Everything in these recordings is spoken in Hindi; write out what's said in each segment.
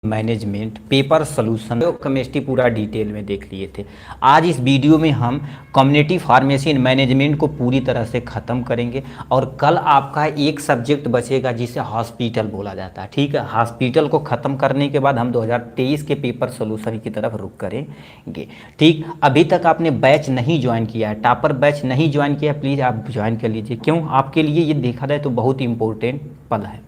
मैनेजमेंट पेपर सोल्यूशन केमिस्ट्री पूरा डिटेल में देख लिए थे। आज इस वीडियो में हम कम्युनिटी फार्मेसी एंड मैनेजमेंट को पूरी तरह से ख़त्म करेंगे और कल आपका एक सब्जेक्ट बचेगा जिसे हॉस्पिटल बोला जाता है। ठीक है, हॉस्पिटल को ख़त्म करने के बाद हम 2023 के पेपर सोल्यूशन की तरफ रुख करेंगे। ठीक, अभी तक आपने बैच नहीं ज्वाइन किया है, टॉपर बैच नहीं ज्वाइन किया है, प्लीज़ आप ज्वाइन कर लीजिए। क्यों? आपके लिए ये देखा जाए तो बहुत इंपॉर्टेंट पल है,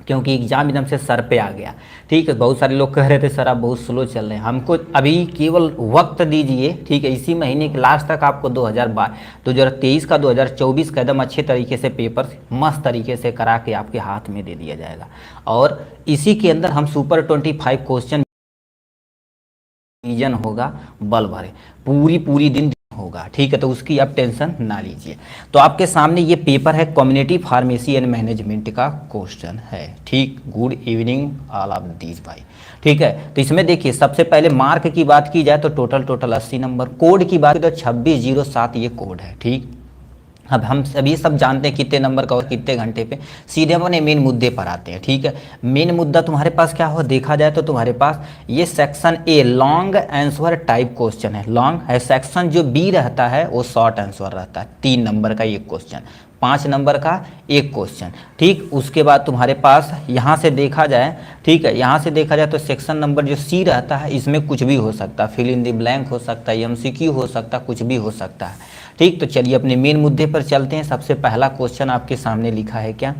क्योंकि एग्जाम एकदम से सर पे आ गया। ठीक है, बहुत सारे लोग कह रहे थे सर आप बहुत स्लो चल रहे हैं, हमको अभी केवल वक्त दीजिए। ठीक है, इसी महीने के लास्ट तक आपको 2023 का 2024 का एकदम अच्छे तरीके से पेपर मस्त तरीके से करा के आपके हाथ में दे दिया जाएगा। और इसी के अंदर हम सुपर 25 क्वेश्चन रीजन होगा, बल भरे पूरी दिन होगा। ठीक है, तो उसकी आप टेंशन ना लीजिए। तो आपके सामने ये पेपर है कम्युनिटी फार्मेसी एंड मैनेजमेंट का क्वेश्चन है। ठीक, good evening all of these भाई। ठीक है, तो इसमें देखिए सबसे पहले मार्क की बात की जाए तो टोटल 80 नंबर, कोड की बात की तो 2607 ये कोड है। ठीक, अब हम सभी सब जानते हैं कितने नंबर का और कितने घंटे पे। सीधे अपने मेन मुद्दे पर आते हैं। ठीक है, मेन मुद्दा तुम्हारे पास क्या हो देखा जाए तो तुम्हारे पास ये section a long answer type question है। लॉन्ग है, सेक्शन जो बी रहता है वो शॉर्ट आंसर रहता है। 3 नंबर का एक क्वेश्चन, 5 नंबर का एक क्वेश्चन। ठीक, उसके बाद तुम्हारे पास यहाँ से देखा जाए, ठीक है, यहाँ से देखा जाए तो सेक्शन नंबर जो सी रहता है इसमें कुछ भी हो सकता है, फिल इन द ब्लैंक हो सकता है, एमसीक्यू हो सकता है, कुछ भी हो सकता है। ठीक, तो चलिए अपने मेन मुद्दे पर चलते हैं। सबसे पहला क्वेश्चन आपके सामने लिखा है क्या,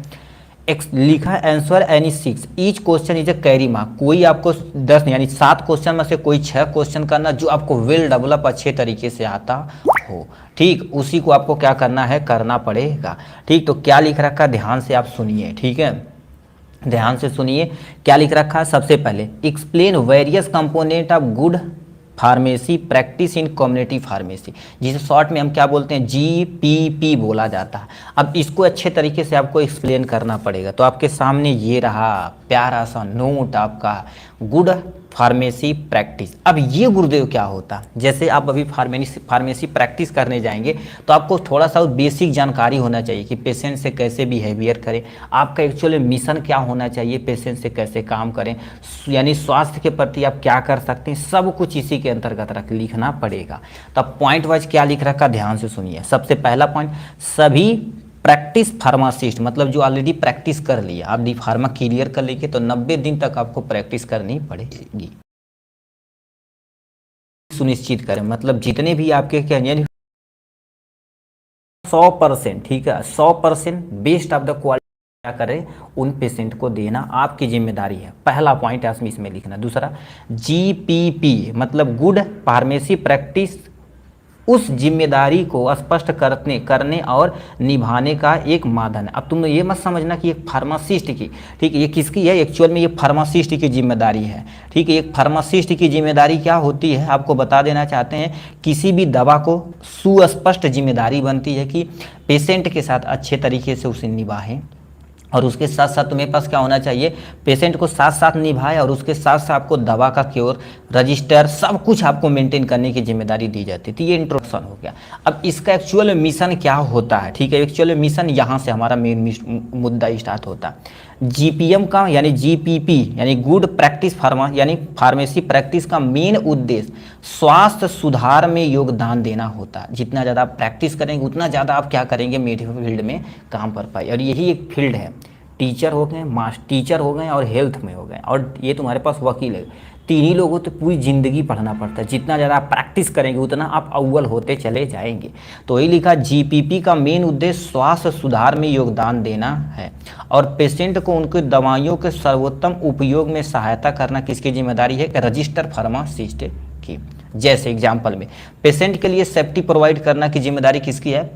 लिखा है answer any 6 each question is a carry mark. कोई आपको 10 यानी 7 क्वेश्चन में से कोई 6 क्वेश्चन करना जो आपको वेल डेवलप अच्छे तरीके से आता हो। ठीक, उसी को आपको क्या करना है, करना पड़ेगा। ठीक, तो क्या लिख रखा है ध्यान से आप सुनिए। ठीक है, ध्यान से सुनिए क्या लिख रखा है। सबसे पहले explain various component of good pharmacy practice in community pharmacy, जिसे शॉर्ट में हम क्या बोलते हैं, GPP बोला जाता है। अब इसको अच्छे तरीके से आपको एक्सप्लेन करना पड़ेगा। तो आपके सामने ये रहा प्यारा सा नोट आपका, गुड फार्मेसी प्रैक्टिस। अब ये गुरुदेव क्या होता, जैसे आप अभी फार्मेसी प्रैक्टिस करने जाएंगे तो आपको थोड़ा सा बेसिक जानकारी होना चाहिए कि पेशेंट से कैसे बिहेवियर करें, आपका एक्चुअली मिशन क्या होना चाहिए, पेशेंट से कैसे काम करें, यानी स्वास्थ्य के प्रति आप क्या कर सकते हैं, सब कुछ इसी के अंतर्गत रख लिखना पड़ेगा। तब पॉइंट वाइज क्या लिख रखा ध्यान से सुनिए। सबसे पहला पॉइंट, सभी प्रैक्टिस फार्मासिस्ट मतलब जो ऑलरेडी प्रैक्टिस कर लिया, आप डी फार्मा क्लियर कर लेंगे तो 90 दिन तक आपको प्रैक्टिस करनी पड़ेगी। सुनिश्चित करें मतलब जितने भी आपके क्या 100%, ठीक है, 100% बेस्ट ऑफ द क्वालिटी क्या करें उन पेशेंट को देना आपकी जिम्मेदारी है। पहला पॉइंट है इसमें लिखना। दूसरा GPP मतलब गुड फार्मेसी प्रैक्टिस, उस जिम्मेदारी को स्पष्ट करने और निभाने का एक माध्यम है। अब तुम ये मत समझना कि एक फार्मासिस्ट की, ठीक है, ये किसकी है, एक्चुअल में ये फार्मासिस्ट की जिम्मेदारी है। ठीक है, एक फार्मासिस्ट की जिम्मेदारी क्या होती है आपको बता देना चाहते हैं, किसी भी दवा को सुस्पष्ट जिम्मेदारी बनती है कि पेशेंट के साथ अच्छे तरीके से उसे निभाएं, और उसके साथ साथ तुम्हें पास क्या होना चाहिए, पेशेंट को साथ साथ निभाए और उसके साथ साथ आपको दवा का क्योर रजिस्टर सब कुछ आपको मेंटेन करने की जिम्मेदारी दी जाती थी। ये इंट्रोडक्शन हो गया। अब इसका एक्चुअल मिशन क्या होता है, ठीक है, एक्चुअल मिशन यहाँ से हमारा मेन मुद्दा स्टार्ट होता है। GPM का यानी GPP यानी गुड प्रैक्टिस यानी फार्मेसी प्रैक्टिस का मेन उद्देश्य स्वास्थ्य सुधार में योगदान देना होता है। जितना ज़्यादा आप प्रैक्टिस करेंगे उतना ज़्यादा आप क्या करेंगे, मेडिकल फील्ड में काम कर पाए। और यही एक फील्ड है, टीचर हो गए, टीचर हो गए और हेल्थ में हो गए, और ये तुम्हारे पास वकील है। तीन ही लोगों तो पूरी ज़िंदगी पढ़ना पड़ता है। जितना ज़्यादा आप प्रैक्टिस करेंगे उतना आप अव्वल होते चले जाएंगे। तो यही लिखा GPP का मेन उद्देश्य स्वास्थ्य सुधार में योगदान देना है और पेशेंट को उनके दवाइयों के सर्वोत्तम उपयोग में सहायता करना किसकी जिम्मेदारी है, रजिस्टर फार्मासिस्ट की। जैसे एग्जाम्पल में पेशेंट के लिए सेफ्टी प्रोवाइड करना की जिम्मेदारी किसकी है,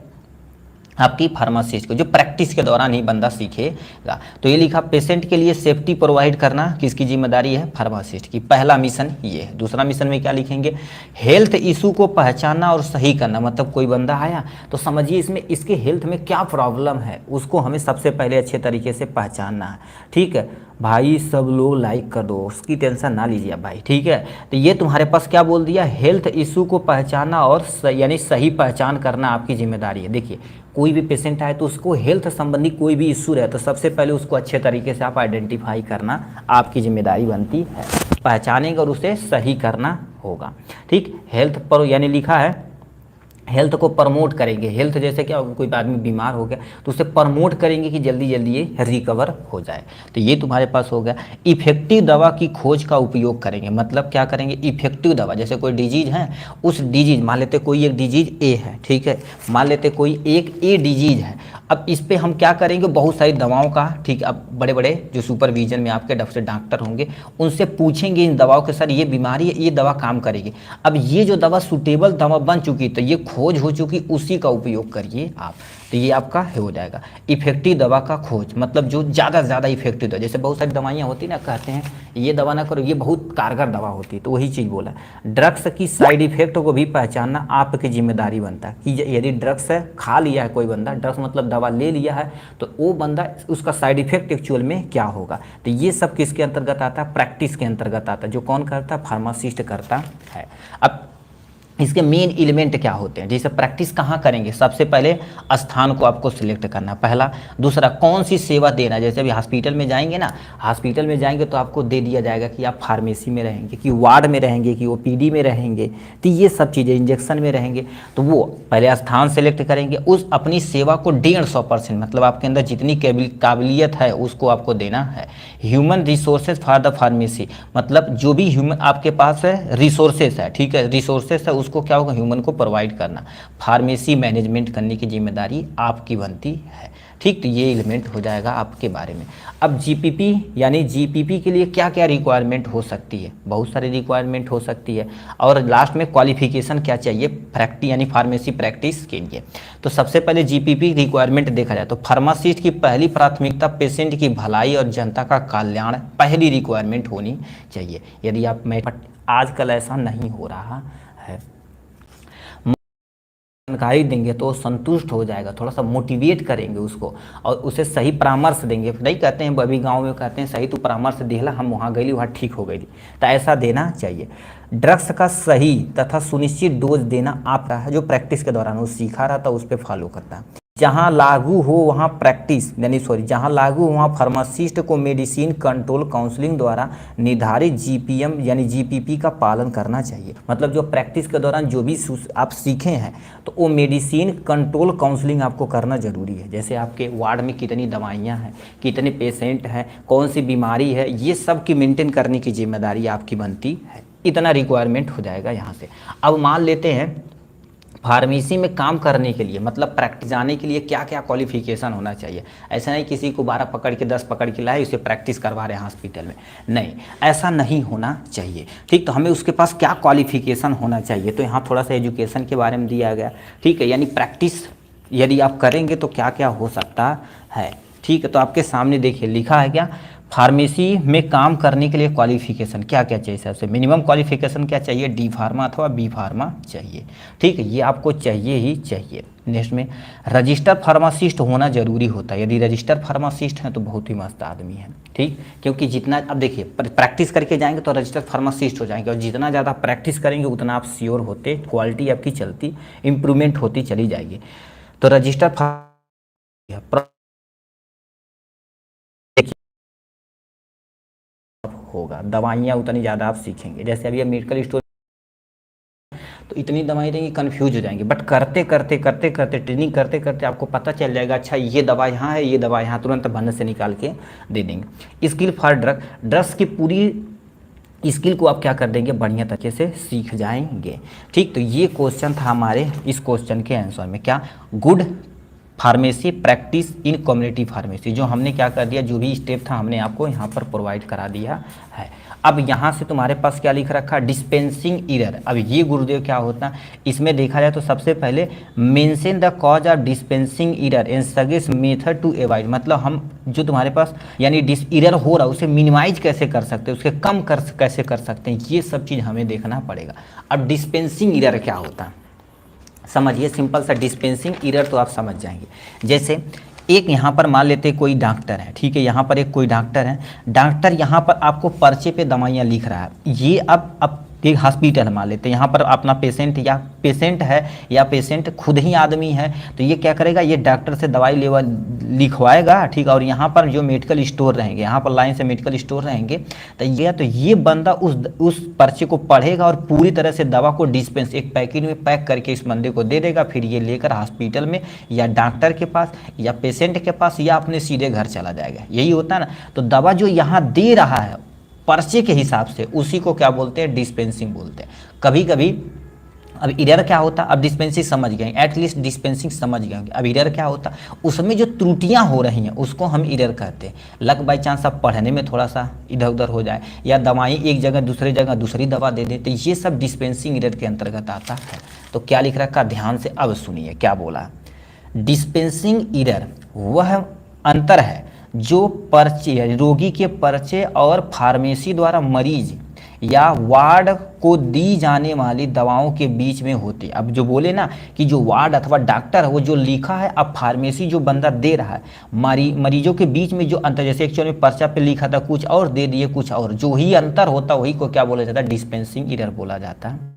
आपकी फार्मासिस्ट को, जो प्रैक्टिस के दौरान ही बंदा सीखेगा। तो ये लिखा पेशेंट के लिए सेफ्टी प्रोवाइड करना किसकी जिम्मेदारी है, फार्मासिस्ट की। पहला मिशन ये है। दूसरा मिशन में क्या लिखेंगे, हेल्थ इशू को पहचानना और सही करना। मतलब कोई बंदा आया तो समझिए इसमें इसके हेल्थ में क्या प्रॉब्लम है, उसको हमें सबसे पहले अच्छे तरीके से पहचानना है। ठीक है, भाई सब लोग लाइक कर दो, उसकी टेंशन ना लीजिए आप भाई, ठीक है। तो ये तुम्हारे पास क्या बोल दिया, हेल्थ इशू को पहचाना और यानी सही पहचान करना आपकी जिम्मेदारी है। देखिए कोई भी पेशेंट आए तो उसको हेल्थ संबंधी कोई भी इशू रहे तो सबसे पहले उसको अच्छे तरीके से आप आइडेंटिफाई करना आपकी जिम्मेदारी बनती है, पहचानेंगे और उसे सही करना होगा, ठीक। हेल्थ पर यानी लिखा है हेल्थ को प्रमोट करेंगे, हेल्थ जैसे क्या कोई आदमी बीमार हो गया तो उसे प्रमोट करेंगे कि जल्दी जल्दी ये रिकवर हो जाए। तो ये तुम्हारे पास हो गया। इफेक्टिव दवा की खोज का उपयोग करेंगे, मतलब क्या करेंगे, इफेक्टिव दवा, जैसे कोई डिजीज है, उस डिजीज मान लेते कोई एक डिजीज ए है, ठीक है, मान लेते कोई एक ए डिजीज है, अब इस पे हम क्या करेंगे, बहुत सारी दवाओं का, ठीक, अब बड़े बड़े जो सुपरविजन में आपके डॉक्टर होंगे उनसे पूछेंगे इन दवाओं के सर ये बीमारी है, ये दवा काम करेगी। अब ये जो दवा सूटेबल दवा बन चुकी तो ये खोज हो चुकी, उसी का उपयोग करिए आप, तो ये आपका हो जाएगा। इफेक्टिव दवा का खोज मतलब जो ज़्यादा से ज़्यादा इफेक्टिव दवा, जैसे बहुत सारी दवाइयाँ होती ना, कहते हैं ये दवा ना करो, ये बहुत कारगर दवा होती है, तो वही चीज़ बोला। ड्रग्स की साइड इफेक्ट को भी पहचानना आपकी जिम्मेदारी बनता है कि यदि ड्रग्स है खा लिया है कोई बंदा, ड्रग्स मतलब दवा ले लिया है, तो वो बंदा उसका साइड इफेक्ट एक्चुअल में क्या होगा। तो ये सब किसके अंतर्गत आता है, प्रैक्टिस के अंतर्गत आता है, जो कौन करता है, फार्मासिस्ट करता है। अब इसके मेन एलिमेंट क्या होते हैं, जैसे प्रैक्टिस कहाँ करेंगे, सबसे पहले स्थान को आपको सिलेक्ट करना पहला, दूसरा कौन सी सेवा देना, जैसे अभी हॉस्पिटल में जाएंगे ना, हॉस्पिटल में जाएंगे तो आपको दे दिया जाएगा कि आप फार्मेसी में रहेंगे, कि वार्ड में रहेंगे, कि ओपीडी में रहेंगे, तो ये सब चीज़ें, इंजेक्शन में रहेंगे, तो वो पहले स्थान सेलेक्ट करेंगे, उस अपनी सेवा को 150% मतलब आपके अंदर जितनी काबिलियत है उसको आपको देना है। Human resources for the pharmacy मतलब जो भी ह्यूमन आपके पास है रिसोर्सेज है, ठीक है, रिसोर्सेज है उसको क्या होगा, ह्यूमन को प्रोवाइड करना, फार्मेसी मैनेजमेंट करने की जिम्मेदारी आपकी बनती है, ठीक। तो ये एलिमेंट हो जाएगा आपके बारे में। अब जीपीपी यानी जीपीपी के लिए क्या क्या रिक्वायरमेंट हो सकती है, बहुत सारी रिक्वायरमेंट हो सकती है, और लास्ट में क्वालिफिकेशन क्या चाहिए प्रैक्टिस यानी फार्मेसी प्रैक्टिस के लिए। तो सबसे पहले जीपीपी रिक्वायरमेंट देखा जाए तो फार्मासिस्ट की पहली प्राथमिकता पेशेंट की भलाई और जनता का कल्याण पहली रिक्वायरमेंट होनी चाहिए। यदि आप आजकल ऐसा नहीं हो रहा है, जानकारी देंगे तो संतुष्ट हो जाएगा, थोड़ा सा मोटिवेट करेंगे उसको और उसे सही परामर्श देंगे। नहीं कहते हैं अभी गांव में कहते हैं सही तो परामर्श दिला, हम वहाँ गई वहाँ ठीक हो गई, तो ऐसा देना चाहिए। ड्रग्स का सही तथा सुनिश्चित डोज देना आपका है, जो प्रैक्टिस के दौरान वो सीखा रहा था उस पर फॉलो करता है। जहाँ लागू हो वहाँ प्रैक्टिस यानी जहाँ लागू हो वहाँ फार्मासिस्ट को मेडिसिन कंट्रोल काउंसलिंग द्वारा निर्धारित जीपीएम यानी जीपीपी का पालन करना चाहिए। मतलब जो प्रैक्टिस के दौरान जो भी आप सीखे हैं तो वो मेडिसिन कंट्रोल काउंसलिंग आपको करना जरूरी है। जैसे आपके वार्ड में कितनी दवाइयाँ हैं, कितने पेशेंट हैं, कौन सी बीमारी है, ये सब की मेंटेन करने की जिम्मेदारी आपकी बनती है। इतना रिक्वायरमेंट हो जाएगा यहाँ से। अब मान लेते हैं फार्मेसी में काम करने के लिए मतलब प्रैक्टिस जाने के लिए क्या क्या क्वालिफिकेशन होना चाहिए। ऐसा नहीं किसी को 12 पकड़ के 10 पकड़ के लाए उसे प्रैक्टिस करवा रहे हैं हॉस्पिटल में, नहीं, ऐसा नहीं होना चाहिए, ठीक। तो हमें उसके पास क्या क्वालिफिकेशन होना चाहिए, तो यहाँ थोड़ा सा एजुकेशन के बारे में दिया गया, ठीक है, यानी प्रैक्टिस यदि आप करेंगे तो क्या क्या हो सकता है, ठीक है। तो आपके सामने देखिए लिखा है क्या, फार्मेसी में काम करने के लिए क्वालिफिकेशन क्या क्या चाहिए, सबसे मिनिमम क्वालिफिकेशन क्या चाहिए, डी फार्मा अथवा बी फार्मा चाहिए, ठीक है, ये आपको चाहिए ही चाहिए। नेक्स्ट में रजिस्टर फार्मासिस्ट होना जरूरी होता है। यदि रजिस्टर फार्मासिस्ट हैं तो बहुत ही मस्त आदमी है, ठीक, क्योंकि जितना अब देखिए प्रैक्टिस करके जाएंगे तो रजिस्टर फार्मासिस्ट हो जाएंगे और जितना ज़्यादा प्रैक्टिस करेंगे उतना आप श्योर होते, क्वालिटी आपकी चलती इम्प्रूवमेंट होती चली जाएगी। तो रजिस्टर होगा, दवाइयाँ उतनी ज़्यादा आप सीखेंगे। जैसे अभी आप मेडिकल स्टोर तो इतनी दवाई देंगे कंफ्यूज हो जाएंगे, बट करते करते करते करते ट्रेनिंग करते करते आपको पता चल जाएगा अच्छा ये दवा यहाँ है, ये दवा यहाँ, तुरंत भरने से निकाल के दे देंगे। स्किल फॉर ड्रग्स की पूरी स्किल को आप क्या कर देंगे, बढ़िया तरीके से सीख जाएंगे, ठीक। तो ये क्वेश्चन था हमारे, इस क्वेश्चन के आंसर में क्या, good pharmacy practice in community pharmacy, जो हमने क्या कर दिया, जो भी स्टेप था हमने आपको यहाँ पर प्रोवाइड करा दिया है। अब यहाँ से तुम्हारे पास क्या लिख रखा, डिस्पेंसिंग एरर। अब ये गुरुदेव क्या होता है, इसमें देखा जाए तो सबसे पहले mention the cause of dispensing error and suggest method to avoid, मतलब हम जो तुम्हारे पास यानी एरर हो रहा है उसे मिनिमाइज कैसे कर सकते हैं, उसके कम कैसे कर सकते हैं, ये सब चीज़ हमें देखना पड़ेगा। अब डिस्पेंसिंग एरर क्या होता है समझिए, सिंपल सा डिस्पेंसिंग एरर तो आप समझ जाएंगे। जैसे एक यहाँ पर मान लेते कोई डॉक्टर है, ठीक है, यहाँ पर एक कोई डॉक्टर है, डॉक्टर यहाँ पर आपको पर्चे पे दवाइयाँ लिख रहा है। ये अब एक हॉस्पिटल मान लेते हैं, यहाँ पर अपना पेशेंट है या पेशेंट खुद ही आदमी है, तो ये क्या करेगा, ये डॉक्टर से दवाई लिखवाएगा, ठीक है। और यहाँ पर जो मेडिकल स्टोर रहेंगे, यहाँ पर लाइन से मेडिकल स्टोर रहेंगे, तो ये बंदा उस पर्चे को पढ़ेगा और पूरी तरह से दवा को डिस्पेंस एक पैकेट में पैक करके इस बंदे को दे देगा। फिर ये लेकर हॉस्पिटल में या डॉक्टर के पास या पेशेंट के पास या अपने सीधे घर चला जाएगा। यही होता है ना। तो दवा जो यहाँ दे रहा है पर्चे के हिसाब से, उसी को क्या बोलते हैं, डिस्पेंसिंग बोलते हैं। कभी कभी अब इरर क्या होता, अब डिस्पेंसिंग समझ गए, एटलीस्ट डिस्पेंसिंग समझ गए। अब इरर क्या होता, उसमें जो त्रुटियां हो रही हैं उसको हम इरर कहते हैं। लक बाई चांस अब पढ़ने में थोड़ा सा इधर उधर हो जाए, या दवाई एक जगह दूसरी दवा दे देते, ये सब डिस्पेंसिंग इरर के अंतर्गत आता है। तो क्या लिख रखा, ध्यान से अब सुनिए क्या बोला। डिस्पेंसिंग इरर वह अंतर है जो पर्चे, रोगी के पर्चे और फार्मेसी द्वारा मरीज या वार्ड को दी जाने वाली दवाओं के बीच में होती है। अब जो बोले ना कि जो वार्ड अथवा डॉक्टर है वो जो लिखा है, अब फार्मेसी जो बंदा दे रहा है, मरीजों के बीच में जो अंतर, जैसे एक्चुअल में पर्चा पे लिखा था कुछ और दे दिए कुछ और, जो ही अंतर होता वही को क्या बोला जाता है, डिस्पेंसिंग इरर बोला जाता है।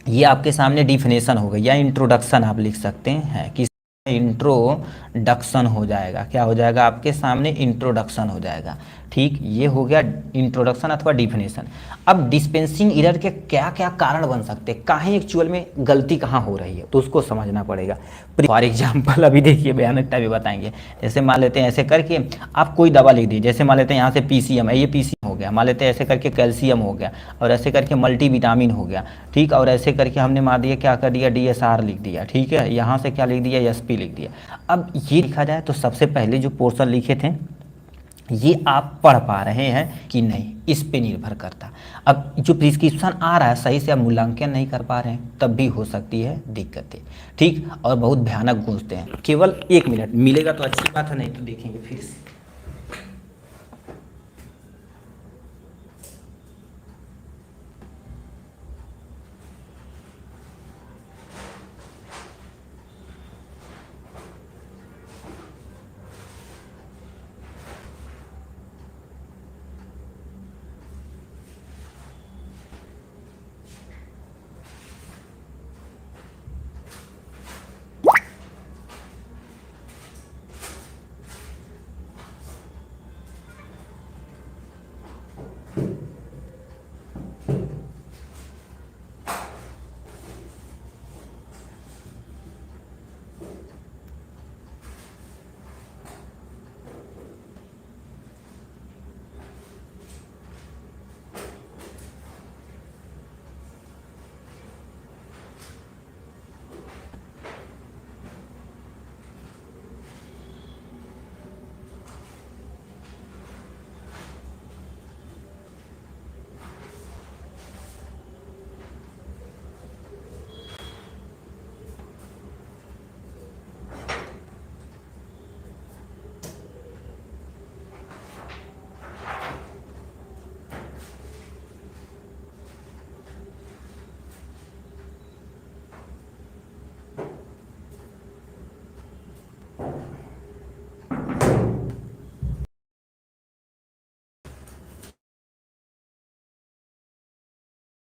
ये आपके सामने डिफिनेशन हो गई, या इंट्रोडक्शन आप लिख सकते हैं कि इंट्रोडक्शन हो जाएगा। क्या हो जाएगा आपके सामने, इंट्रोडक्शन हो जाएगा। ठीक, ये हो गया इंट्रोडक्शन अथवा डिफिनेशन। अब डिस्पेंसिंग एरर के क्या क्या कारण बन सकते हैं, कहाँ एक्चुअल में गलती कहाँ हो रही है, तो उसको समझना पड़ेगा। फॉर एग्जाम्पल अभी देखिए भयानकता भी बताएंगे। जैसे मान लेते हैं ऐसे करके आप कोई दवा लिख दी, जैसे मान लेते हैं यहाँ से पीसीएम है, ये पीसीएम हो गया, मान लेते हैं ऐसे करके कैल्शियम हो गया, और ऐसे करके मल्टीविटामिन हो गया, ठीक, और ऐसे करके हमने मान दिया क्या कर दिया, डीएसआर लिख दिया, ठीक है, यहाँ से क्या लिख दिया, एसपी लिख दिया। अब ये लिखा जाए तो सबसे पहले जो पोर्शन लिखे थे ये आप पढ़ पा रहे हैं कि नहीं, इस पे निर्भर करता। अब जो प्रिस्क्रिप्शन आ रहा है सही से आप मूल्यांकन नहीं कर पा रहे हैं, तब भी हो सकती है दिक्कतें, ठीक, और बहुत भयानक गूंजते हैं। केवल 1 मिनट मिलेगा तो अच्छी बात है, नहीं तो देखेंगे फिर से।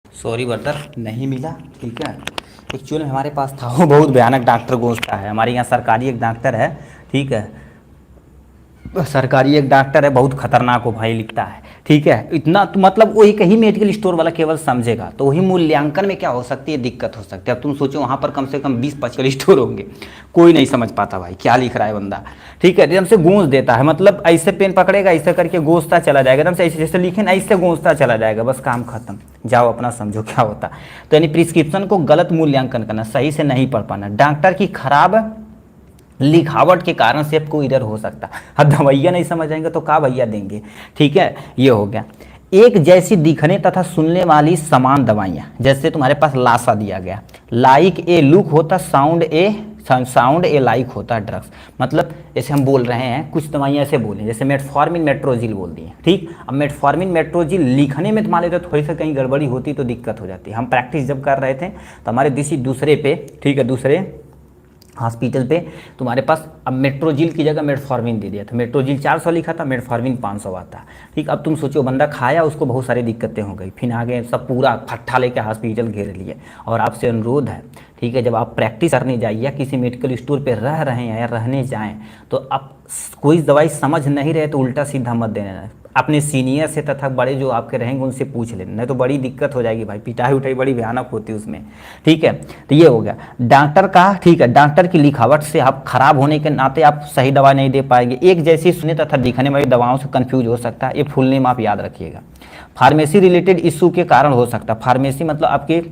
सॉरी ब्रदर, नहीं मिला, ठीक है। एक्चुअल में हमारे पास था, वो बहुत भयानक डॉक्टर गोश्ता है। हमारे यहाँ सरकारी एक डॉक्टर है, ठीक है, सरकारी एक डॉक्टर है, बहुत खतरनाक हो भाई लिखता है, ठीक है। इतना तो मतलब वही कहीं मेडिकल स्टोर वाला केवल समझेगा, तो वही मूल्यांकन में क्या हो सकती है, दिक्कत हो सकती है। अब तुम सोचो वहाँ पर कम से कम 20-25 स्टोर होंगे, कोई नहीं समझ पाता भाई क्या लिख रहा है बंदा, ठीक है। एकदम से गूंज देता है, मतलब ऐसे पेन पकड़ेगा, ऐसे करके गूंजता चला जाएगा, एकदम से ऐसे जैसे लिखे ना ऐसे गूंजता चला जाएगा, बस काम खत्म, जाओ अपना समझो क्या होता। तो यानी प्रिस्क्रिप्शन को गलत मूल्यांकन करना, सही से नहीं पढ़ पाना, डॉक्टर की खराब लिखावट के कारण से आपको इधर हो सकता है। अब दवाइयाँ नहीं समझ आएंगे तो क्या भैया देंगे, ठीक है। ये हो गया। एक जैसी दिखने तथा सुनने वाली समान दवाइयाँ, जैसे तुम्हारे पास लासा दिया गया, लाइक ए लुक होता, साउंड ए लाइक होता ड्रग्स। मतलब जैसे हम बोल रहे हैं कुछ दवाइयाँ ऐसे बोलें, जैसे मेटफॉर्मिन मेट्रोजिल बोल दिए, ठीक। अब मेटफॉर्मिन मेट्रोजिल लिखने में तुम्हारे तो थोड़ी सी कहीं गड़बड़ी होती तो दिक्कत हो जाती। हम प्रैक्टिस जब कर रहे थे तो हमारे दूसरे पे, ठीक है, दूसरे हॉस्पिटल पे तुम्हारे पास अब मेट्रोजिल की जगह मेटफॉर्मिन दे दिया था, मेट्रोजिल 400 लिखा था, मेटफॉर्मिन 500 आता। ठीक, अब तुम सोचो बंदा खाया, उसको बहुत सारी दिक्कतें हो गई, फिर आगे सब पूरा फट्ठा लेके हॉस्पिटल घेर लिए। और आपसे अनुरोध है, ठीक है, जब आप प्रैक्टिस करने जाइए या किसी मेडिकल स्टोर पे रह रहे हैं या रहने जाएं, तो आप कोई दवाई समझ नहीं रहे तो उल्टा सीधा मत देना। अपने सीनियर से तथा बड़े जो आपके रहेंगे उनसे पूछ लेना, नहीं तो बड़ी दिक्कत हो जाएगी भाई, पिटाई उठाई बड़ी भयानक होती है उसमें। ठीक है, तो ये हो गया डॉक्टर का। ठीक है, डॉक्टर की लिखावट से आप खराब होने के नाते आप सही दवा नहीं दे पाएंगे, एक जैसी सुने तथा दिखने वाली दवाओं से कंफ्यूज हो सकता है। ये फुल नेम आप याद रखिएगा। फार्मेसी रिलेटेड इशू के कारण हो सकता है। फार्मेसी मतलब आपके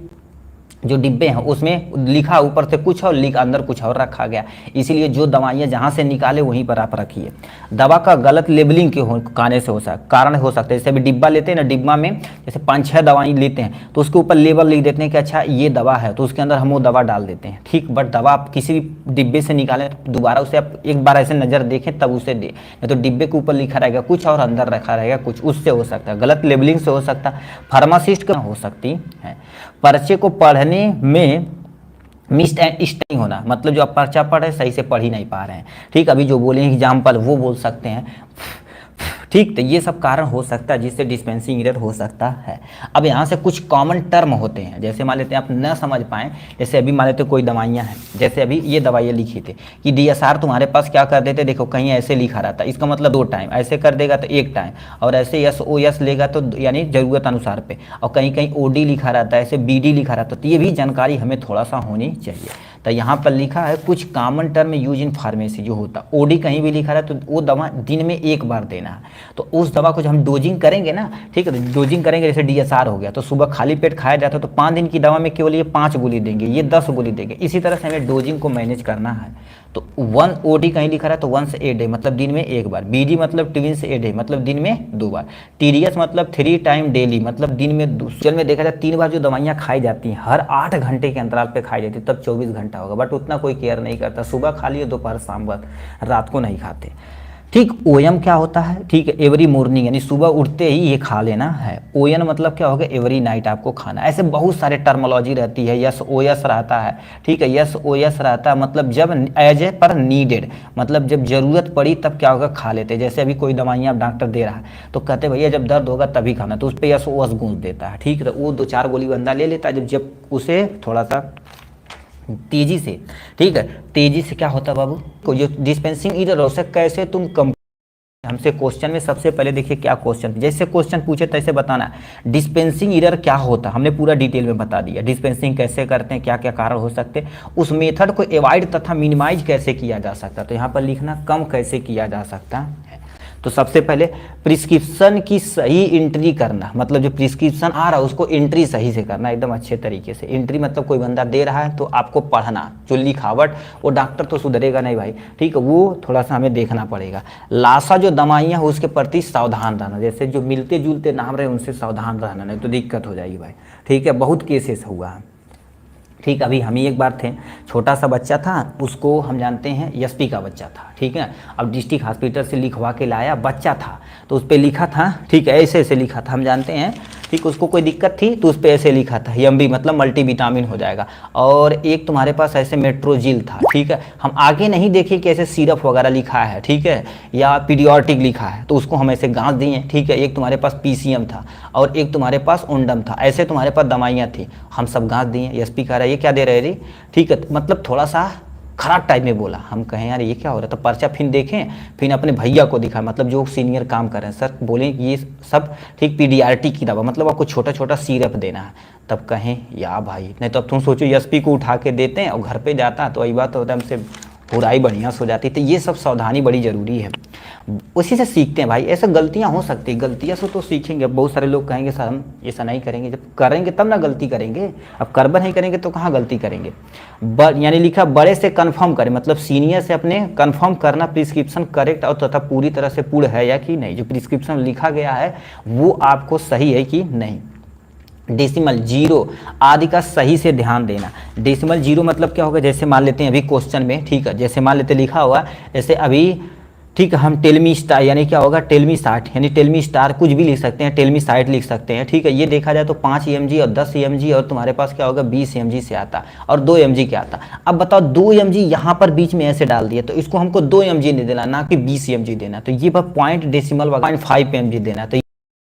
जो डिब्बे हैं उसमें लिखा ऊपर से कुछ और लिखा अंदर कुछ और रखा गया, इसीलिए जो दवाइयाँ जहाँ से निकाले वहीं पर आप रखिए। दवा का गलत लेबलिंग के कारण से कारण हो सकता है। जैसे अभी डिब्बा लेते हैं ना, डिब्बा में जैसे 5-6 दवाई लेते हैं तो उसके ऊपर लेबल लिख देते हैं कि अच्छा ये दवा है, तो उसके अंदर हम वो दवा डाल देते हैं। ठीक, बट दवा आप किसी भी डिब्बे से निकालें दोबारा उसे आप एक बार ऐसे नज़र देखें तब उसे दें, नहीं तो डिब्बे के ऊपर लिखा रहेगा कुछ और अंदर रखा रहेगा कुछ, उससे हो सकता है गलत लेबलिंग से हो सकता है। फार्मासिस्ट का हो सकती है। पर्चे को पढ़ने में मिस एंड इस्ट नहीं होना, मतलब जो आप पर्चा पढ़ रहे हैं सही से पढ़ ही नहीं पा रहे हैं। ठीक, अभी जो बोले एग्जाम्पल वो बोल सकते हैं। ठीक, तो ये सब कारण हो सकता है जिससे डिस्पेंसिंग एरर हो सकता है। अब यहाँ से कुछ कॉमन टर्म होते हैं, जैसे मान लेते हैं आप न समझ पाएँ, जैसे अभी मान लेते कोई दवाइयाँ हैं, जैसे अभी ये दवाइयाँ लिखी थी कि DSR तुम्हारे पास क्या कर देते, देखो कहीं ऐसे लिखा रहता है, इसका मतलब 2 टाइम, ऐसे कर देगा तो 1 टाइम, और ऐसे SOS लेगा तो यानी ज़रूरत अनुसार पे, और कहीं कहीं OD लिखा रहता है, ऐसे BD लिखा रहता है, तो ये भी जानकारी हमें थोड़ा सा होनी चाहिए। तो यहाँ पर लिखा है कुछ common term use in pharmacy जो होता है, OD कहीं भी लिखा रहा है तो वो दवा दिन में 1 बार देना है। तो उस दवा को जब हम डोजिंग करेंगे ना, ठीक है, तो डोजिंग करेंगे, जैसे DSR हो गया तो सुबह खाली पेट खाया जाता है, तो 5 दिन की दवा में केवल ये 5 गोली देंगे, ये 10 गोली देंगे। इसी तरह से हमें डोजिंग को मैनेज करना है। तो 1 OD कहीं लिखा रहा है तो 1 a डे मतलब दिन में 1 बार, BD मतलब ट्विंस a डे मतलब दिन में 2 बार, TDS मतलब 3 टाइम डेली मतलब दिन में 2। चल में देखा जाए 3 बार जो दवाइयाँ खाई जाती हैं हर 8 घंटे के अंतराल पे खाई जाती है, तब 24 घंटा होगा, बट उतना कोई केयर नहीं करता। सुबह खा लिए, दोपहर शाम, बस रात को नहीं खाते। ठीक, OM क्या होता है, ठीक है, एवरी मॉर्निंग यानी सुबह उठते ही ये खा लेना है। ON मतलब क्या होगा, एवरी नाइट आपको खाना। ऐसे बहुत सारे टर्मोलॉजी रहती है। SOS रहता है, ठीक है, SOS रहता है मतलब जब एज ए पर नीडेड, मतलब जब जरूरत पड़ी तब क्या होगा खा लेते। जैसे अभी कोई दवाइयाँ डॉक्टर दे रहा है तो कहते भैया जब दर्द होगा तभी खाना, तो उस पर SOS गूंज देता है। ठीक है, तो वो 2-4 गोली बंदा ले लेता है जब उसे थोड़ा सा तेजी से, ठीक है, तेजी से क्या होता है बाबू को जो डिस्पेंसिंग एरर हो सकता, कैसे तुम कम हमसे क्वेश्चन में सबसे पहले देखिए क्या क्वेश्चन, जैसे क्वेश्चन पूछे तैसे बताना डिस्पेंसिंग एरर क्या होता, हमने पूरा डिटेल में बता दिया। डिस्पेंसिंग कैसे करते हैं, क्या क्या कारण हो सकते हैं, उस मेथड को एवॉइड तथा मिनिमाइज कैसे किया जा सकता है, तो यहाँ पर लिखना कम कैसे किया जा सकता है। तो सबसे पहले प्रिस्क्रिप्शन की सही एंट्री करना, मतलब जो प्रिस्क्रिप्शन आ रहा है उसको एंट्री सही से करना, एकदम अच्छे तरीके से। एंट्री मतलब कोई बंदा दे रहा है तो आपको पढ़ना, जो लिखावट वो डॉक्टर तो सुधरेगा नहीं भाई, ठीक है, वो थोड़ा सा हमें देखना पड़ेगा। लाशा जो दवाइयाँ हो उसके प्रति सावधान रहना, जैसे जो मिलते जुलते नाम रहे उनसे सावधान रहना, नहीं तो दिक्कत हो जाएगी भाई। ठीक है, बहुत केसेस हुआ है। ठीक, अभी हम ही एक बार थे, छोटा सा बच्चा था, उसको हम जानते हैं SP का बच्चा था, ठीक है। अब डिस्ट्रिक्ट हॉस्पिटल से लिखवा के लाया, बच्चा था तो उस पर लिखा था, ठीक है, ऐसे ऐसे लिखा था, हम जानते हैं, ठीक, उसको कोई दिक्कत थी तो उस पर ऐसे लिखा था MB मतलब मल्टीविटामिन हो जाएगा। और एक तुम्हारे पास ऐसे मेट्रोजिल था, ठीक है, हम आगे नहीं देखे कि ऐसे सिरप वगैरह लिखा है, ठीक है, या पीडियाट्रिक लिखा है, तो उसको हम ऐसे गाँच दिए, ठीक है। एक तुम्हारे पास PCM था और एक तुम्हारे पास ओंडम था, ऐसे तुम्हारे पास दवाइयाँ थी, हम सब गाँच दिए। SP कह रहा है ये क्या दे रहे रे, ठीक है, मतलब थोड़ा सा खराब टाइप में बोला। हम कहें यार ये क्या हो रहा है, तो पर्चा फिर देखें, फिर अपने भैया को दिखा, मतलब जो सीनियर काम कर रहे हैं, सर बोले ये सब ठीक पीडियाट्रिक की दवा, मतलब आपको छोटा छोटा सिरप देना है, तब कहें या भाई, नहीं तो अब तुम सोचो SP को उठा के देते हैं और घर पे जाता तो वही बात होता है, हमसे बुराई बढ़िया हो जाती। तो ये सब सावधानी बड़ी ज़रूरी है, उसी से सीखते हैं भाई। ऐसे गलतियां हो सकती है, गलतियां से तो सीखेंगे। बहुत सारे लोग कहेंगे सर हम ऐसा नहीं करेंगे, जब करेंगे तब ना गलती करेंगे, अब करबन नहीं करेंगे तो कहाँ गलती करेंगे। यानी लिखा बड़े से कंफर्म करें, मतलब सीनियर से अपने कंफर्म करना प्रिस्क्रिप्शन करेक्ट और तथा पूरी तरह से पूर्ण है या कि नहीं, जो प्रिस्क्रिप्शन लिखा गया है वो आपको सही है कि नहीं। डेसिमल जीरो आदि का सही से ध्यान देना। डेसिमल जीरो मतलब क्या होगा, जैसे मान लेते हैं अभी क्वेश्चन में, ठीक है, जैसे मान लेते लिखा हुआ, जैसे अभी ठीक है, हम टेलमी स्टार यानी क्या होगा, टेलमी साठ यानी टेलमी स्टार कुछ भी लिख सकते हैं, टेलमी साइट लिख सकते हैं। ठीक है, ये देखा जाए तो 5 EMG और 10 EMG और तुम्हारे पास क्या होगा 20 EMG से आता और 2 EMG क्या आता। अब बताओ 2 EMG यहाँ पर बीच में ऐसे डाल दिया तो इसको हमको 2 EMG नहीं देना, ना कि 20 EMG देना, तो ये बस पॉइंट डेसिमल 0.5 EMG देना। तो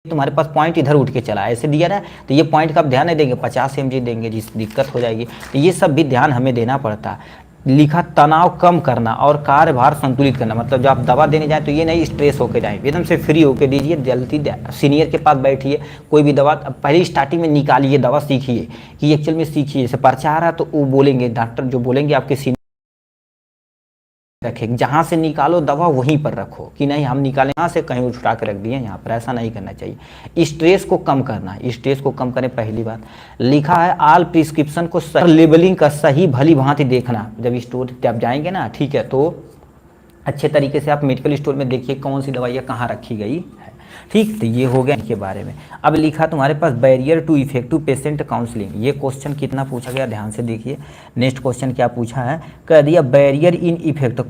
तुम्हारे पास पॉइंट इधर उठ के चला ऐसे दिया ना, तो ये पॉइंट का आप ध्यान नहीं देंगे 50 EMG देंगे, जिस दिक्कत हो जाएगी। तो ये सब भी ध्यान हमें देना पड़ता है। लिखा तनाव कम करना और कार्यभार संतुलित करना, मतलब जब आप दवा देने जाए तो ये नहीं स्ट्रेस होकर जाए, एकदम से फ्री होकर दीजिए, जल्दी सीनियर के पास बैठिए, कोई भी दवा पहले स्टार्टिंग में निकालिए, दवा सीखिए कि एक्चुअल में सीखिए। जैसे पर्चा आ रहा है तो वो बोलेंगे डॉक्टर जो बोलेंगे आपके सीनियर रखें, जहाँ से निकालो दवा वहीं पर रखो, कि नहीं हम निकालें यहाँ से कहीं उठा के रख दिए यहाँ पर, ऐसा नहीं करना चाहिए। स्ट्रेस को कम करना, स्ट्रेस को कम करें। पहली बात लिखा है ऑल प्रिस्क्रिप्शन को लेबलिंग का सही भली भांति देखना, जब स्टोर जब जाएंगे ना, ठीक है, तो अच्छे तरीके से आप मेडिकल स्टोर में देखिए कौन सी दवाइयाँ कहाँ रखी गई है। ठीक, तो ये हो गया इनके बारे में। अब लिखा तुम्हारे पास barrier to effective patient counselling, ये क्वेश्चन कितना पूछा गया ध्यान से देखिए। नेक्स्ट क्वेश्चन क्या पूछा है, कह दिया बैरियर इन इफेक्ट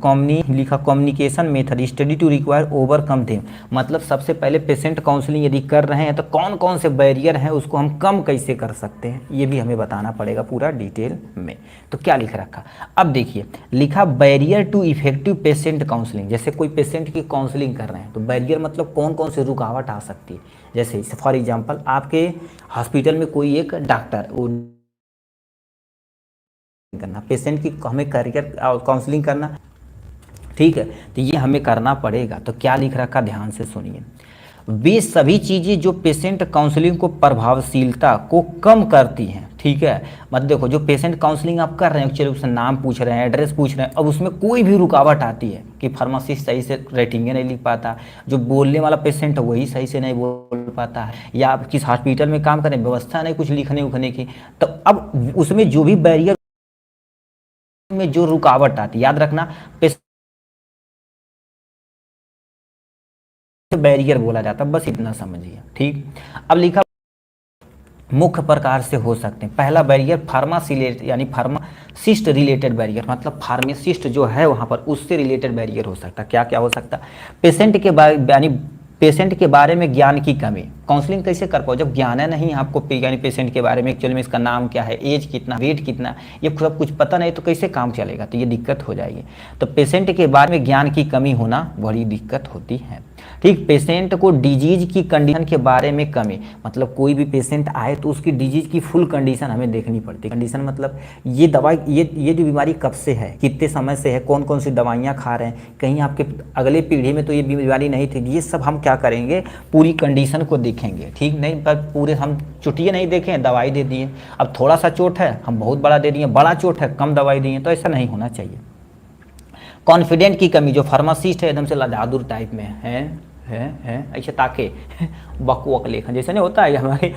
लिखा communication method study to require overcome them, मतलब सबसे पहले पेशेंट काउंसलिंग यदि कर रहे हैं तो कौन कौन से बैरियर हैं उसको हम कम कैसे कर सकते हैं, ये भी हमें बताना पड़ेगा पूरा डिटेल में। तो क्या लिख रखा, अब देखिए लिखा barrier to effective patient counselling, जैसे कोई पेशेंट की काउंसलिंग कर रहे हैं तो बैरियर मतलब कौन कौन से रुकावट आ सकती है। जैसे फॉर एग्जांपल आपके हॉस्पिटल में कोई एक डॉक्टर करना, पेशेंट की हमें करियर काउंसलिंग करना, ठीक है, तो ये हमें करना पड़ेगा। तो क्या लिख रखा ध्यान से सुनिए, वे सभी चीज़ें जो पेशेंट काउंसलिंग को प्रभावशीलता को कम करती हैं। ठीक है, मत देखो जो पेशेंट काउंसलिंग आप कर रहे हैं चलिए उससे नाम पूछ रहे हैं, एड्रेस पूछ रहे हैं, अब उसमें कोई भी रुकावट आती है कि फार्मासिस्ट सही से रेटिंग नहीं लिख पाता, जो बोलने वाला पेशेंट है वही सही से नहीं बोल पाता है, या आप किस हॉस्पिटल में काम करें व्यवस्था नहीं कुछ लिखने उखने की, तो अब उसमें जो भी बैरियर में जो रुकावट आती, याद रखना बैरियर बोला जाता, बस इतना समझिए। ठीक, अब लिखा मुख्य प्रकार से हो सकते हैं। पहला बैरियर फार्मासिलेट यानी फार्मासिस्ट रिलेटेड बैरियर, मतलब फार्मासिस्ट जो है वहाँ पर उससे रिलेटेड बैरियर हो सकता है। क्या क्या हो सकता है, पेशेंट के यानी पेशेंट के बारे में ज्ञान की कमी, काउंसलिंग कैसे कर पाओ जब ज्ञान है नहीं आपको, यानी पेशेंट के बारे में एक्चुअली में इसका नाम क्या है, एज कितना, वेट कितना, ये सब कुछ पता नहीं तो कैसे काम चलेगा, तो ये दिक्कत हो जाएगी। तो पेशेंट के बारे में ज्ञान की कमी होना बड़ी दिक्कत होती है। ठीक, पेशेंट को डिजीज की कंडीशन के बारे में कमी, मतलब कोई भी पेशेंट आए तो उसकी डिजीज की फुल कंडीशन हमें देखनी पड़ती है। कंडीशन मतलब ये दवाई ये जो बीमारी कब से है, कितने समय से है, कौन कौन सी दवाइयाँ खा रहे हैं, कहीं आपके अगले पीढ़ी में तो ये बीमारी नहीं थी, ये सब हम क्या करेंगे पूरी कंडीशन को देखेंगे। ठीक, नहीं पर पूरे हम चुटिए नहीं देखें दवाई दे दिए, अब थोड़ा सा चोट है हम बहुत बड़ा दे दिए, बड़ा चोट है कम दवाई दिए, तो ऐसा नहीं होना चाहिए। कॉन्फिडेंट की कमी, जो फार्मासिस्ट है एकदम से लाजादुर टाइप में है ऐसे ताके बक वक लेखन जैसे नहीं होता है हमारे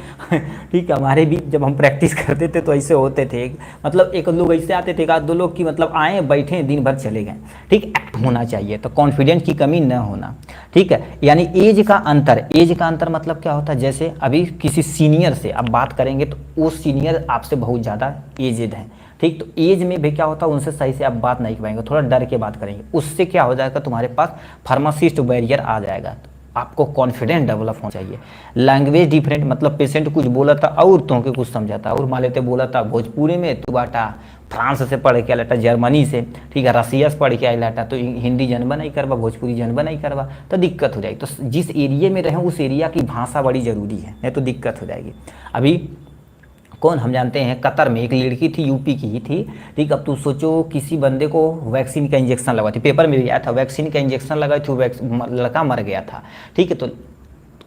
ठीक है, हमारे भी जब हम प्रैक्टिस करते थे तो ऐसे होते थे, मतलब एक लोग ऐसे आते थे, एक दो लोग की मतलब आए बैठे दिन भर चले गए। ठीक, एक्ट होना चाहिए, तो कॉन्फिडेंस की कमी न होना। ठीक है, यानी एज का अंतर मतलब क्या होता है, जैसे अभी किसी सीनियर से आप बात करेंगे तो वो सीनियर आपसे बहुत ज़्यादा एजेड है। ठीक, तो एज में भी क्या होता है उनसे सही से आप बात नहीं कर पाएंगे, थोड़ा डर के बात करेंगे, उससे क्या हो जाएगा तुम्हारे पास फार्मासिस्ट बैरियर आ जाएगा। तो आपको कॉन्फिडेंट डेवलप होना चाहिए। लैंग्वेज डिफरेंट, मतलब पेशेंट कुछ बोला था और तो के कुछ समझाता, और मान लेते बोला था भोजपुरी में तू बाटा फ्रांस से पढ़ के आया, जर्मनी से, ठीक है, रसिया से पढ़ के आया, तो हिंदी जनबा नहीं करवा, भोजपुरी जनबा नहीं करवा, तो दिक्कत हो जाएगी। तो जिस एरिया में रहें उस एरिया की भाषा बड़ी ज़रूरी है, नहीं तो दिक्कत हो जाएगी। अभी कौन हम जानते हैं, कतर में एक लड़की थी, यूपी की ही थी। ठीक, अब तुम सोचो किसी बंदे को वैक्सीन का इंजेक्शन लगा थी, पेपर में भी आया था, वैक्सीन का इंजेक्शन लगा थी, लड़का मर गया था। ठीक है, तो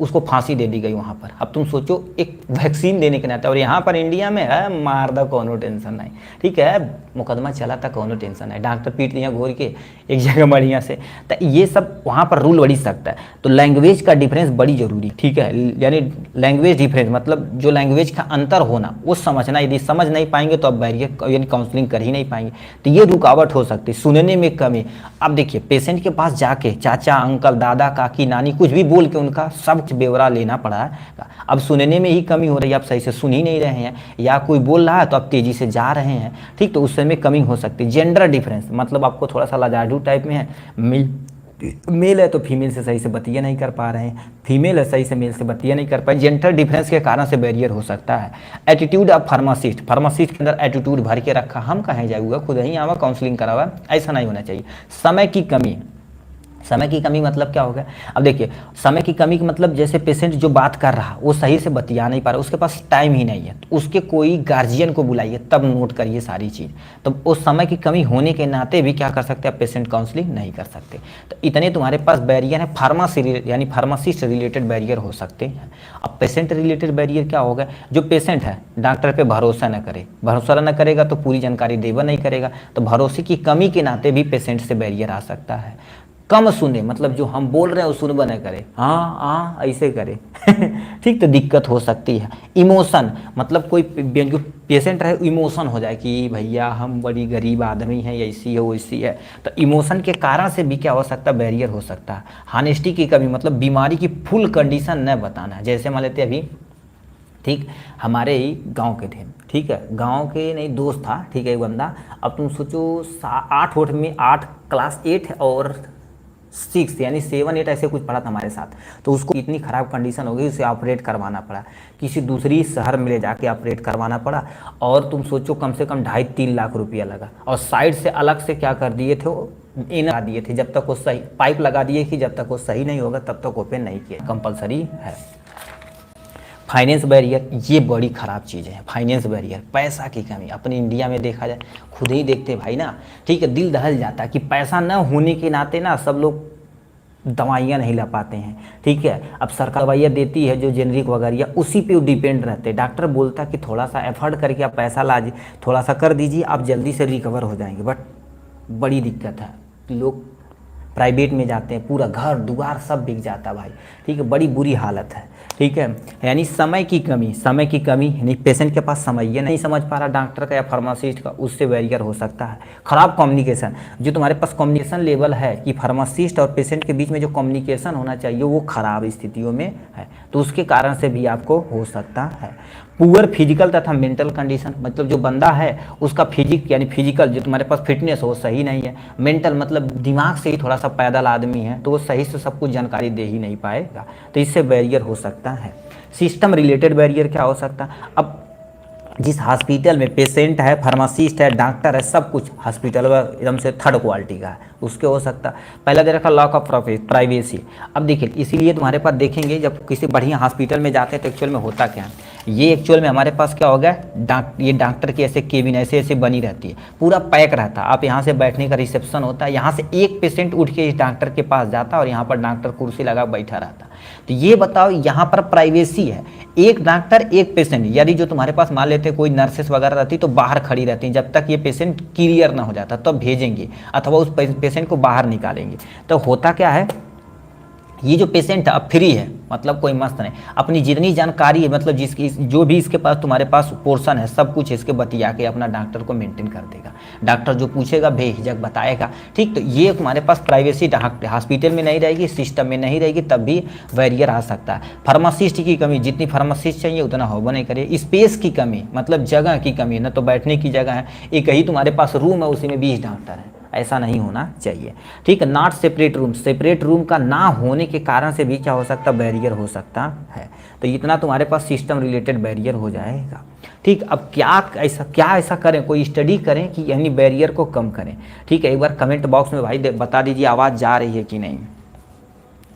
उसको फांसी दे दी गई वहाँ पर। अब तुम सोचो एक वैक्सीन देने के नाते, और यहाँ पर इंडिया में है मार दो कोनो टेंशन नहीं, ठीक है, मुकदमा चला था कोनो टेंशन नहीं, डॉक्टर पीट दिया घोर के एक जगह बढ़िया से, तो ये सब वहाँ पर रूल बड़ी सख्त है। तो लैंग्वेज का डिफरेंस बड़ी जरूरी, ठीक है, यानी लैंग्वेज डिफरेंस मतलब जो लैंग्वेज का अंतर होना वो समझना, यदि समझ नहीं पाएंगे तो अब बैरियर यानी काउंसलिंग कर ही नहीं पाएंगे, तो ये रुकावट हो सकती है। सुनने में कमी, अब देखिए पेशेंट के पास जाके चाचा अंकल दादा काकी नानी कुछ भी बोल के उनका सब ब्यौरा लेना पड़ा है, अब सुनने में ही कमी हो रही है, आप सही से सुन ही नहीं रहे हैं, या कोई बोल रहा है तो आप तेजी से जा रहे हैं। ठीक, तो उस समय कमी हो सकती है। जेंडर डिफरेंस मतलब आपको थोड़ा सा लाजाडू टाइप में है, मेल है तो फीमेल से सही से बतिया नहीं कर पा रहे हैं, फीमेल है सही से मेल से बतिया नहीं कर पाए, जेंडर डिफरेंस के कारण से बैरियर हो सकता है। एटीट्यूड ऑफ फार्मासिस्ट, फार्मासिस्ट के अंदर एटीट्यूड भर के रखा, हम कहीं जाऊँगा, खुद ही आवा काउंसलिंग करावा, ऐसा नहीं होना चाहिए। समय की कमी, समय की कमी मतलब क्या होगा? अब देखिए, समय की कमी का मतलब जैसे पेशेंट जो बात कर रहा वो सही से बतिया नहीं पा रहा, उसके पास टाइम ही नहीं है, तो उसके कोई गार्जियन को बुलाइए, तब नोट करिए सारी चीज़। तो उस समय की कमी होने के नाते भी क्या कर सकते हैं, पेशेंट काउंसलिंग नहीं कर सकते। तो इतने तुम्हारे पास बैरियर है फार्मासी यानी फार्मासिस्ट रिलेटेड बैरियर हो सकते हैं। अब पेशेंट रिलेटेड बैरियर क्या होगा? जो पेशेंट है डॉक्टर पे भरोसा न करे, भरोसा न करेगा तो पूरी जानकारी देवा नहीं करेगा, तो भरोसे की कमी के नाते भी पेशेंट से बैरियर आ सकता है। कम सुने, मतलब जो हम बोल रहे हैं वो सुनबा न करे, हाँ हाँ ऐसे करे ठीक, तो दिक्कत हो सकती है। इमोशन मतलब कोई जो पेशेंट है इमोशन हो जाए कि भैया हम बड़ी गरीब आदमी हैं, ऐसी है वैसी है, तो इमोशन के कारण से भी क्या हो सकता है, बैरियर हो सकता है। हानेस्टी की कमी मतलब बीमारी की फुल कंडीशन न बताना, जैसे मान लेते अभी, ठीक, हमारे ही गांव के थे, ठीक है, गांव के नहीं दोस्त था, ठीक है, एक बंदा, अब तुम सोचो 8 में 8 क्लास 8 और 6 यानी 7 8 ऐसे कुछ पड़ा था हमारे साथ, तो उसको इतनी ख़राब कंडीशन हो गई, उसे ऑपरेट करवाना पड़ा, किसी दूसरी शहर में ले जाके ऑपरेट करवाना पड़ा, और तुम सोचो कम से कम 2.5-3 लाख रुपया लगा, और साइड से अलग से क्या कर दिए थे वो, लगा दिए थे, जब तक वो सही पाइप लगा दिए कि जब तक वो सही नहीं होगा तब तक ओपन नहीं किया, कंपलसरी है। फाइनेंस बैरियर, ये बड़ी ख़राब चीज़ है, फाइनेंस बैरियर, पैसा की कमी। अपने इंडिया में देखा जाए, खुद ही देखते भाई ना, ठीक है, दिल दहल जाता है कि पैसा न होने के नाते ना सब लोग दवाइयाँ नहीं ला पाते हैं, ठीक है। अब सरकार दवाइयाँ देती है जो जेनरिक वगैरह, उसी पे डिपेंड रहते हैं। डॉक्टर बोलता है कि थोड़ा सा एफर्ट करके आप पैसा ला, थोड़ा सा कर दीजिए, आप जल्दी से रिकवर हो जाएंगे, बट बड़ी दिक्कत है, लोग प्राइवेट में जाते हैं, पूरा घर दुआर सब बिक जाता भाई, ठीक है, बड़ी बुरी हालत है, ठीक है। यानी समय की कमी, समय की कमी यानी पेशेंट के पास समय ये नहीं समझ पा रहा डॉक्टर का या फार्मासिस्ट का, उससे बैरियर हो सकता है। खराब कम्युनिकेशन, जो तुम्हारे पास कम्युनिकेशन लेवल है कि फार्मासिस्ट और पेशेंट के बीच में जो कम्युनिकेशन होना चाहिए वो खराब स्थितियों में है, तो उसके कारण से भी आपको हो सकता है। पुअर फिजिकल तथा मेंटल कंडीशन, मतलब जो बंदा है उसका फिजिक यानी फिजिकल जो तुम्हारे पास फिटनेस हो सही नहीं है, मेंटल मतलब दिमाग से ही थोड़ा सा पैदल आदमी है, तो वो सही से सब कुछ जानकारी दे ही नहीं पाएगा, तो इससे बैरियर हो सकता है। सिस्टम रिलेटेड बैरियर क्या हो सकता है? अब जिस हॉस्पिटल में पेशेंट है, फार्मासिस्ट है, डॉक्टर है, सब कुछ हॉस्पिटल में एकदम से थर्ड क्वालिटी का है, उसके हो सकता। पहला दे रखा लॉक ऑफ प्राइवेसी। अब देखिए, इसीलिए तुम्हारे पास देखेंगे जब किसी बढ़िया हॉस्पिटल में जाते हैं तो एक्चुअल में होता क्या है, ये एक्चुअल में हमारे पास क्या हो गया, ये डॉक्टर की ऐसे केबिन ऐसे ऐसे बनी रहती है, पूरा पैक रहता है। आप यहाँ से बैठने का रिसेप्शन होता है, यहाँ से एक पेशेंट उठ के इस डॉक्टर के पास जाता है और यहाँ पर डॉक्टर कुर्सी लगा बैठा रहता है। तो ये बताओ, यहाँ पर प्राइवेसी है, एक डॉक्टर एक पेशेंट, यदि जो तुम्हारे पास मान लेते कोई नर्सेस वगैरह रहती तो बाहर खड़ी रहती, जब तक ये पेशेंट क्लियर ना हो जाता तब भेजेंगे अथवा उस पेशेंट को बाहर निकालेंगे। तो होता क्या है, ये जो पेशेंट अब फ्री है, मतलब कोई मस्त नहीं, अपनी जितनी जानकारी है, मतलब जिसकी जो भी इसके पास तुम्हारे पास पोर्शन है सब कुछ इसके बतिया के अपना डॉक्टर को मेंटेन कर देगा, डॉक्टर जो पूछेगा बेहिचक बताएगा, ठीक। तो ये तुम्हारे पास प्राइवेसी हॉस्पिटल में नहीं रहेगी, सिस्टम में नहीं रहेगी, तब भी बैरियर आ सकता है। फार्मासिस्ट की कमी, जितनी फार्मासिस्ट चाहिए उतना होगा नहीं करे। स्पेस की कमी मतलब जगह की कमी, ना तो बैठने की जगह है, एक ही तुम्हारे पास रूम है उसी में 20 डॉक्टर है, ऐसा नहीं होना चाहिए, ठीक है। Not separate room, separate room का ना होने के कारण से भी क्या हो सकता है, बैरियर हो सकता है। तो इतना तुम्हारे पास सिस्टम रिलेटेड बैरियर हो जाएगा, ठीक। अब क्या ऐसा करें, कोई स्टडी करें कि यानी बैरियर को कम करें, ठीक है। एक बार कमेंट बॉक्स में भाई बता दीजिए आवाज़ जा रही है कि नहीं,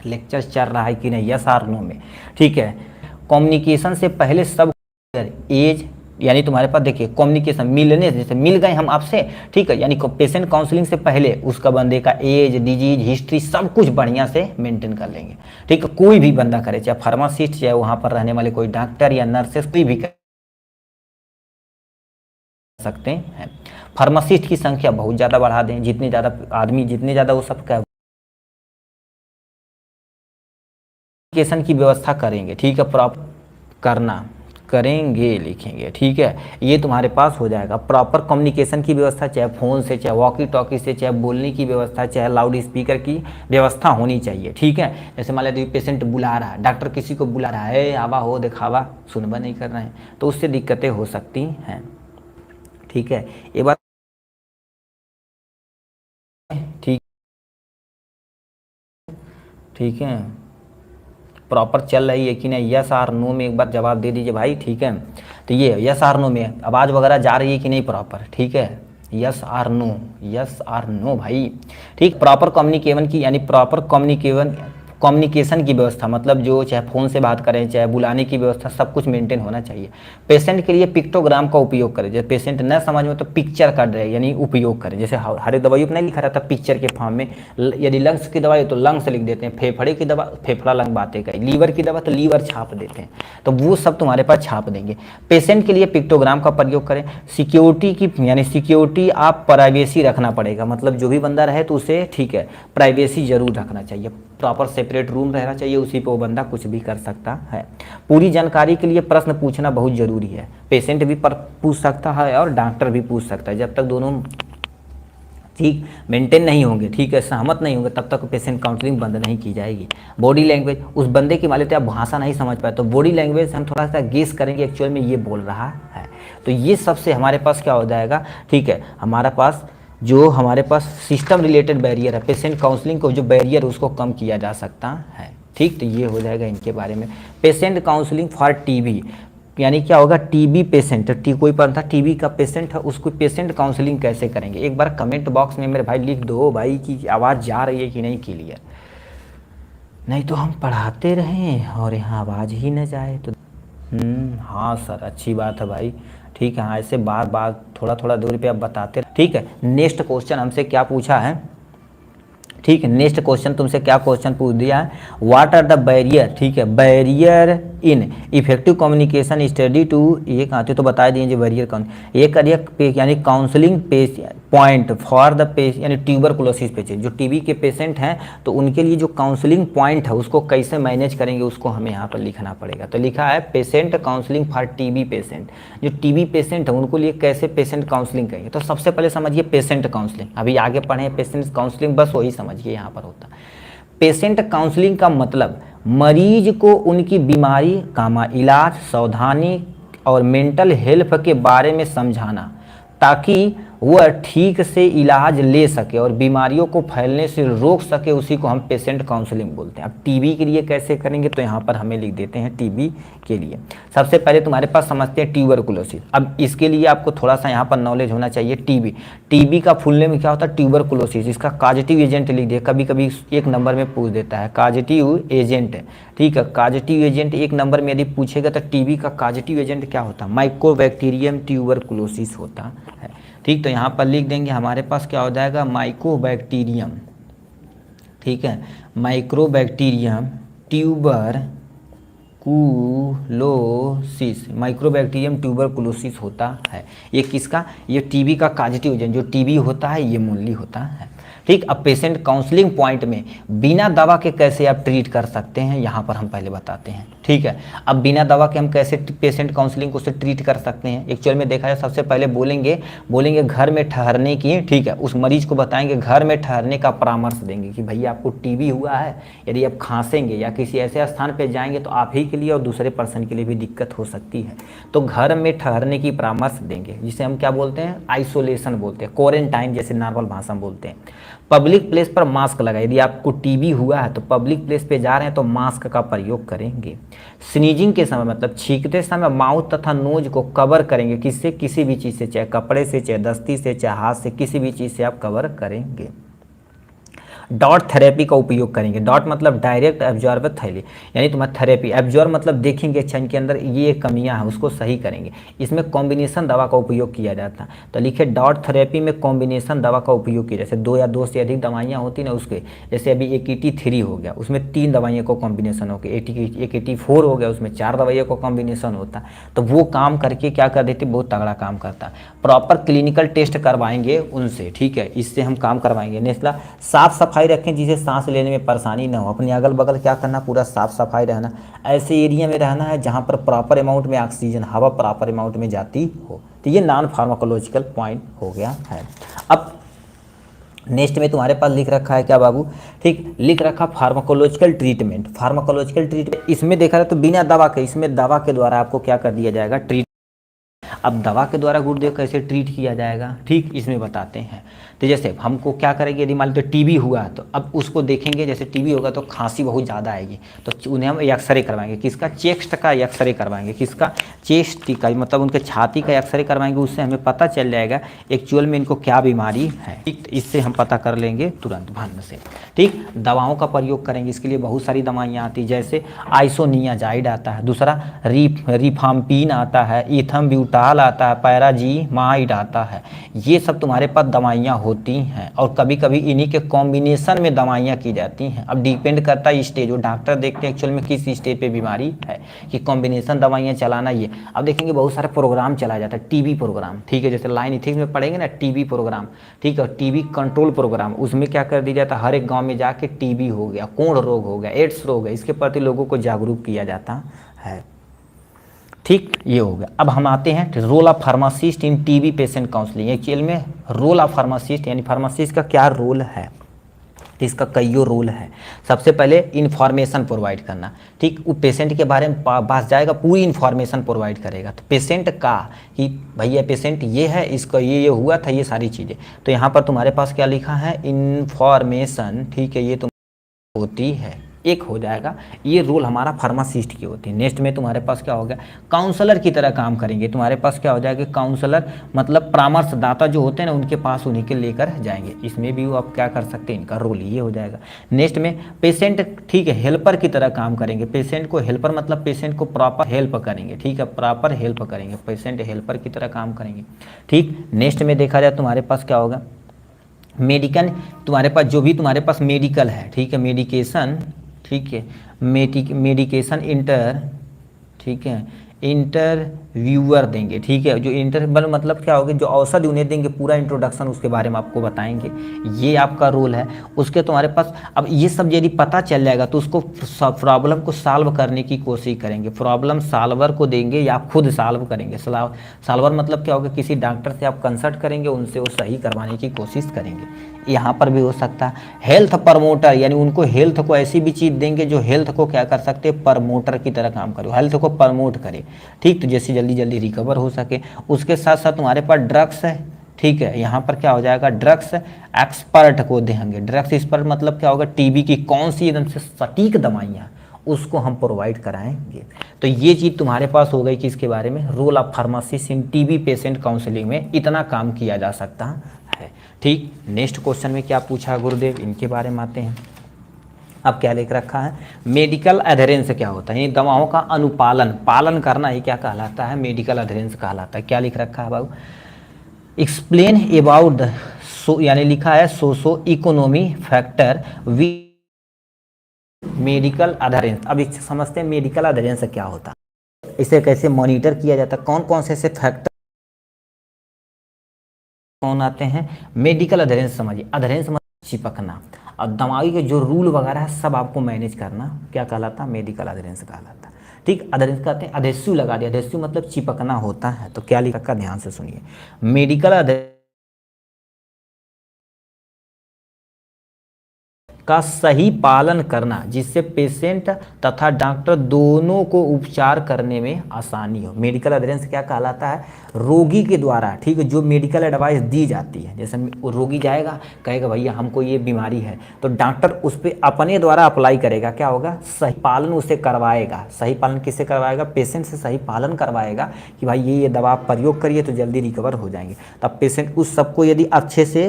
लेक्चर चल रहा है कि नहीं, यस और नो में, ठीक है। कम्युनिकेशन से पहले सब एज, यानी तुम्हारे पास देखिए कम्युनिकेशन, मिलने जैसे मिल गए हम आपसे, ठीक है, यानी पेशेंट काउंसलिंग से पहले उसका बंदे का एज, डिजीज हिस्ट्री सब कुछ बढ़िया से मेंटेन कर लेंगे, ठीक है। कोई भी बंदा करे, चाहे फार्मासिस्ट, चाहे वहाँ पर रहने वाले कोई डॉक्टर या नर्सेस, कोई भी कर सकते हैं। फार्मासिस्ट की संख्या बहुत ज़्यादा बढ़ा दें, जितने ज़्यादा आदमी जितने ज़्यादा वो सबका कम्युनिकेशन की व्यवस्था करेंगे, ठीक है, प्रॉपर करना करेंगे लिखेंगे, ठीक है, ये तुम्हारे पास हो जाएगा। प्रॉपर कम्युनिकेशन की व्यवस्था, चाहे फ़ोन से, चाहे वॉकी टॉकी से, चाहे बोलने की व्यवस्था, चाहे लाउड स्पीकर की व्यवस्था होनी चाहिए, ठीक है। जैसे मान लीजिए पेशेंट बुला रहा है, डॉक्टर किसी को बुला रहा है, आवा हो दिखावा, सुनवा नहीं कर रहे हैं, तो उससे दिक्कतें हो सकती हैं, ठीक है। ये बात ठीक। ठीक है, प्रॉपर चल रही है कि नहीं, यस आर नो में एक बार जवाब दे दीजिए भाई। ठीक है, तो ये यस आर नो में आवाज़ वगैरह जा रही है कि नहीं प्रॉपर, ठीक है, yes or no, yes or no भाई। ठीक, प्रॉपर कम्युनिकेशन की यानी प्रॉपर कम्युनिकेशन की व्यवस्था, मतलब जो चाहे फ़ोन से बात करें चाहे बुलाने की व्यवस्था, सब कुछ मेंटेन होना चाहिए। पेशेंट के लिए पिक्टोग्राम का उपयोग करें, जैसे पेशेंट न समझ में तो पिक्चर का यानी उपयोग करें, जैसे हर एक दवाइयों में नहीं लिखा रहता पिक्चर के फॉर्म में, यदि लंग्स की दवाई तो लंग्स लिख देते हैं, फेफड़े की दवा फेफड़ा लंग बातें कही, लीवर की दवा तो लीवर छाप देते हैं, तो वो सब तुम्हारे पास छाप देंगे। पेशेंट के लिए पिक्टोग्राम का प्रयोग करें। सिक्योरिटी की यानी सिक्योरिटी आप प्राइवेसी रखना पड़ेगा, मतलब जो भी बंदा रहे तो उसे ठीक है प्राइवेसी जरूर रखना चाहिए, प्रॉपर सेपरेट रूम रहना चाहिए, उसी पे वो बंदा कुछ भी कर सकता है। पूरी जानकारी के लिए प्रश्न पूछना बहुत जरूरी है, पेशेंट भी पूछ सकता है और डॉक्टर भी पूछ सकता है, जब तक दोनों ठीक मेंटेन नहीं होंगे, ठीक है, सहमत नहीं होंगे, तब तक पेशेंट काउंसलिंग बंद नहीं की जाएगी। बॉडी लैंग्वेज, उस बंदे की मान लेते आप भाषा नहीं समझ पाए तो बॉडी लैंग्वेज हम थोड़ा सा गेस करेंगे एक्चुअल में ये बोल रहा है, तो ये सबसे हमारे पास क्या हो जाएगा, ठीक है, हमारे पास सिस्टम रिलेटेड बैरियर है, पेशेंट काउंसलिंग को जो बैरियर उसको कम किया जा सकता है। ठीक, तो ये हो जाएगा इनके बारे में। पेशेंट काउंसलिंग फॉर टीबी, यानी क्या होगा, टीबी पेशेंट, कोई पर था टीबी का पेशेंट है, उसको पेशेंट काउंसलिंग कैसे करेंगे, एक बार कमेंट बॉक्स में मेरे भाई लिख दो भाई कि आवाज़ जा रही है कि नहीं क्लियर, नहीं तो हम पढ़ाते रहें और यहाँ आवाज़ ही न जाए तो। हाँ सर, अच्छी बात है भाई, ठीक है, हाँ ऐसे बार बार थोड़ा थोड़ा दूरी पे आप बताते। ठीक है, नेक्स्ट क्वेश्चन हमसे क्या पूछा है, ठीक है, नेक्स्ट क्वेश्चन तुमसे क्या क्वेश्चन पूछ दिया है, व्हाट आर द बैरियर, ठीक है, barrier in effective communication study to, ये कहाँ थे तो बता दीजिए बैरियर कौन, ये करिए यानी counselling point for the patient यानी ट्यूबरकुलोसिस पेशेंट, जो टीबी के पेशेंट हैं तो उनके लिए जो काउंसलिंग पॉइंट है उसको कैसे मैनेज करेंगे उसको हमें यहाँ पर लिखना पड़ेगा। तो लिखा है patient counselling for TB patient, जो टीबी पेशेंट है उनको लिए कैसे पेशेंट काउंसलिंग करेंगे। तो सबसे पहले समझिए पेशेंट काउंसलिंग, अभी आगे पढ़े पेशेंट काउंसलिंग, बस वही समझिए यहाँ पर होता। पेशेंट काउंसलिंग का मतलब मरीज को उनकी बीमारी कामा इलाज, सावधानी और मेंटल हेल्थ के बारे में समझाना ताकि वह ठीक से इलाज ले सके और बीमारियों को फैलने से रोक सके, उसी को हम पेशेंट काउंसलिंग बोलते हैं। अब टीबी के लिए कैसे करेंगे तो यहाँ पर हमें लिख देते हैं टीबी के लिए। सबसे पहले तुम्हारे पास समझते हैं ट्यूबरकुलोसिस। अब इसके लिए आपको थोड़ा सा यहाँ पर नॉलेज होना चाहिए। टीबी का फुल नेम क्या होता है, ट्यूबरकुलोसिस। इसका काजेटिव एजेंट लिख दिया, कभी कभी एक नंबर में पूछ देता है काजेटिव एजेंट, ठीक है, काजेटिव एजेंट एक नंबर में यदि पूछेगा तो टीबी का काजेटिव एजेंट क्या होता है, माइकोबैक्टीरियम ट्यूबरकुलोसिस होता है। ठीक, तो यहाँ पर लिख देंगे हमारे पास क्या हो जाएगा, माइकोबैक्टीरियम, ठीक है, माइक्रोबैक्टीरियम ट्यूबरकुलोसिस, माइक्रोबैक्टीरियम ट्यूबरकुलोसिस होता है। ये किसका, ये टीबी का काजेटिव एजेंट, जो टीबी होता है ये मूलली होता है। ठीक, अब पेशेंट काउंसलिंग पॉइंट में बिना दवा के कैसे आप ट्रीट कर सकते हैं यहाँ पर हम पहले बताते हैं। ठीक है, अब बिना दवा के हम कैसे पेशेंट काउंसलिंग को से ट्रीट कर सकते हैं। एक्चुअल में देखा जाए सबसे पहले बोलेंगे घर में ठहरने की, ठीक है, उस मरीज को बताएंगे घर में ठहरने का परामर्श देंगे कि भैया आपको टीबी हुआ है, यदि आप खांसेंगे या किसी ऐसे स्थान पर जाएंगे तो आप ही के लिए और दूसरे पर्सन के लिए भी दिक्कत हो सकती है, तो घर में ठहरने की परामर्श देंगे, जिसे हम क्या बोलते हैं, आइसोलेशन बोलते हैं, क्वारंटाइन जैसे नॉर्मल भाषा में बोलते हैं। पब्लिक प्लेस पर मास्क लगाए, यदि आपको टीबी हुआ है तो पब्लिक प्लेस पे जा रहे हैं तो मास्क का प्रयोग करेंगे। स्नीजिंग के समय मतलब छींकते समय माउथ तथा नोज को कवर करेंगे, किससे, किसी भी चीज़ से, चाहे कपड़े से, चाहे दस्ती से, चाहे हाथ से, किसी भी चीज़ से आप कवर करेंगे। डॉट थेरेपी का उपयोग करेंगे। डॉट मतलब डायरेक्ट एब्जॉर्ब थैली, यानी तुम्हारा थेरेपी, एब्जॉर्ब मतलब देखेंगे अच्छा इनके अंदर ये कमियां हैं उसको सही करेंगे। इसमें कॉम्बिनेशन दवा का उपयोग किया जाता है, तो लिखे डॉट थेरेपी में कॉम्बिनेशन दवा का उपयोग किया, जैसे 2 या 2 से अधिक दवाइयाँ होती ना उसके, जैसे अभी AKT3 हो गया उसमें 3 दवाइयों को कॉम्बिनेशन हो गया, AKT4 हो गया उसमें 4 दवाइयों को कॉम्बिनेशन होता, तो वो काम करके क्या कर देती, बहुत तगड़ा काम करता है। प्रॉपर क्लिनिकल टेस्ट करवाएंगे उनसे, ठीक है, इससे हम काम करवाएंगे। नेक्स्ट साफ सफाई रखें जिसे सांस लेने में परेशानी ना हो, अपने अगल बगल क्या करना, पूरा साफ सफाई रहना, ऐसे एरिया में रहना है जहाँ पर प्रॉपर अमाउंट में ऑक्सीजन हवा प्रॉपर अमाउंट में जाती हो। तो ये नॉन फार्माकोलॉजिकल पॉइंट हो गया है। अब नेक्स्ट में तुम्हारे पास लिख रखा है क्या बाबू, ठीक, लिख रखा फार्माकोलॉजिकल ट्रीटमेंट। फार्माकोलॉजिकल ट्रीटमेंट इसमें देखा जाए तो बिना दवा के, इसमें दवा के द्वारा आपको क्या कर दिया जाएगा, ट्रीट। अब दवा के द्वारा गुर्दे कैसे ट्रीट किया जाएगा, ठीक, इसमें बताते हैं। तो जैसे हमको क्या करेंगे, यदि मान लो टीबी हुआ तो अब उसको देखेंगे, जैसे टीबी होगा तो खांसी बहुत ज़्यादा आएगी, तो उन्हें हम एक्सरे करवाएंगे, किसका, चेस्ट का एक्सरे करवाएंगे, किसका, चेस्ट का, मतलब उनके छाती का एक्सरे करवाएंगे। उससे हमें पता चल जाएगा एक्चुअल में इनको क्या बीमारी है, ठीक, इससे हम पता कर लेंगे तुरंत भान से, ठीक। दवाओं का प्रयोग करेंगे, इसके लिए बहुत सारी दवाइयाँ आती, जैसे आइसोनियाजाइड आता है, दूसरा रिफाम्पिन आता है, इथम्ब्यूटाल आता है, पैराजीमाइड आता है, ये सब तुम्हारे पास दवाइयाँ होती हैं। और कभी कभी इन्हीं के कॉम्बिनेशन में दवाइयाँ की जाती हैं। अब डिपेंड करता है स्टेज, वो डॉक्टर देखते हैं एक्चुअल में किस स्टेज पे बीमारी है, कि कॉम्बिनेशन दवाइयाँ चलाना ये। अब देखेंगे बहुत सारे प्रोग्राम चलाया जाता है, टीबी प्रोग्राम, ठीक है, जैसे लाइन इथिक्स में पढ़ेंगे ना, टीबी प्रोग्राम, ठीक है, टीबी कंट्रोल प्रोग्राम, उसमें क्या कर दिया जाता है, हर एक गाँव में जाके टीबी हो गया, कोढ़ रोग हो गया, एड्स रोग है, इसके प्रति लोगों को जागरूक किया जाता है, ठीक, ये हो गया। अब हम आते हैं role of pharmacist in TB patient counselling. Actual में रोल ऑफ फार्मासिस्ट यानी फार्मासिस्ट का क्या रोल है, इसका कईयों रोल है। सबसे पहले इन्फॉर्मेशन प्रोवाइड करना, ठीक, वो पेशेंट के बारे में पास जाएगा, पूरी इन्फॉर्मेशन प्रोवाइड करेगा, तो पेशेंट का कि भैया पेशेंट ये है, इसका ये हुआ था, ये सारी चीज़ें। तो यहाँ पर तुम्हारे पास क्या लिखा है, इन्फॉर्मेशन, ठीक है, ये तुम होती है, एक हो जाएगा, ये रोल हमारा फार्मासिस्ट की होती है। नेक्स्ट में तुम्हारे पास क्या हो गया, काउंसलर की तरह काम करेंगे, तुम्हारे पास क्या हो जाएगा, काउंसलर मतलब परामर्शदाता जो होते हैं ना, उनके पास उन्हीं के लेकर जाएंगे, इसमें भी वो आप क्या कर सकते हैं, इनका रोल ये हो जाएगा। नेक्स्ट में पेशेंट, ठीक है, हेल्पर की तरह काम करेंगे, पेशेंट को हेल्पर मतलब पेशेंट को प्रॉपर हेल्प करेंगे, ठीक है, प्रॉपर हेल्प करेंगे, पेशेंट हेल्पर की तरह काम करेंगे, ठीक। नेक्स्ट में देखा जाए तुम्हारे पास क्या होगा, मेडिकल, तुम्हारे पास जो भी तुम्हारे पास मेडिकल है, ठीक है, मेडिकेशन, ठीक है, मेडिकेशन इंटर, ठीक है, इंटरव्यूअर देंगे, ठीक है, जो इंटरव्यूअर मतलब क्या होगा, जो औषधि उन्हें देंगे, पूरा इंट्रोडक्शन उसके बारे में आपको बताएंगे, ये आपका रोल है। उसके तुम्हारे पास अब ये सब यदि पता चल जाएगा तो उसको प्रॉब्लम को सॉल्व करने की कोशिश करेंगे, प्रॉब्लम सॉल्वर को देंगे या खुद सॉल्व करेंगे। सॉल्वर मतलब क्या होगा, किसी डॉक्टर से आप कंसल्ट करेंगे, उनसे वो सही करवाने की कोशिश करेंगे, यहाँ पर भी हो सकता है। हेल्थ प्रमोटर यानी उनको हेल्थ को ऐसी भी चीज़ देंगे जो हेल्थ को क्या कर सकते हैं, प्रमोटर की तरह काम करे, हेल्थ को प्रमोट करे, ठीक, तो जैसे जल्दी जल्दी रिकवर हो सके। उसके साथ साथ तुम्हारे पास ड्रग्स है, ठीक है, यहाँ पर क्या हो जाएगा, ड्रग्स एक्सपर्ट को देंगे। ड्रग्स एक्सपर्ट मतलब क्या होगा, टीबी की कौन सी एकदम से सटीक दवाइयाँ उसको हम प्रोवाइड कराएंगे। तो ये चीज़ तुम्हारे पास हो गई कि इसके बारे में role of pharmacist in TB patient counselling में इतना काम किया जा सकता है, ठीक। नेक्स्ट क्वेश्चन में क्या पूछा गुरुदेव, इनके बारे में आते हैं। अब क्या लिख रखा है, मेडिकल एडहेरेंस क्या होता है, ये दवाओं का अनुपालन, पालन करना ही क्या कहलाता है, मेडिकल एडहेरेंस कहलाता है। क्या लिख रखा है बाबू, एक्सप्लेन अबाउट द, यानी लिखा है socio economy factor we medical adherence. अब इसे समझते हैं मेडिकल एडहेरेंस क्या होता है, इसे कैसे मॉनिटर किया जाता है, कौन कौन से ऐसे फैक्टर कौन आते हैं। मेडिकल एडहेरेंस समझिए, एडहेरेंस मतलब चिपकना, और दवाई के जो रूल वगैरह है सब आपको मैनेज करना, क्या कहलाता है, मेडिकल एडहेरेंस कहलाता है, ठीक। एडहेरेंस कहते हैं, अधेसिव लगा दिया, अधेसिव मतलब चिपकना होता है। तो क्या लिखा रखा, ध्यान से सुनिए, मेडिकल एडहेरेंस का सही पालन करना जिससे पेशेंट तथा डॉक्टर दोनों को उपचार करने में आसानी हो। मेडिकल एडहेरेंस क्या कहलाता है, रोगी के द्वारा, ठीक है, जो मेडिकल एडवाइस दी जाती है, जैसे रोगी जाएगा कहेगा भैया हमको ये बीमारी है, तो डॉक्टर उस पर अपने द्वारा अप्लाई करेगा, क्या होगा, सही पालन उसे करवाएगा। सही पालन किससे करवाएगा, पेशेंट से सही पालन करवाएगा कि भाई ये दवा आप प्रयोग करिए तो जल्दी रिकवर हो जाएंगे। तब पेशेंट उस सबको यदि अच्छे से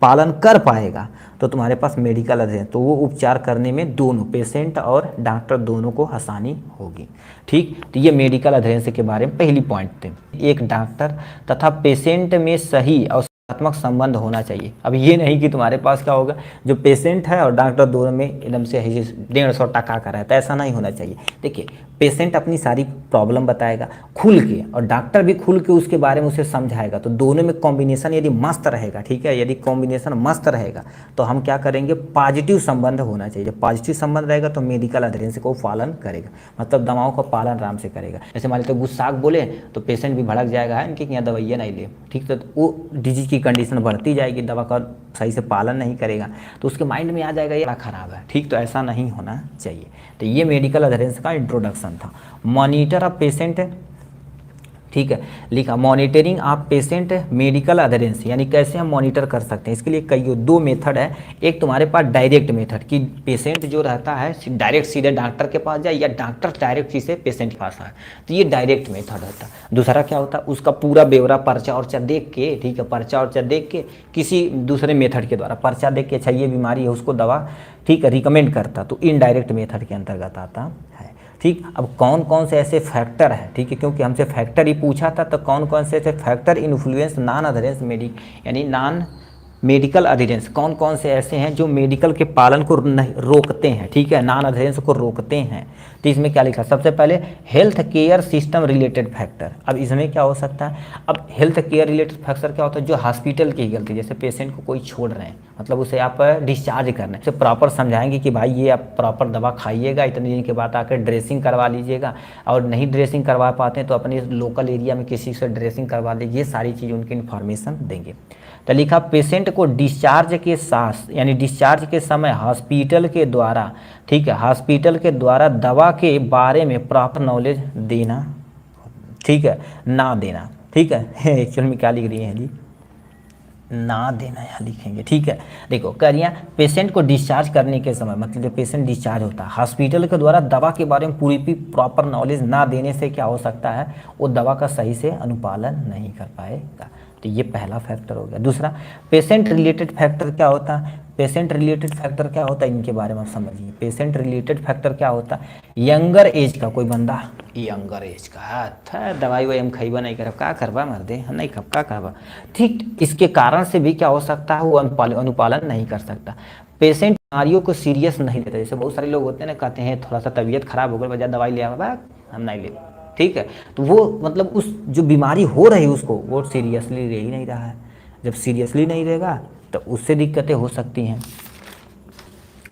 पालन कर पाएगा तो तुम्हारे पास मेडिकल एडहेरेंस, तो वो उपचार करने में दोनों पेशेंट और डॉक्टर दोनों को आसानी होगी, ठीक। तो ये मेडिकल एडहेरेंस के बारे में पहली पॉइंट थे। एक डॉक्टर तथा पेशेंट में सही और सकारात्मक संबंध होना चाहिए। अब ये नहीं कि तुम्हारे पास क्या होगा, जो पेशेंट है और डॉक्टर दोनों में एकदम से 150 टका का रहता है, ऐसा नहीं होना चाहिए। देखिए पेशेंट अपनी सारी प्रॉब्लम बताएगा खुल के, और डॉक्टर भी खुल के उसके बारे में उसे समझाएगा, तो दोनों में कॉम्बिनेशन यदि मस्त रहेगा, ठीक है, यदि कॉम्बिनेशन मस्त रहेगा तो हम क्या करेंगे, पॉजिटिव संबंध होना चाहिए। जब पॉजिटिव संबंध रहेगा तो मेडिकल एडहेरेंस को पालन करेगा, मतलब दवाओं का पालन आराम से करेगा। जैसे मान लीजिए गुस्साक बोले तो पेशेंट भी भड़क जाएगा, इनके यहाँ दवाइयाँ नहीं ले, ठीक, तो वो डिजीज की कंडीशन बढ़ती जाएगी, दवा का सही से पालन नहीं करेगा तो उसके माइंड में आ जाएगा ये खराब है, ठीक, तो ऐसा नहीं होना चाहिए। तो ये मेडिकल एडहेरेंस का इंट्रोडक्शन था। मॉनिटर ऑफ पेशेंट ठीक है। लिखा मॉनिटरिंग आप पेशेंट मेडिकल अधेरेंस, यानी कैसे हम मॉनिटर कर सकते हैं। इसके लिए कई दो मेथड है। एक तुम्हारे पास डायरेक्ट मेथड कि पेशेंट जो रहता है डायरेक्ट सीधे डॉक्टर के पास जाए या डॉक्टर डायरेक्ट सीधे पेशेंट के पास आए, तो ये डायरेक्ट मेथड होता है। दूसरा क्या होता है, उसका पूरा ब्यौरा पर्चा उर्चा देख के, ठीक है, पर्चा उर्चा देख के किसी दूसरे मेथड के द्वारा पर्चा देख के अच्छा ये बीमारी है उसको दवा, ठीक है, रिकमेंड करता, तो इनडायरेक्ट मेथड के अंतर्गत आता है। ठीक, अब कौन कौन से ऐसे फैक्टर हैं, ठीक है, क्योंकि हमसे फैक्टर ही पूछा था, तो कौन कौन से ऐसे फैक्टर इन्फ्लुएंस नॉन अधेरेंस यानी नॉन मेडिकल अधेरेंस, कौन कौन से ऐसे हैं जो मेडिकल के पालन को रोकते हैं, ठीक है, नॉन अधेरेंस को रोकते हैं। तो इसमें क्या लिखा, सबसे पहले health care system related factor. अब इसमें क्या हो सकता है, अब हेल्थ केयर रिलेटेड फैक्टर क्या होता है, जो हॉस्पिटल की गलती, जैसे पेशेंट को कोई छोड़ रहे हैं, मतलब उसे आप डिस्चार्ज करना है, उसे प्रॉपर समझाएंगे कि भाई ये आप प्रॉपर दवा खाइएगा, इतने दिन के बाद आकर ड्रेसिंग करवा लीजिएगा, और नहीं ड्रेसिंग करवा पाते हैं तो अपने लोकल एरिया में किसी से ड्रेसिंग करवा लीजिए, ये सारी चीज़ उनकी इन्फॉर्मेशन देंगे। तो लिखा पेशेंट को डिस्चार्ज के साथ, यानी डिस्चार्ज के समय हॉस्पिटल के द्वारा, ठीक है, हॉस्पिटल के द्वारा दवा के बारे में प्रॉपर नॉलेज देना, ठीक है, ना देना, ठीक है। एक्चुअल में क्या लिख रही है जी, ना देना यहाँ लिखेंगे, ठीक है। देखो कह रही है पेशेंट को डिस्चार्ज करने के समय, मतलब जब पेशेंट डिस्चार्ज होता है हॉस्पिटल के द्वारा दवा के बारे में पूरी प्रॉपर नॉलेज ना देने से क्या हो सकता है, वो दवा का सही से अनुपालन नहीं कर पाएगा। तो ये पहला फैक्टर हो गया। दूसरा पेशेंट रिलेटेड फैक्टर क्या होता है, पेशेंट रिलेटेड फैक्टर क्या होता है, इनके बारे में आप समझिए। पेशेंट रिलेटेड फैक्टर क्या होता है, यंगर एज का कोई बंदा, यंगर एज का था, दवाई वही हम खइबा नहीं करब, का करबा मर दे नहीं कब का करबा, ठीक, इसके कारण से भी क्या हो सकता है, वो अनुपालन नहीं कर सकता। पेशेंट बीमारियों को सीरियस नहीं लेता, जैसे बहुत सारे लोग होते हैं ना, कहते हैं थोड़ा सा तबीयत खराब हो गई, वजह दवाई ले आवा, हम नहीं ले, ठीक है, तो वो मतलब उस जो बीमारी हो रही है उसको वो सीरियसली ले ही नहीं रहा है। जब सीरियसली नहीं रहेगा तो उससे दिक्कतें हो सकती हैं।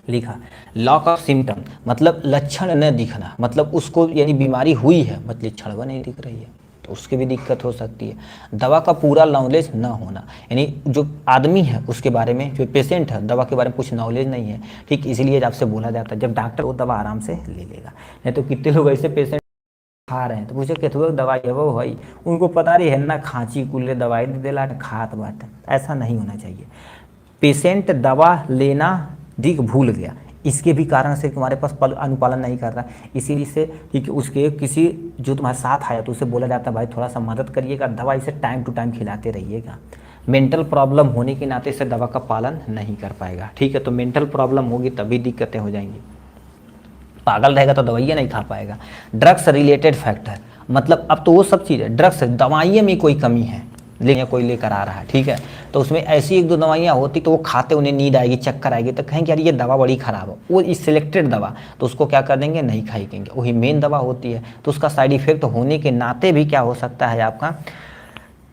लिखा लॉक ऑफ सिम्टम, मतलब लक्षण न दिखना, मतलब उसको यानी बीमारी हुई है मतलब लक्षण वो नहीं दिख रही है, तो उसकी भी दिक्कत हो सकती है। दवा का पूरा नॉलेज न होना, यानी जो आदमी है उसके बारे में, जो पेशेंट है दवा के बारे में कुछ नॉलेज नहीं है, ठीक, इसीलिए आपसे बोला जाता है जब डॉक्टर वो दवा आराम से ले लेगा। नहीं तो कितने लोग ऐसे पेशेंट खा रहे हैं तो पूछे केथुआ दवाई है वो भाई, उनको पता रही है ना, खांची कुल्ले दवाई दे देला खात बात, ऐसा नहीं होना चाहिए। पेशेंट दवा लेना ठीक भूल गया, इसके भी कारण से तुम्हारे पास अनुपालन नहीं कर रहा, इसीलिए से ठीक उसके किसी जो तुम्हारे साथ आया तो उसे बोला जाता है भाई थोड़ा सा मदद करिएगा, दवा इसे टाइम टू टाइम खिलाते रहिएगा। मेंटल प्रॉब्लम होने के नाते से दवा का पालन नहीं कर पाएगा, ठीक है, तो मेंटल प्रॉब्लम होगी तभी दिक्कतें हो जाएंगी। पागल रहेगा तो दवाइयाँ नहीं खा पाएगा। ड्रग्स रिलेटेड फैक्टर, मतलब अब तो वो सब चीज़ है, ड्रग्स दवाइयाँ में कोई कमी है लेकिन कोई लेकर आ रहा है, ठीक है, तो उसमें ऐसी एक दो दवाइयाँ होती तो वो खाते उन्हें नींद आएगी, चक्कर आएगी, तो कहेंगे यार ये दवा बड़ी ख़राब हो, वो इस सिलेक्टेड दवा, तो उसको क्या कर देंगे, नहीं खाएंगे। वही मेन दवा होती है तो उसका साइड इफेक्ट होने के नाते भी क्या हो सकता है आपका,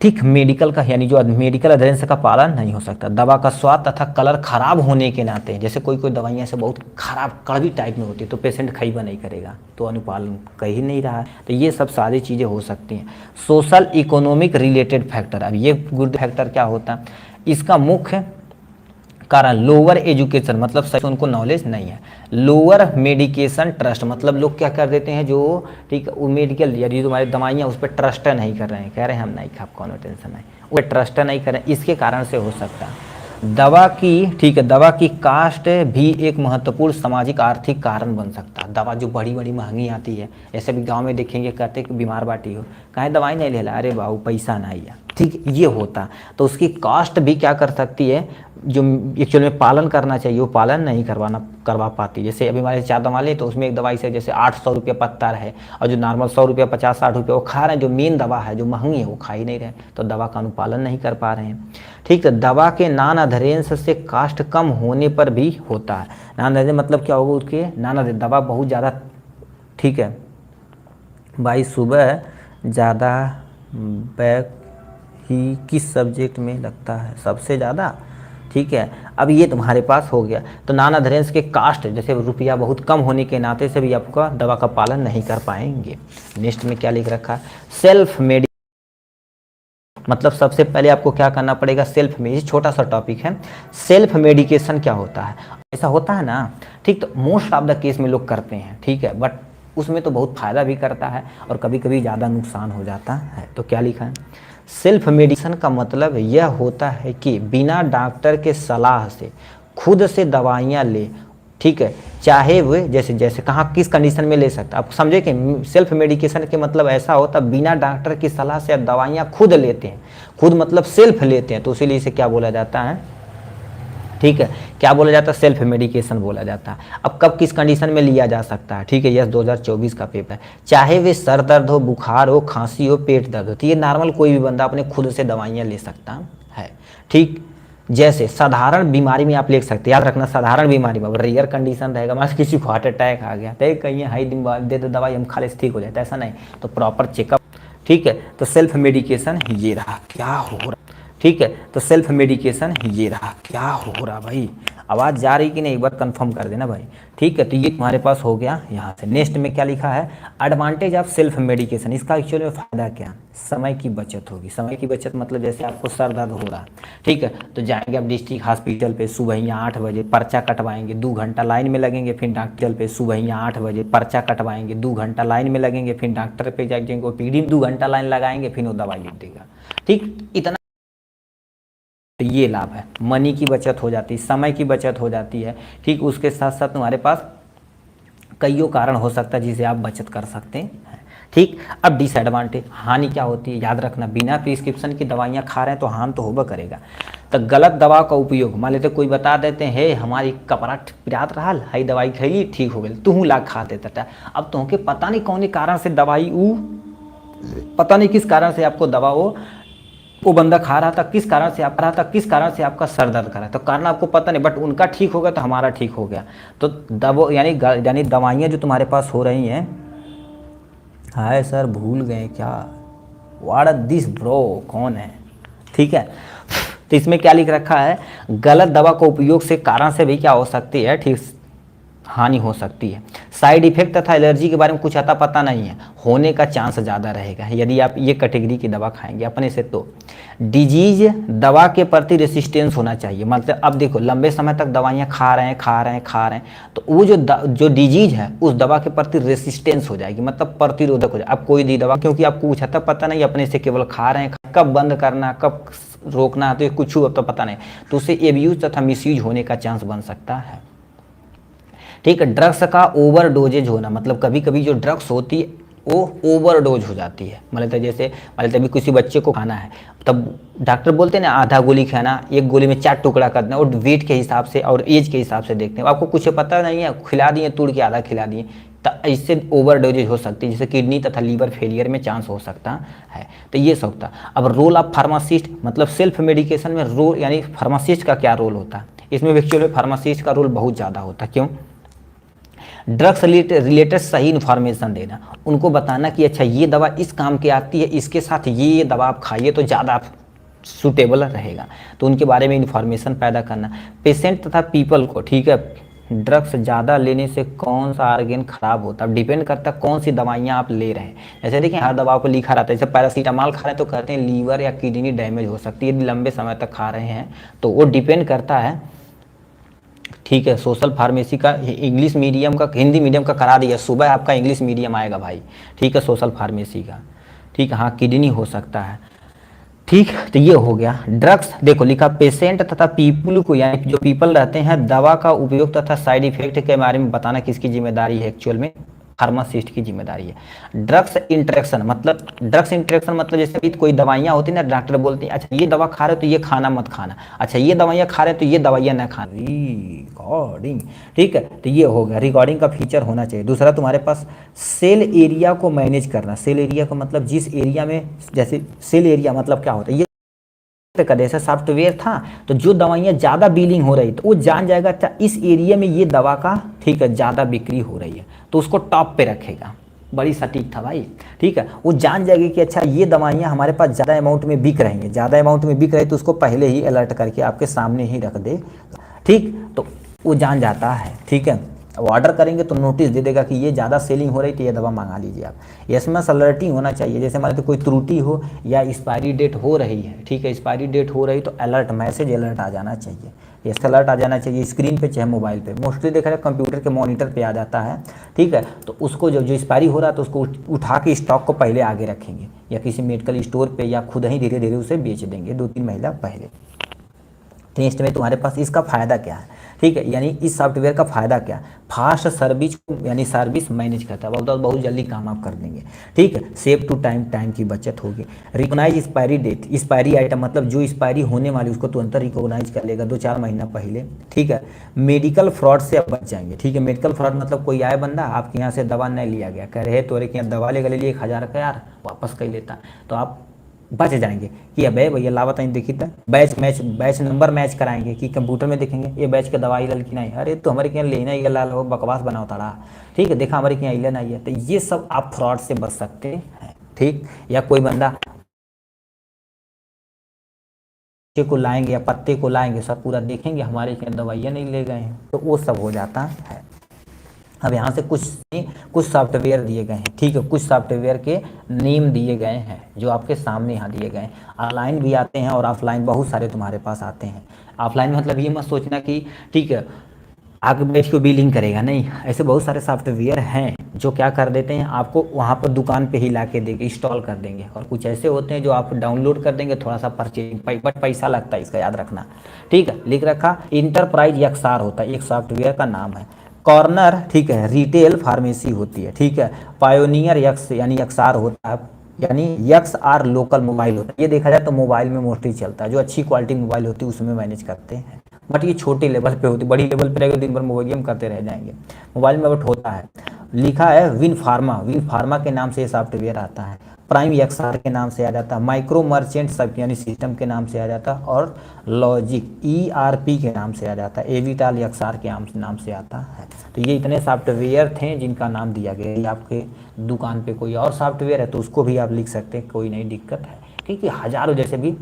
ठीक, मेडिकल का यानी जो मेडिकल अधेरेंस का पालन नहीं हो सकता। दवा का स्वाद तथा कलर खराब होने के नाते, जैसे कोई कोई दवाइयाँ से बहुत खराब कड़वी टाइप में होती है तो पेशेंट खइबा नहीं करेगा, तो अनुपालन कर ही नहीं रहा है, तो ये सब सारी चीज़ें हो सकती हैं। सोशल इकोनॉमिक रिलेटेड फैक्टर, अब ये गुड फैक्टर क्या होता है, इसका मुख्य कारण लोअर एजुकेशन, मतलब सही उनको नॉलेज नहीं है। लोअर मेडिकेशन ट्रस्ट, मतलब लोग क्या कर देते हैं जो, ठीक, वो मेडिकल यानी तुम्हारी दवाइयाँ उस पर ट्रस्ट नहीं कर रहे हैं, कह रहे हैं हम नहीं खा, कौन टेंशन नहीं, वो ट्रस्ट नहीं कर रहे हैं, इसके कारण से हो सकता है। दवा की, ठीक है, दवा की कास्ट भी एक महत्वपूर्ण सामाजिक आर्थिक कारण बन सकता है। दवा जो बड़ी बड़ी महंगी आती है, ऐसे भी गाँव में देखेंगे कहते कि बीमार बाटी हो, कहीं दवाई नहीं ले ला, अरे बाबू पैसा नहीं है, ठीक, ये होता, तो उसकी कॉस्ट भी क्या कर सकती है, जो एक्चुअल में पालन करना चाहिए वो पालन नहीं करवा पाती। जैसे अभी हमारे 4 दवा ले तो उसमें एक दवाई से जैसे 800 रुपये पत्ता है, और जो नॉर्मल 100 रुपये 50-60 रुपये वो खा रहे हैं, जो मेन दवा है जो महंगी है वो खा ही नहीं रहे, तो दवा का अनुपालन नहीं कर पा रहे हैं, ठीक है। दवा के नॉन अधेरेंस से कास्ट कम होने पर भी होता है। नॉन अधेरेंस मतलब क्या होगा, उसके नॉन अधेरेंस दवा बहुत ज़्यादा, ठीक है भाई, सुबह ज़्यादा बैक ही किस सब्जेक्ट में लगता है सबसे ज़्यादा, ठीक है। अब ये तुम्हारे पास हो गया, तो नॉन अधेरेंस के कास्ट जैसे रुपया बहुत कम होने के नाते से भी आपका दवा का पालन नहीं कर पाएंगे। नेक्स्ट में क्या लिख रखा है, सेल्फ मेडि, मतलब सबसे पहले आपको क्या करना पड़ेगा, सेल्फ में, ये छोटा सा टॉपिक है, सेल्फ मेडिकेशन क्या होता है। ऐसा होता है ना, ठीक, तो मोस्ट ऑफ द केस में लोग करते हैं, ठीक है, बट उसमें तो बहुत फ़ायदा भी करता है और कभी कभी ज़्यादा नुकसान हो जाता है। तो क्या लिखा है, सेल्फ मेडिसिन का मतलब यह होता है कि बिना डॉक्टर के सलाह से खुद से दवाइयाँ ले, ठीक है, चाहे वे जैसे जैसे कहाँ किस कंडीशन में ले सकता, आप समझे कि सेल्फ मेडिकेशन के मतलब ऐसा होता है बिना डॉक्टर की सलाह से आप दवाइयाँ खुद लेते हैं, खुद मतलब सेल्फ लेते हैं, तो इसीलिए इसे क्या बोला जाता है, ठीक है, क्या बोला जाता है, सेल्फ मेडिकेशन बोला जाता है। अब कब किस कंडीशन में लिया जा सकता है, ठीक है, यह 2024 का पेपर है, चाहे वे सर दर्द हो, बुखार हो, खांसी हो, पेट दर्द हो, तो ये नॉर्मल कोई भी बंदा अपने खुद से दवाइयाँ ले सकता है, ठीक। जैसे साधारण बीमारी में आप ले सकते हैं, याद रखना साधारण बीमारी में, रेयर कंडीशन रहेगा, मान किसी को हार्ट अटैक आ गया तो कहीं हाई दे दो दवाई हम खा ले ठीक हो जाता है, ऐसा नहीं, तो प्रॉपर चेकअप, ठीक है। तो सेल्फ मेडिकेशन ये रहा, क्या हो रहा, ठीक है, तो सेल्फ मेडिकेशन ये रहा, क्या हो रहा भाई, आवाज़ जा रही कि नहीं, एक बार कंफर्म कर देना भाई, ठीक है। तो ये तुम्हारे पास हो गया यहाँ से। नेक्स्ट में क्या लिखा है, एडवांटेज ऑफ सेल्फ मेडिकेशन, इसका एक्चुअली में फ़ायदा क्या, समय की बचत होगी। समय की बचत मतलब जैसे आपको सर दर्द हो रहा है, ठीक है, तो जाएंगे आप डिस्ट्रिक्ट हॉस्पिटल पे सुबह ही 8 बजे, पर्चा कटवाएंगे, 2 घंटा लाइन में लगेंगे, फिर डॉक्टर पे सुबह ही 8 बजे पर्चा कटवाएंगे, 2 घंटा लाइन में लगेंगे, फिर डॉक्टर पे जाएंगे, ओपीडी में 2 घंटा लाइन लगाएंगे, फिर वो दवाई लिख देगा, ठीक, इतना। तो ये लाभ है, मनी की बचत हो जाती है, समय की बचत हो जाती है, ठीक। उसके साथ साथ तुम्हारे पास कईयों कारण हो सकता है जिसे आप बचत कर सकते हैं, ठीक। अब डिसएडवांटेज, हानि क्या होती है, याद रखना बिना प्रिस्क्रिप्शन की दवाइयाँ खा रहे हैं तो हानि तो होगा करेगा। तो गलत दवा का उपयोग, मान लेते कोई बता देते हैं हे हमारी कपड़ा पिरात रहा है दवाई खैली ठीक हो गई, तू ला खा देता है, अब तुमके पता नहीं कौन कारण से दवाई पता नहीं किस कारण से आपको दवा वो बंदा खा रहा था, किस कारण से आप रहा था, किस कारण से आपका सर दर्द कर रहा है, तो कारण आपको पता नहीं, बट उनका ठीक हो गया तो हमारा ठीक हो गया। तो यानी दवाइयाँ जो तुम्हारे पास हो रही हैं, हाय सर भूल गए क्या, व्हाट दिस ब्रो, कौन है, ठीक है। तो इसमें क्या लिख रखा है, गलत दवा का उपयोग से कारण से भी क्या हो सकती है, ठीक, हानि हो सकती है। साइड इफेक्ट तथा एलर्जी के बारे में कुछ अता पता नहीं है, होने का चांस ज़्यादा रहेगा यदि आप ये कैटेगरी की दवा खाएंगे अपने से। तो डिजीज दवा के प्रति रेसिस्टेंस होना चाहिए, मतलब अब देखो लंबे समय तक दवाइयाँ खा रहे हैं तो वो जो डिजीज है उस दवा के प्रति रेसिस्टेंस हो जाएगी, मतलब प्रतिरोधक हो जाए। अब कोई दी दवा क्योंकि आपको कुछ अता पता नहीं, अपने से केवल खा रहे हैं, कब बंद करना कब रोकना तो कुछ अब तो पता नहीं, तो उससे एब्यूज तथा मिसयूज होने का चांस बन सकता है, ठीक है। ड्रग्स का ओवर डोजेज होना, मतलब कभी कभी जो ड्रग्स होती है वो ओवर डोज हो जाती है, मतलब जैसे अभी किसी बच्चे को खाना है तब डॉक्टर बोलते हैं ना आधा गोली खाना, एक गोली में 4 टुकड़ा कर देना, और वेट के हिसाब से और एज के हिसाब से देखते हैं, आपको कुछ पता नहीं है खिला दिए तोड़ के आधा खिला दिए, तो इससे ओवर डोजेज हो सकती है, जिससे किडनी तथा लीवर फेलियर में चांस हो सकता है। तो ये सब होता। अब रोल ऑफ फार्मासिस्ट, मतलब सेल्फ मेडिकेशन में रोल यानी फार्मासिस्ट का क्या रोल होता है, इसमें एक्चुअली फार्मासिस्ट का रोल बहुत ज़्यादा होता है। क्यों, ड्रग्स रिलेटेड सही इन्फॉर्मेशन देना, उनको बताना कि अच्छा ये दवा इस काम की आती है, इसके साथ ये दवा आप खाइए तो ज़्यादा सूटेबल रहेगा, तो उनके बारे में इन्फॉर्मेशन पैदा करना। पेशेंट तथा पीपल को, ठीक है, ड्रग्स ज़्यादा लेने से कौन सा आर्गन खराब होता है, डिपेंड करता है कौन सी दवाइयाँ आप ले रहे हैं। जैसे देखिए हर दवा को लिखा रहता है, जैसे पैरासीटामॉल खा रहे हैं तो कहते हैं लीवर या किडनी डैमेज हो सकती है यदि लंबे समय तक खा रहे हैं, तो वो डिपेंड करता है, ठीक है। सोशल फार्मेसी का इंग्लिश मीडियम का हिंदी मीडियम का करा दिया, सुबह आपका इंग्लिश मीडियम आएगा भाई, ठीक है, सोशल फार्मेसी का, ठीक है। हाँ किडनी हो सकता है, ठीक। तो ये हो गया ड्रग्स, देखो लिखा पेशेंट तथा पीपल को, यानी जो पीपल रहते हैं, दवा का उपयोग तथा साइड इफेक्ट के बारे में बताना किसकी जिम्मेदारी है, एक्चुअल में फार्मासिस्ट की जिम्मेदारी है। ड्रग्स इंटरेक्शन मतलब जैसे कोई दवाइयाँ होती है ना, डॉक्टर बोलते हैं अच्छा ये दवा खा रहे हो तो ये खाना मत खाना, अच्छा ये दवाइयाँ खा रहे हो तो ये दवाइयाँ ना खाना, रिकॉर्डिंग, ठीक है। तो ये हो गया, रिकॉर्डिंग का फीचर होना चाहिए। दूसरा तुम्हारे पास सेल एरिया को मैनेज करना, सेल एरिया का मतलब जिस एरिया में, जैसे सेल एरिया मतलब क्या होता है, का जैसा सॉफ्टवेयर था तो जो दवाइयाँ ज़्यादा बिलिंग हो रही तो वो जान जाएगा अच्छा इस एरिया में ये दवा का, ठीक है, ज़्यादा बिक्री हो रही है तो उसको टॉप पे रखेगा, बड़ी सटीक था भाई, ठीक है। वो जान जाएगी कि अच्छा ये दवाइयाँ हमारे पास ज़्यादा अमाउंट में बिक रही हैं, ज़्यादा अमाउंट में बिक रही तो उसको पहले ही अलर्ट करके आपके सामने ही रख दे, ठीक, तो वो जान जाता है, ठीक है। अब ऑर्डर करेंगे तो नोटिस दे देगा कि ये ज़्यादा सेलिंग हो रही तो ये दवा मंगा लीजिए आप। एसएमएस अलर्टिंग होना चाहिए, जैसे हमारे तो कोई त्रुटि हो या एक्सपायरी डेट हो रही है, ठीक है, एक्सपायरी डेट हो रही तो अलर्ट, मैसेज अलर्ट आ जाना चाहिए, एस अलर्ट आ जाना चाहिए स्क्रीन पे चाहे मोबाइल पे। मोस्टली देखा जाए कंप्यूटर के मॉनिटर पे आ जाता है, ठीक है। तो उसको जो एक्सपायरी हो रहा है तो उसको उठा के स्टॉक को पहले आगे रखेंगे या किसी मेडिकल स्टोर पे या खुद ही धीरे धीरे उसे बेच देंगे 2-3 महीना पहले। नेक्स्ट में तुम्हारे पास इसका फ़ायदा क्या है, ठीक है, यानी इस सॉफ्टवेयर का फ़ायदा क्या, फास्ट सर्विस यानी सर्विस मैनेज करता है, बहुत जल्दी काम आप कर देंगे, ठीक है। सेव टू टाइम की बचत होगी। Recognize expiry date, expiry item मतलब जो एक्सपायरी होने वाली उसको तुरंत रिकॉग्नाइज कर लेगा 2-4 महीना पहले, ठीक है। मेडिकल फ्रॉड से आप बच जाएंगे, ठीक है। मेडिकल फ्रॉड मतलब कोई आए बंदा आपके यहाँ से दवा नहीं लिया गया, कह रहे तोरे के यहाँ दवा ले लिए 1000 का यार वापस कर लेता, तो आप बच जाएंगे कि अबे भैया लावत नहीं देखी था, बैच नंबर मैच कराएंगे कि कंप्यूटर में देखेंगे ये बैच के दवाई लल की नहीं, अरे तो हमारे क्या लेना ये लाल हो बकवास बनाओ ताड़ा, ठीक है, देखा हमारे क्या इला नहीं है। तो ये सब आप फ्रॉड से बच सकते हैं, ठीक। या कोई बंदा को लाएंगे या पत्ते को लाएंगे, सब पूरा देखेंगे हमारे क्या दवाइयाँ नहीं ले गए हैं, तो वो सब हो जाता है। अब यहाँ से कुछ सॉफ्टवेयर दिए गए हैं, ठीक है, कुछ सॉफ्टवेयर के नेम दिए गए हैं जो आपके सामने यहाँ दिए गए हैं। ऑनलाइन भी आते हैं और ऑफलाइन बहुत सारे तुम्हारे पास आते हैं। ऑफलाइन मतलब ये मत सोचना कि ठीक है आगे बैठ के बिलिंग करेगा, नहीं, ऐसे बहुत सारे सॉफ्टवेयर हैं जो क्या कर देते हैं आपको वहाँ पर दुकान पे ही ला के देंगे, इंस्टॉल कर देंगे। और कुछ ऐसे होते हैं जो आप डाउनलोड कर देंगे, थोड़ा सा परचेज बट पैसा लगता है, इसका याद रखना, ठीक है। लिख रखा इंटरप्राइज यक्सार होता है एक सॉफ्टवेयर का नाम है। कॉर्नर, ठीक है, रिटेल फार्मेसी होती है, ठीक है। पायोनियर यक्स यानी यक्सार होता है, यानी यक्स आर लोकल मोबाइल होता है। ये देखा जाए तो मोबाइल में मोस्टली चलता है, जो अच्छी क्वालिटी मोबाइल होती है उसमें मैनेज करते हैं, बट ये छोटे लेवल पे होती है, बड़ी लेवल पे रहेगा दिन भर मोबाइल गेम करते रह जाएंगे मोबाइल में, बट होता है। लिखा है विन फार्मा के नाम से ये सॉफ्टवेयर आता है। प्राइम एक्सआर के नाम से आ जाता है। माइक्रो मर्चेंट सब यानी सिस्टम के नाम से आ जाता है। और लॉजिक ERP के नाम से आ जाता है। एविटाल एक्सआर के नाम से आता है। तो ये इतने सॉफ्टवेयर थे जिनका नाम दिया गया। ये आपके दुकान पे कोई और सॉफ्टवेयर है तो उसको भी आप लिख सकते हैं, कोई नहीं दिक्कत है, क्योंकि हज़ारों जैसे भी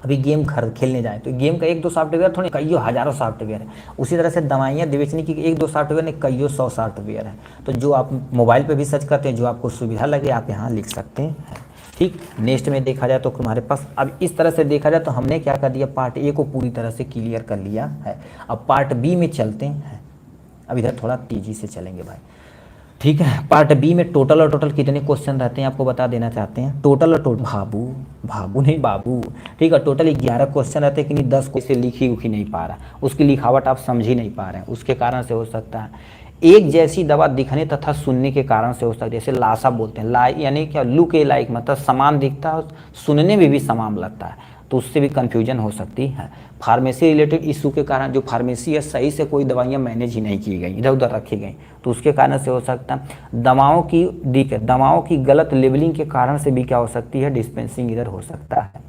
अभी गेम खेलने जाए तो गेम का 1-2 सॉफ्टवेयर थोड़े, कईयों हज़ारों सॉफ्टवेयर है। उसी तरह से दवाइयाँ बेचने की 1-2 सॉफ्टवेयर नहीं, कईयों 100 सॉफ्टवेयर है। तो जो आप मोबाइल पे भी सर्च करते हैं, जो आपको सुविधा लगे आप यहाँ लिख सकते हैं, ठीक। नेक्स्ट में देखा जाए तो तुम्हारे पास अब इस तरह से देखा जाए तो हमने क्या कर दिया, पार्ट ए को पूरी तरह से क्लियर कर लिया है। अब पार्ट बी में चलते हैं। अब इधर थोड़ा तेज़ी से चलेंगे भाई, ठीक है। पार्ट बी में टोटल कितने क्वेश्चन रहते हैं आपको बता देना चाहते हैं। टोटल बाबू नहीं बाबू, ठीक है। टोटल 11 क्वेश्चन रहते हैं कि नहीं 10 को इसे लिखी उखी नहीं पा रहा, उसकी लिखावट आप समझ ही नहीं पा रहे हैं, उसके कारण से हो सकता है। एक जैसी दवा दिखने तथा सुनने के कारण से हो सकता है, जैसे लासा बोलते हैं, ला यानी क्या, लू के लाइक मतलब समान दिखता है, सुनने में भी समान लगता है, तो उससे भी कन्फ्यूजन हो सकती है। फार्मेसी रिलेटेड इशू के कारण जो फार्मेसी है सही से कोई दवाइयाँ मैनेज ही नहीं की गई, इधर उधर रखी गई, तो उसके कारण से हो सकता है। दवाओं की गलत लेबलिंग के कारण से भी क्या हो सकती है, डिस्पेंसिंग इधर हो सकता है,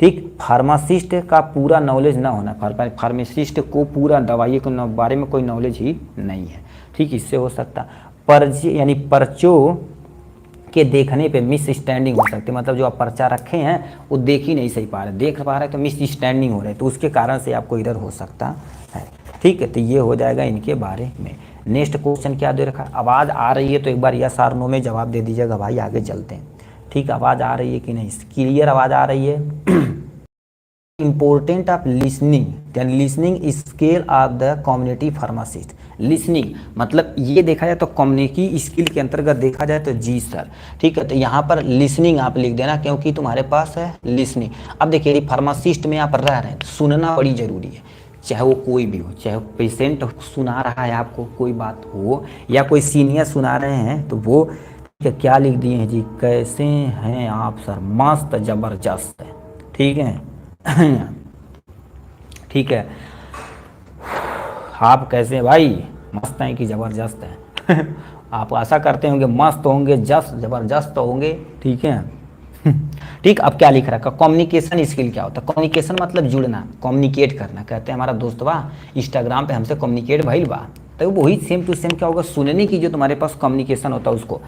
ठीक। फार्मासिस्ट का पूरा नॉलेज ना होना, फार्मासिस्ट को पूरा दवाई के बारे में कोई नॉलेज ही नहीं है, ठीक, इससे हो सकता। पर्चों के देखने पे मिस स्टैंडिंग हो सकती है, मतलब जो आप पर्चा रखे हैं वो देख ही नहीं सही पा रहे, देख पा रहे तो मिस स्टैंडिंग हो रही है, तो उसके कारण से आपको इधर हो सकता है, ठीक है। तो ये हो जाएगा इनके बारे में। नेक्स्ट क्वेश्चन क्या दे रखा है, आवाज़ आ रही है तो एक बार यस और नो में जवाब दे दीजिएगा भाई, आगे चलते हैं, ठीक। आवाज़ आ रही है कि नहीं, क्लियर आवाज़ आ रही है। Important of listening, listening skill of the community pharmacist. Listening मतलब ये देखा जाए तो कम्युनिटी स्किल के अंतर्गत देखा जाए तो जी सर, ठीक है। तो यहाँ पर लिसनिंग आप लिख देना क्योंकि तुम्हारे पास है लिसनिंग। अब देखिए फार्मासिस्ट में आप रह रहे हैं तो सुनना बड़ी ज़रूरी है, चाहे वो कोई भी हो, चाहे पेशेंट सुना रहा है आपको कोई बात हो या कोई सीनियर सुना रहे हैं तो वो, ठीक है। क्या लिख दिए हैं जी, कैसे हैं आप सर, मस्त ज़बरदस्त, ठीक है। ठीक है, आप कैसे हैं भाई, मस्त हैं कि ज़बरदस्त हैं। आप आशा करते होंगे मस्त होंगे, ज़बरदस्त होंगे, ठीक है। ठीक। अब क्या लिख रखा, कम्युनिकेशन स्किल क्या होता है, कम्युनिकेशन मतलब जुड़ना, कम्युनिकेट करना। कहते हैं हमारा दोस्त बा इंस्टाग्राम पे हमसे कम्युनिकेट भइल बा, तो वही सेम टू सेम क्या होगा, सुनने की जो तुम्हारे पास कम्युनिकेशन होता है उसको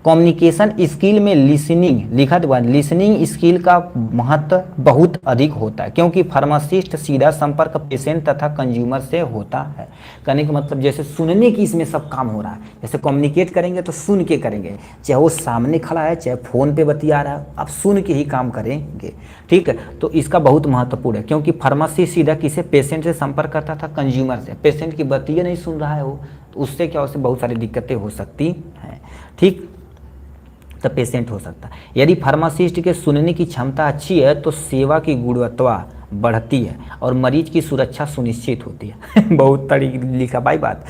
कम्युनिकेशन स्किल में लिसनिंग लिखा तो लिसनिंग स्किल का महत्व बहुत अधिक होता है, क्योंकि फार्मासिस्ट सीधा संपर्क पेशेंट तथा कंज्यूमर से होता है। कहने का मतलब जैसे सुनने की इसमें सब काम हो रहा है, जैसे कम्युनिकेट करेंगे तो सुन के करेंगे, चाहे वो सामने खड़ा है चाहे फ़ोन पे बतिया रहा है, आप सुन के ही काम करेंगे। ठीक है, तो इसका बहुत महत्वपूर्ण है, क्योंकि फार्मासिस्ट सीधा किसे पेशेंट से संपर्क करता था, कंज्यूमर से। पेशेंट की बतिया नहीं सुन रहा है वो, तो उससे क्या उससे बहुत सारी दिक्कतें हो सकती हैं। ठीक, तो पेशेंट हो सकता है। यदि फार्मासिस्ट के सुनने की क्षमता अच्छी है तो सेवा की गुणवत्ता बढ़ती है और मरीज की सुरक्षा सुनिश्चित होती है। बहुत तरीके लिखा भाई बात।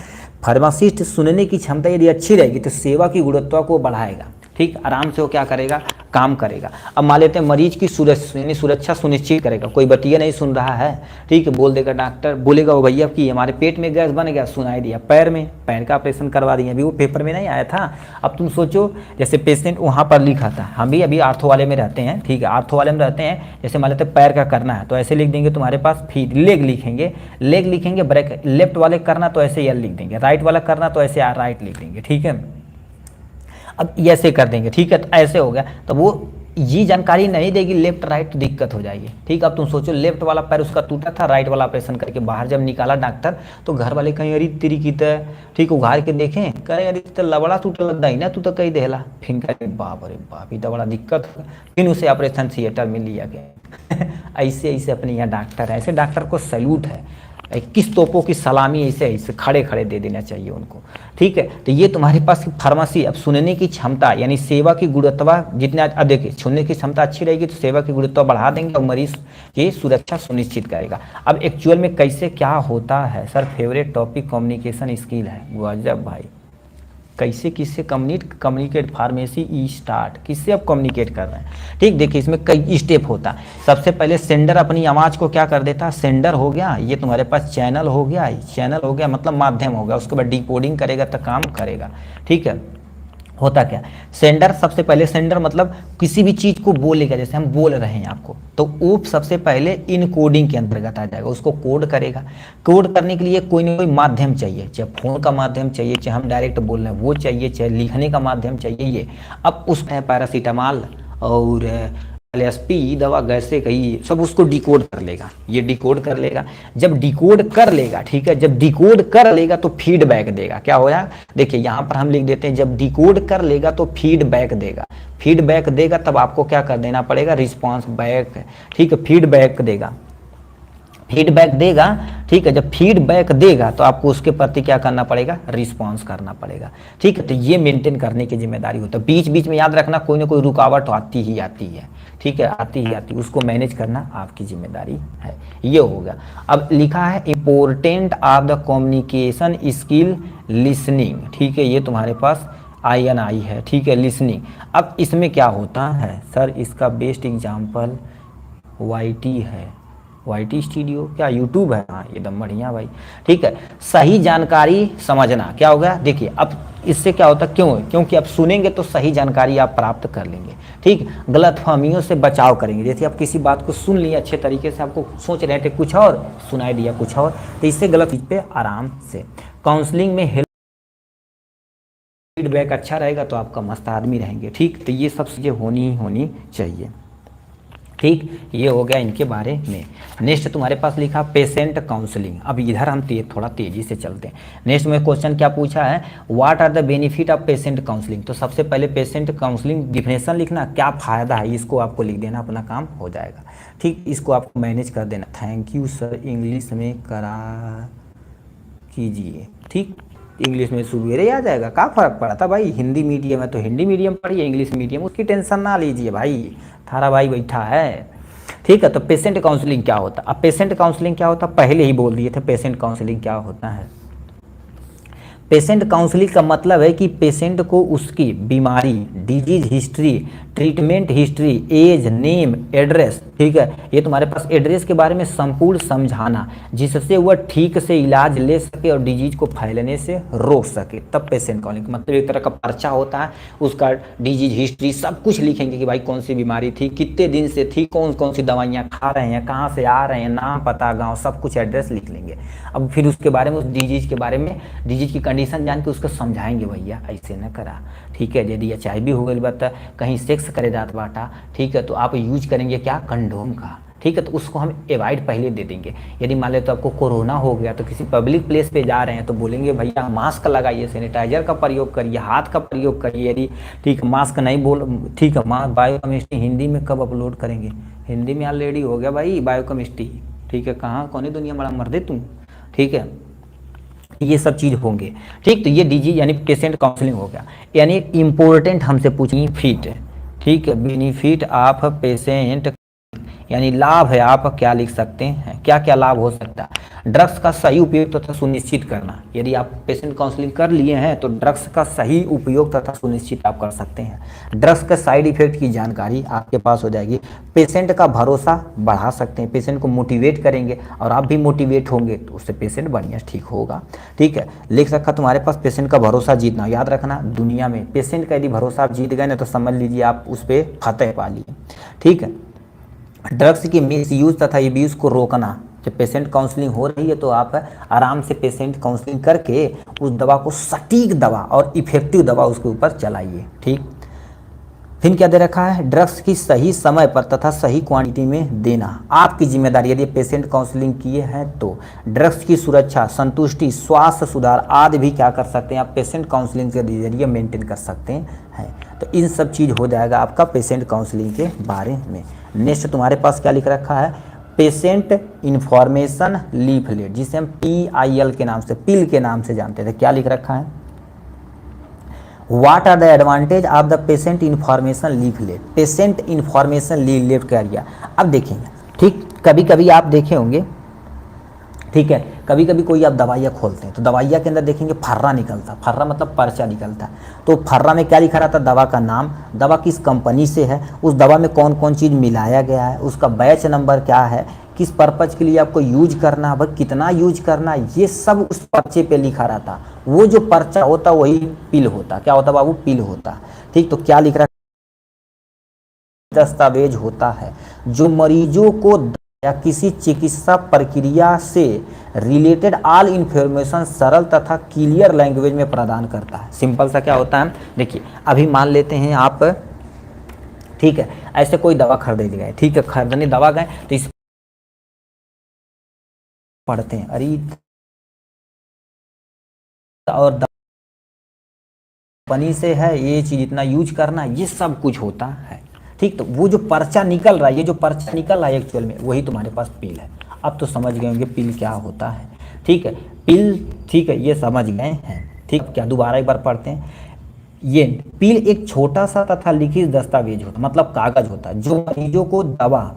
फार्मासिस्ट सुनने की क्षमता यदि अच्छी रहेगी तो सेवा की गुणवत्ता को बढ़ाएगा। ठीक, आराम से वो क्या करेगा, काम करेगा। अब मान लेते हैं मरीज की सुरक्षा सुनिश्चित करेगा, कोई बतिया नहीं सुन रहा है, ठीक है, बोल देगा डॉक्टर, बोलेगा वो भैया कि हमारे पेट में गैस बन गया, सुनाई दिया, पैर का ऑपरेशन करवा दिया, अभी वो पेपर में नहीं आया था। अब तुम सोचो जैसे पेशेंट वहाँ पर लिखा था, हम भी अभी आर्थो वाले में रहते हैं, ठीक है, आर्थो वाले में रहते हैं, जैसे मान लेते हैं पैर का करना है तो ऐसे लिख देंगे तुम्हारे पास, फिर लेग लिखेंगे ब्रेक, लेफ्ट वाले करना तो ऐसे एल लिख देंगे, राइट वाला करना तो ऐसे राइट लिख देंगे। ठीक है, अब ऐसे कर देंगे। ठीक है, तो ऐसे हो गया, तो वो ये जानकारी नहीं देगी लेफ्ट राइट, तो दिक्कत हो जाएगी। ठीक, अब तुम सोचो लेफ्ट वाला पैर उसका टूटा था, राइट वाला ऑपरेशन करके बाहर जब निकाला डॉक्टर, तो घर वाले कहीं अरे तेरी की तरह, ठीक, उघार के देखें, कहे अरे तो लबड़ा टूटा लग ही ना, तू तो कही देला, फिर कहे बाप अरे बाप, ये तो बड़ा दिक्कत है, फिर उसे ऑपरेशन थिएटर में लिया गया। ऐसे ऐसे अपने यहाँ डॉक्टर है, ऐसे डॉक्टर को सैल्यूट है, 21 तोपों की सलामी ऐसे खड़े खड़े दे देना चाहिए उनको। ठीक है, तो ये तुम्हारे पास फार्मेसी। अब सुनने की क्षमता यानी सेवा की गुणवत्ता जितना देखिए, सुनने की क्षमता अच्छी रहेगी तो सेवा की गुणवत्ता बढ़ा देंगे और मरीज की सुरक्षा सुनिश्चित करेगा। अब एक्चुअल में कैसे क्या होता है sir, favourite topic communication skill है। गजब भाई, कैसे किससे कम्युनिकेट फार्मेसी स्टार्ट, किससे आप कम्युनिकेट कर रहे हैं। ठीक, देखिए इसमें कई स्टेप होता है। सबसे पहले सेंडर अपनी आवाज़ को क्या कर देता है, सेंडर हो गया, ये तुम्हारे पास चैनल हो गया मतलब माध्यम हो गया, उसके बाद डिकोडिंग करेगा तो काम करेगा। ठीक है, होता क्या, सेंडर सबसे पहले, सेंडर मतलब किसी भी चीज़ को बोलेगा, जैसे हम बोल रहे हैं आपको, तो वो सबसे पहले इनकोडिंग के अंतर्गत आ जाएगा, उसको कोड करेगा। कोड करने के लिए कोई ना कोई माध्यम चाहिए, चाहे फोन का माध्यम चाहिए, चाहे हम डायरेक्ट बोल रहे हैं वो चाहिए, चाहे लिखने का माध्यम चाहिए। ये अब उसमें पैरासीटामॉल और एलएसपी दवा गैसे कही सब उसको डिकोड कर लेगा, ये डिकोड कर लेगा। जब डिकोड कर लेगा, ठीक है, जब डिकोड कर लेगा तो फीडबैक देगा। क्या होगा, देखिए यहाँ पर हम लिख देते हैं, जब डिकोड कर लेगा तो फीडबैक देगा। फीडबैक देगा तब आपको क्या कर देना पड़ेगा, रिस्पॉन्स बैक। ठीक है, फीडबैक देगा, ठीक है, जब फीडबैक देगा तो आपको उसके प्रति क्या करना पड़ेगा, रिस्पांस करना पड़ेगा। ठीक है, तो ये मेंटेन करने की जिम्मेदारी होता है। बीच बीच में याद रखना कोई ना कोई रुकावट आती ही आती है। ठीक है, आती ही आती, उसको मैनेज करना आपकी जिम्मेदारी है। ये हो गया। अब लिखा है important of the communication skill listening. ठीक है, ये तुम्हारे पास INI है। ठीक है, लिसनिंग। अब इसमें क्या होता है सर, इसका बेस्ट एग्जाम्पल YT है, YT स्टूडियो, क्या यूट्यूब है, हाँ एकदम बढ़िया भाई। ठीक है, सही जानकारी समझना क्या होगा, देखिए अब इससे क्या होता है, क्योंकि आप सुनेंगे तो सही जानकारी आप प्राप्त कर लेंगे। ठीक, गलतफहमियों से बचाव करेंगे। जैसे आप किसी बात को सुन लिए अच्छे तरीके से, आपको सोच रहे थे कुछ और, सुनाई दिया कुछ और, तो इससे गलत चीज पे आराम से। काउंसलिंग में हेल्प फीडबैक अच्छा रहेगा तो आपका मस्त आदमी रहेंगे। ठीक, तो ये सब चीज़ें होनी चाहिए। ठीक, ये हो गया इनके बारे में। नेक्स्ट तुम्हारे पास लिखा पेशेंट काउंसलिंग। अब इधर हम थोड़ा तेजी से चलते हैं। नेक्स्ट में क्वेश्चन क्या पूछा है, what are the benefit of patient counselling. तो सबसे पहले पेशेंट काउंसलिंग डिफिनेशन लिखना, क्या फ़ायदा है, इसको आपको लिख देना, अपना काम हो जाएगा। ठीक, इसको आपको मैनेज कर देना। थैंक यू सर, इंग्लिश में करा कीजिए। ठीक, इंग्लिश में सुबेरे आ जाएगा, क्या फ़र्क पड़ा था भाई, हिंदी मीडियम है तो हिंदी मीडियम पढ़िए, इंग्लिश मीडियम उसकी टेंशन ना लीजिए भाई, थारा भाई बैठा है। ठीक है, तो पेशेंट काउंसलिंग क्या होता है। अब पेशेंट काउंसलिंग क्या होता है, पहले ही बोल दिए थे पेशेंट काउंसलिंग क्या होता है। पेशेंट काउंसलिंग का मतलब है कि पेशेंट को उसकी बीमारी, disease history, treatment history, age, name, address, ठीक है, ये तुम्हारे पास एड्रेस के बारे में संपूर्ण समझाना, जिससे वह ठीक से इलाज ले सके और डिजीज को फैलने से रोक सके, तब पेशेंट काउंसलिंग मतलब एक तरह का पर्चा होता है, उसका डिजीज हिस्ट्री सब कुछ लिखेंगे कि भाई कौन सी बीमारी थी, कितने दिन से थी, कौन कौन सी दवाइयाँ खा रहे हैं, कहाँ से आ रहे हैं, नाम, पता, गाँव, सब कुछ एड्रेस लिख लेंगे। अब फिर उसके बारे में, उस डिजीज के बारे में, डिजीज की कंडीशन कंडीशन जान के उसको समझाएंगे भैया ऐसे न करा, ठीक है। यदि HIV हो गई बात, कहीं सेक्स करे जात बाटा, ठीक है, तो आप यूज करेंगे क्या, कंडोम का, ठीक है, तो उसको हम एवॉइड पहले दे देंगे। यदि मान ले तो आपको कोरोना हो गया तो किसी पब्लिक प्लेस पे जा रहे हैं तो बोलेंगे भैया मास्क लगाइए, सैनिटाइजर का प्रयोग करिए, हाथ का प्रयोग करिए। यदि ठीक मास्क नहीं बोल, ठीक है, बायोकेमिस्ट्री हिंदी में कब अपलोड करेंगे, हिंदी में ऑलरेडी हो गया भाई बायोकेमिस्ट्री, ठीक है, कहाँ कौन दुनिया बड़ा मर्दे तुम, ठीक है, ये सब चीज़ होंगे, ठीक। तो ये डीजी यानी पेशेंट काउंसलिंग हो गया। यानी इम्पोर्टेंट हमसे पूछिए बेनिफिट, ठीक है, बेनिफिट ऑफ पेशेंट यानी लाभ है, आप क्या लिख सकते हैं, क्या क्या लाभ हो सकता है। ड्रग्स का सही उपयोग तथा सुनिश्चित करना, यदि आप पेशेंट काउंसलिंग कर लिए हैं तो ड्रग्स का सही उपयोग तथा सुनिश्चित आप कर सकते हैं। ड्रग्स के साइड इफेक्ट की जानकारी आपके पास हो जाएगी। पेशेंट का भरोसा बढ़ा सकते हैं, पेशेंट को मोटिवेट करेंगे और आप भी मोटिवेट होंगे तो उससे पेशेंट बढ़िया ठीक होगा, ठीक है। लिख रखा तुम्हारे पास पेशेंट का भरोसा जीतना, याद रखना दुनिया में पेशेंट का यदि भरोसा आप जीत गए ना तो समझ लीजिए आप उस पर फतह पा लिए, ठीक है। ड्रग्स की मिसयूज तथा एब्यूज को रोकना, जब पेशेंट काउंसलिंग हो रही है तो आप आराम से पेशेंट काउंसलिंग करके उस दवा को सटीक दवा और इफेक्टिव दवा उसके ऊपर चलाइए, ठीक। फिर क्या दे रखा है, ड्रग्स की सही समय पर तथा सही क्वांटिटी में देना आपकी जिम्मेदारी। यदि पेशेंट काउंसलिंग किए हैं तो ड्रग्स की सुरक्षा, संतुष्टि, स्वास्थ्य सुधार आदि भी क्या कर सकते हैं आप पेशेंट काउंसलिंग के जरिए मेंटेन कर सकते हैं। तो इन सब चीज़ हो जाएगा आपका पेशेंट काउंसलिंग के बारे में। नेक्स्ट तुम्हारे पास क्या लिख रखा है, पेशेंट इंफॉर्मेशन लीफलेट, जिसे हम PIL के नाम से, पिल के नाम से जानते थे। क्या लिख रखा है, what are the advantage of the patient information leaflet, patient information leaflet का एरिया। अब देखेंगे, ठीक, कभी कभी आप देखे होंगे, ठीक है, कभी कभी कोई आप दवाइयाँ खोलते हैं तो दवाइयाँ के अंदर देखेंगे फर्रा निकलता, फर्रा मतलब पर्चा निकलता। तो फर्रा में क्या लिखा रहता, दवा का नाम, दवा किस कंपनी से है, उस दवा में कौन कौन चीज़ मिलाया गया है, उसका बैच नंबर क्या है, किस पर्पज के लिए आपको यूज करना है, भाई कितना यूज करना है, ये सब उस पर्चे पे लिखा रहता। वो जो पर्चा होता वही पिल होता। क्या होता बाबू, पिल होता, ठीक। तो क्या लिख रहा है, दस्तावेज होता है जो मरीजों को या किसी चिकित्सा प्रक्रिया से रिलेटेड ऑल इंफॉर्मेशन सरल तथा क्लियर लैंग्वेज में प्रदान करता है। सिंपल सा क्या होता है, देखिए अभी मान लेते हैं आप, ठीक है, ऐसे कोई दवा खरीदने गए, ठीक है, खरीदने दवा गए तो इस पढ़ते हैं, अरे और कंपनी से है, ये चीज़ इतना यूज करना, ये सब कुछ होता है, ठीक। तो वो जो पर्चा निकल रहा है, ये जो पर्चा निकल रहा है एक्चुअल में वही तुम्हारे पास पिल है। अब तो समझ गए होंगे पिल क्या होता है, ठीक है, पिल, ठीक है, ये समझ गए हैं, ठीक। क्या दोबारा एक बार पढ़ते हैं, ये पिल एक छोटा सा तथा लिखित दस्तावेज होता, मतलब कागज होता है जो मरीजों को दवा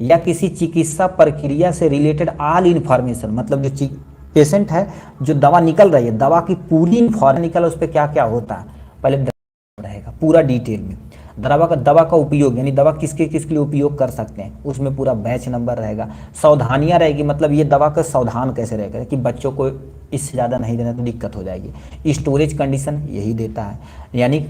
या किसी चिकित्सा प्रक्रिया से रिलेटेड ऑल इंफॉर्मेशन, मतलब जो पेशेंट है जो दवा निकल रही है, दवा की पूरी इंफॉर्मेशन निकल, उस पर क्या क्या होता है पहले रहेगा पूरा डिटेल में। दवा का उपयोग यानी दवा किसके किसके लिए उपयोग कर सकते हैं, उसमें पूरा बैच नंबर रहेगा। सावधानियां रहेगी, मतलब ये दवा का सावधान कैसे रहेगा कि बच्चों को इससे ज़्यादा नहीं देना तो दिक्कत हो जाएगी। स्टोरेज कंडीशन यही देता है, यानी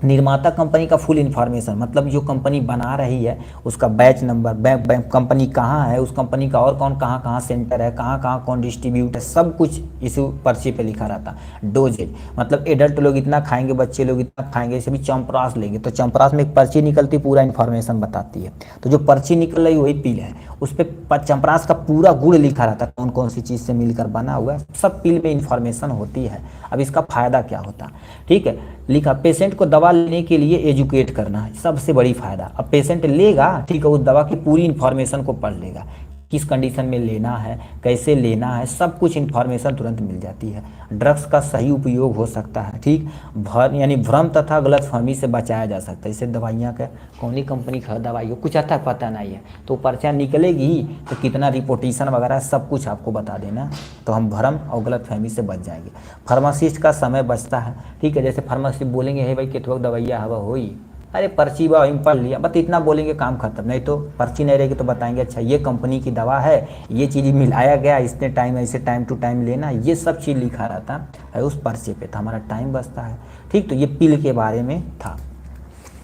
निर्माता कंपनी का फुल इन्फॉर्मेशन, मतलब जो कंपनी बना रही है उसका बैच नंबर, कंपनी कहाँ है, उस कंपनी का और कौन कहाँ कहाँ सेंटर है, कहाँ कहाँ कौन डिस्ट्रीब्यूट है, सब कुछ इस पर्ची पे लिखा रहता। डोजेज, मतलब एडल्ट लोग इतना खाएंगे, बच्चे लोग इतना खाएंगे, जैसे भी चंपरास लेंगे तो चंपरास में एक पर्ची निकलती, पूरा इन्फॉर्मेशन बताती है। तो जो पर्ची निकल रही वही पिल है, उस पर चंपरास का पूरा गुण लिखा रहता है, कौन कौन सी चीज़ से मिलकर बना हुआ है, सब पिल में इन्फॉर्मेशन होती है। अब इसका फायदा क्या होता है, ठीक है, लिखा पेशेंट को दवा लेने के लिए एजुकेट करना है सबसे बड़ी फायदा। अब पेशेंट लेगा, ठीक है, उस दवा की पूरी इन्फॉर्मेशन को पढ़ लेगा, किस कंडीशन में लेना है, कैसे लेना है, सब कुछ इन्फॉर्मेशन तुरंत मिल जाती है। ड्रग्स का सही उपयोग हो सकता है, ठीक, यानी भ्रम तथा गलतफहमी से बचाया जा सकता है। जैसे दवाइयाँ का कौन सी कंपनी का दवाई हो कुछ आता पता नहीं है तो पर्चा निकलेगी ही, तो कितना रिपोर्टेशन वगैरह सब कुछ आपको बता देना, तो हम भ्रम और गलतफहमी से बच जाएंगे। फार्मासिस्ट का समय बचता है, ठीक है, जैसे फार्मासिस्ट बोलेंगे हे भाई कितवक दवाइयाँ हवा होई, अरे पर्ची बा वहीं पढ़ लिया, बस इतना बोलेंगे काम खत्म। नहीं तो पर्ची नहीं रहेगी तो बताएंगे अच्छा ये कंपनी की दवा है, ये चीज़ मिलाया गया, इतने टाइम ऐसे टाइम टू टाइम लेना, ये सब चीज़ लिखा रहता है उस पर्चे पे, तो हमारा टाइम बचता है, ठीक। तो ये पिल के बारे में था।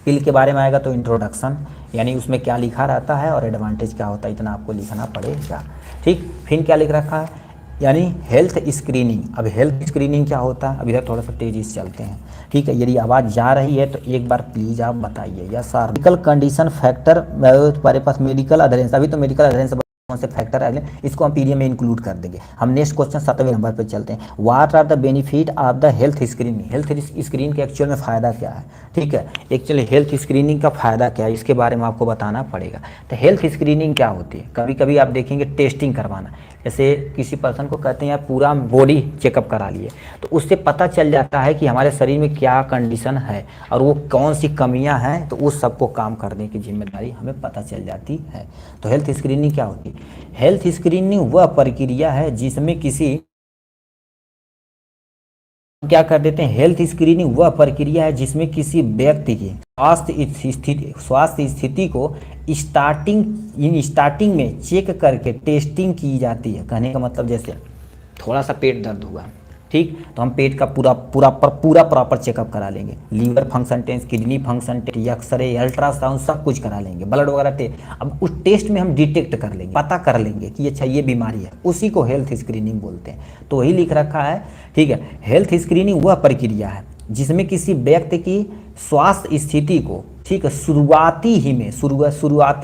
पिल के बारे में आएगा तो इंट्रोडक्शन, यानी उसमें क्या लिखा रहता है और एडवांटेज क्या होता है, इतना आपको लिखना पड़ेगा, ठीक। फिर क्या लिख रखा है, यानी हेल्थ स्क्रीनिंग। अब हेल्थ स्क्रीनिंग क्या होता है, अब इधर थोड़ा सा तेजी से चलते हैं, ठीक है। यदि आवाज़ जा रही है तो एक बार प्लीज़ आप बताइए। या सर मेडिकल कंडीशन फैक्टर, तुम्हारे पास मेडिकल अधरेंस, अभी तो मेडिकल अधरेंस कौन से फैक्टर है इसको हम पीडीएफ में इंक्लूड कर देंगे। हम नेक्स्ट क्वेश्चन 7वें नंबर पर चलते हैं। What are the benefit of the health screening. Health screen के एक्चुअल में फ़ायदा क्या है, ठीक है। एक्चुअली हेल्थ स्क्रीनिंग का फ़ायदा क्या है इसके बारे में आपको बताना पड़ेगा। तो हेल्थ स्क्रीनिंग क्या होती है, कभी कभी आप देखेंगे टेस्टिंग करवाना, जैसे किसी पर्सन को कहते हैं यार पूरा बॉडी चेकअप करा लिए, तो उससे पता चल जाता है कि हमारे शरीर में क्या कंडीशन है और वो कौन सी कमियां हैं, तो उस सबको काम करने की जिम्मेदारी हमें पता चल जाती है। तो हेल्थ स्क्रीनिंग क्या होती है, हेल्थ स्क्रीनिंग वह प्रक्रिया है जिसमें किसी, क्या कर देते हैं, हेल्थ स्क्रीनिंग वह प्रक्रिया है जिसमें किसी व्यक्ति की स्वास्थ्य स्थिति को स्टार्टिंग में चेक करके टेस्टिंग की जाती है। कहने का मतलब जैसे थोड़ा सा पेट दर्द हुआ, ठीक, तो हम पेट का पूरा प्रॉपर चेकअप करा लेंगे, liver function test, kidney function test, x ray, ultrasound सब कुछ करा लेंगे, ब्लड वगैरह टेस्ट। अब उस टेस्ट में हम डिटेक्ट कर लेंगे, पता कर लेंगे कि अच्छा ये बीमारी है, उसी को हेल्थ स्क्रीनिंग बोलते हैं। तो वही लिख रखा है, ठीक है। हेल्थ स्क्रीनिंग वह प्रक्रिया है जिसमें किसी व्यक्ति की स्वास्थ्य स्थिति को, ठीक है, शुरुआती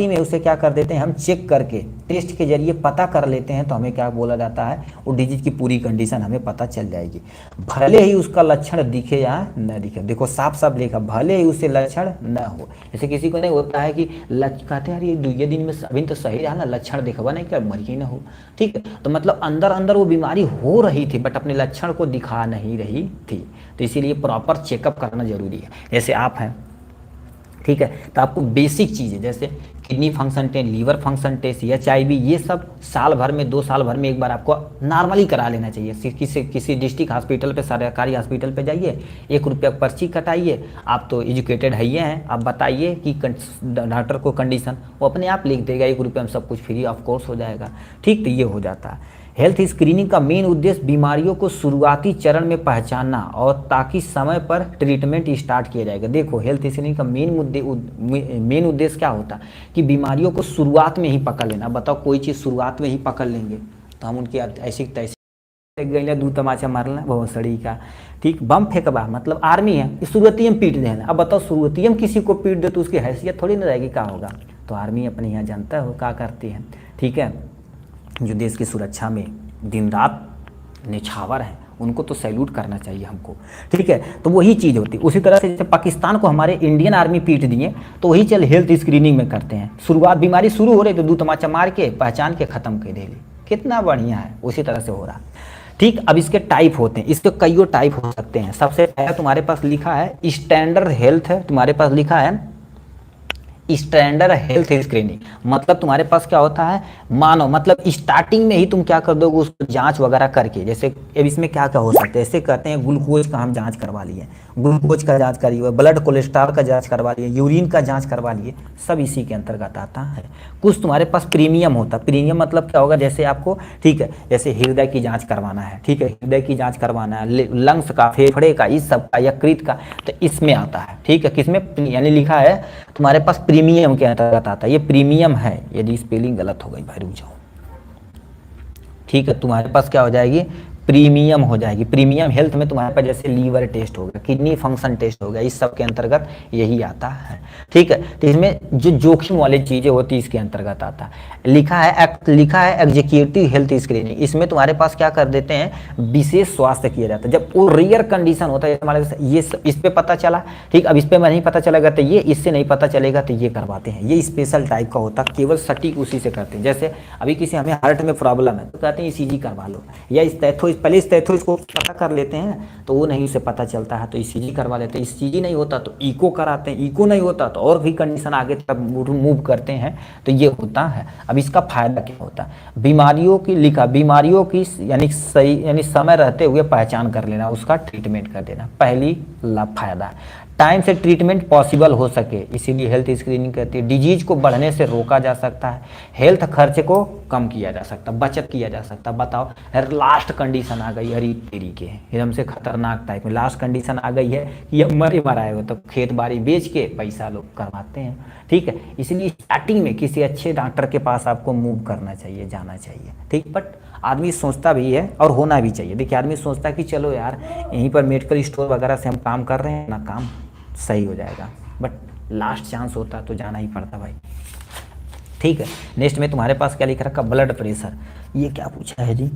में उसे क्या कर देते हैं हम, चेक करके टेस्ट के जरिए पता कर लेते हैं, तो हमें क्या बोला जाता है, वो डिजीज की पूरी कंडीशन हमें पता चल जाएगी, भले ही उसका लक्षण दिखे या न दिखे। देखो साफ साफ लिखा, भले ही उसे लक्षण न हो। जैसे किसी को नहीं होता है कि कहते हैं यार ये दिन में अभी तो सही रहा ना, लक्षण दिखवा नहीं क्या मर ही ना हो, ठीक है। तो मतलब अंदर अंदर वो बीमारी हो रही थी बट अपने लक्षण को दिखा नहीं रही थी, तो इसीलिए प्रॉपर चेकअप करना जरूरी है। जैसे आप हैं, ठीक है, तो आपको बेसिक चीज़ें जैसे kidney function test, liver function test, HIV, ये सब साल भर में 2 साल भर में एक बार आपको नॉर्मली करा लेना चाहिए। किसी डिस्ट्रिक्ट हॉस्पिटल पे, सरकारी हॉस्पिटल पे जाइए, 1 रुपया पर्ची कटाइए, आप तो एजुकेटेड है ही हैं, आप बताइए कि डॉक्टर को कंडीशन, वो अपने आप लिख देगा, 1 रुपये में सब कुछ फ्री ऑफ कोर्स हो जाएगा, ठीक। तो ये हो जाता है। हेल्थ स्क्रीनिंग का मेन उद्देश्य बीमारियों को शुरुआती चरण में पहचानना और ताकि समय पर ट्रीटमेंट स्टार्ट किया जाएगा। देखो हेल्थ स्क्रीनिंग का मेन उद्देश्य क्या होता है कि बीमारियों को शुरुआत में ही पकड़ लेना। बताओ कोई चीज़ शुरुआत में ही पकड़ लेंगे तो हम उनकी ऐसी तैसी गई, 2 तमाचा मारना भोसड़ी का, ठीक, बम फेंकबा, मतलब आर्मी है, शुरुआती में पीट देना। अब बताओ शुरुआती में किसी को पीट दे तो उसकी हैसियत थोड़ी ना रहेगी, क्या होगा। तो आर्मी अपने यहाँ जानता हो क्या करती है, ठीक है, जो देश की सुरक्षा में दिन रात निछावर हैं, उनको तो सैल्यूट करना चाहिए हमको, ठीक है। तो वही चीज़ होती है। उसी तरह से जैसे पाकिस्तान को हमारे इंडियन आर्मी पीट दिए, तो वही चल हेल्थ स्क्रीनिंग में करते हैं। शुरुआत बीमारी शुरू हो रही तो 2 तमाचा मार के पहचान के ख़त्म कर देली, कितना बढ़िया है। उसी तरह से हो रहा, ठीक। अब इसके टाइप होते हैं, इसके कईयों टाइप हो सकते हैं। सबसे पहला तुम्हारे पास लिखा है स्टैंडर्ड हेल्थ है, तुम्हारे पास लिखा है स्टैंडर्ड हेल्थ स्क्रीनिंग। मतलब तुम्हारे पास क्या होता है, मानो मतलब स्टार्टिंग में ही तुम क्या कर दोगे, उसको जांच वगैरह करके, जैसे अब इसमें क्या क्या हो सकता है, ऐसे कहते हैं ग्लूकोज का हम जांच करवा लिए, ग्लूकोज का जांच करिए, ब्लड कोलेस्ट्रॉल का जांच करवा लिए, यूरिन का जांच करवा लिए, सब इसी के अंतर्गत आता है। कुछ तुम्हारे पास प्रीमियम होता है। प्रीमियम मतलब क्या होगा, जैसे आपको, ठीक है, जैसे हृदय की जांच करवाना है, ठीक है, हृदय की जांच करवाना है, लंग्स का, फेफड़े का, इस सब का, यकृत का, तो इसमें आता है, ठीक है। किसमें, यानी लिखा है तुम्हारे पास प्रीमियम के अंतर्गत आता है। ये प्रीमियम है, यदि स्पेलिंग गलत हो गई भाई रुक जाओ, ठीक है, तुम्हारे पास क्या हो जाएगी, प्रीमियम हो जाएगी। प्रीमियम हेल्थ में तुम्हारे पास जैसे लीवर टेस्ट हो गया, किडनी फंक्शन टेस्ट हो गया, इस सब के अंतर्गत यही आता है, ठीक है। तो इसमें जो जोखिम वाली चीज़ें होती है इसके अंतर्गत आता है। लिखा है एग्जीक्यूटिव हेल्थ स्क्रीनिंग, इसमें तुम्हारे पास क्या कर देते हैं, विशेष स्वास्थ्य किया जाता है। जब वो रेयर कंडीशन होता है, हमारे ये इस पे पता चला, ठीक, अब इस पे नहीं पता चलेगा तो ये, इससे नहीं पता चलेगा तो ये करवाते हैं। ये स्पेशल टाइप का होता है, केवल सटीक उसी से करते हैं। जैसे अभी किसी हमें हार्ट में प्रॉब्लम है तो कहते हैं ECG करवा लो, या इस पहले इस तैथो इसको पता कर लेते हैं, तो वो नहीं उसे पता चलता है तो ECG करवा लेते हैं। ECG नहीं होता तो इको कराते हैं, इको नहीं होता तो और भी कंडीशन आगे तक मूव करते हैं, तो ये होता है। अब इसका फायदा क्या होता है, बीमारियों की यानी समय रहते हुए पहचान कर लेना, उसका ट्रीटमेंट कर देना, पहली लाभ फायदा। टाइम से ट्रीटमेंट पॉसिबल हो सके, इसीलिए हेल्थ स्क्रीनिंग कहती है। डिजीज को बढ़ने से रोका जा सकता है, हेल्थ खर्च को कम किया जा सकता, बचत किया जा सकता। बताओ लास्ट कंडीशन आ गई, अरे तरीके एकदम से खतरनाक टाइप में लास्ट कंडीशन आ गई है कि अब मराए हो तो खेत बाड़ी बेच के पैसा लोग करवाते हैं, ठीक है। इसलिए स्टार्टिंग में किसी अच्छे डॉक्टर के पास आपको मूव करना चाहिए, जाना चाहिए, ठीक। बट आदमी सोचता भी है और होना भी चाहिए। देखिए आदमी सोचता है कि चलो यार यहीं पर मेडिकल स्टोर वगैरह से हम काम कर रहे हैं ना, काम सही हो जाएगा, बट लास्ट चांस होता तो जाना ही पड़ता भाई। ठीक है, नेक्स्ट में तुम्हारे पास क्या लिख रखा, ब्लड प्रेशर। ये क्या पूछा है जी,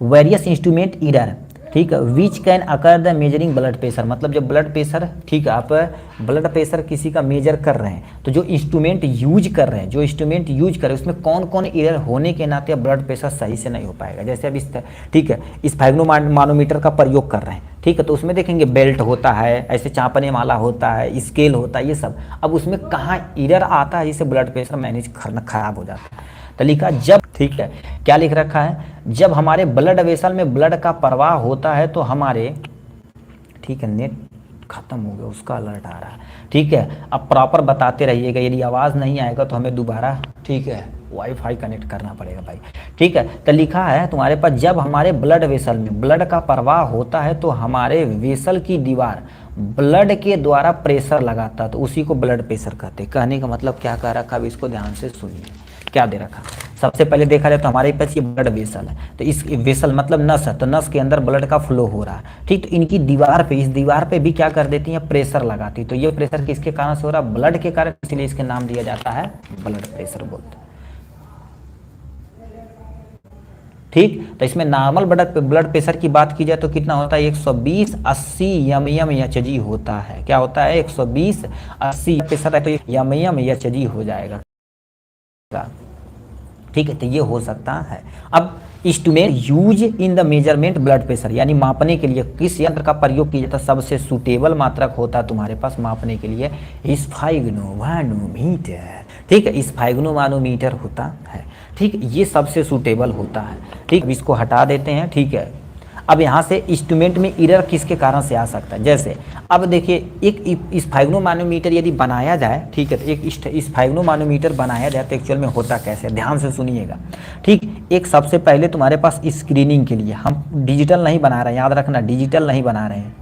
वेरियस इंस्ट्रूमेंट इरर, ठीक है, which can occur the measuring blood pressure, मतलब जब ब्लड प्रेशर, ठीक है, आप ब्लड प्रेशर किसी का मेजर कर रहे हैं तो जो इंस्ट्रूमेंट यूज कर रहे हैं, जो इंस्ट्रूमेंट यूज कर रहे हैं उसमें कौन कौन एरर होने के नाते ब्लड प्रेशर सही से नहीं हो पाएगा। जैसे अब इस, ठीक है, इस स्फैग्नोमानोमीटर का प्रयोग कर रहे हैं, ठीक है, तो उसमें देखेंगे बेल्ट होता है, ऐसे चांपने वाला होता है, स्केल होता है, ये सब। अब उसमें कहाँ एरर आता है जिससे ब्लड प्रेशर मैनेज करना खराब हो जाता है। तो लिखा जब, ठीक है, क्या लिख रखा है, जब हमारे ब्लड वेसल में ब्लड का प्रवाह होता है तो हमारे, ठीक है, नेट खत्म हो गया, उसका अलर्ट आ रहा है, ठीक है, अब प्रॉपर बताते रहिएगा, यदि आवाज़ नहीं आएगा तो हमें दोबारा, ठीक है, वाईफाई कनेक्ट करना पड़ेगा भाई। ठीक है, तो लिखा है तुम्हारे पास जब हमारे ब्लड वेसल में ब्लड का प्रवाह होता है तो हमारे वेसल की दीवार ब्लड के द्वारा प्रेशर लगाता है, तो उसी को ब्लड प्रेशर कहते हैं। कहने का मतलब क्या कह रखा, अब इसको ध्यान से सुनिए क्या दे रखा। सबसे पहले देखा जाए तो हमारे पास ये ब्लड वेसल है, तो इस वेसल मतलब नस है, तो नस के अंदर ब्लड का फ्लो हो रहा है, ठीक, तो इनकी दीवार पे, इस दीवार पे भी क्या कर देती हैं, प्रेशर लगाती है। तो ये प्रेशर किसके कारण से हो रहा है, ब्लड के कारण, इसलिए इसके नाम दिया जाता है ब्लड प्रेशर बोलते हैं। ठीक, तो इसमें नॉर्मल ब्लड प्रेशर की बात की जाए तो कितना होता है, 120/80 mmHg होता है। क्या होता है, 120/80 प्रेशर है तो mmHg हो जाएगा। ठीक है, तो ये हो सकता है। अब instrument use in the measurement blood pressure, यानी मापने के लिए किस यंत्र का प्रयोग किया जाता है, सबसे सुटेबल मात्रक होता है तुम्हारे पास मापने के लिए स्फैग्नोमानोमीटर। ठीक है, स्फैग्नोमानोमीटर होता है, ठीक, ये सबसे सुटेबल होता है। ठीक, इसको हटा देते हैं। ठीक है, अब यहाँ से इंस्ट्रूमेंट में एरर किसके कारण से आ सकता है, जैसे अब देखिए एक स्फैग्नोमानोमीटर यदि बनाया जाए, ठीक है, तो एक स्फैग्नोमानोमीटर बनाया जाए तो एक्चुअल में होता कैसे, ध्यान से सुनिएगा। ठीक, एक सबसे पहले तुम्हारे पास स्क्रीनिंग के लिए हम डिजिटल नहीं बना रहे हैं, याद रखना डिजिटल नहीं बना रहे हैं,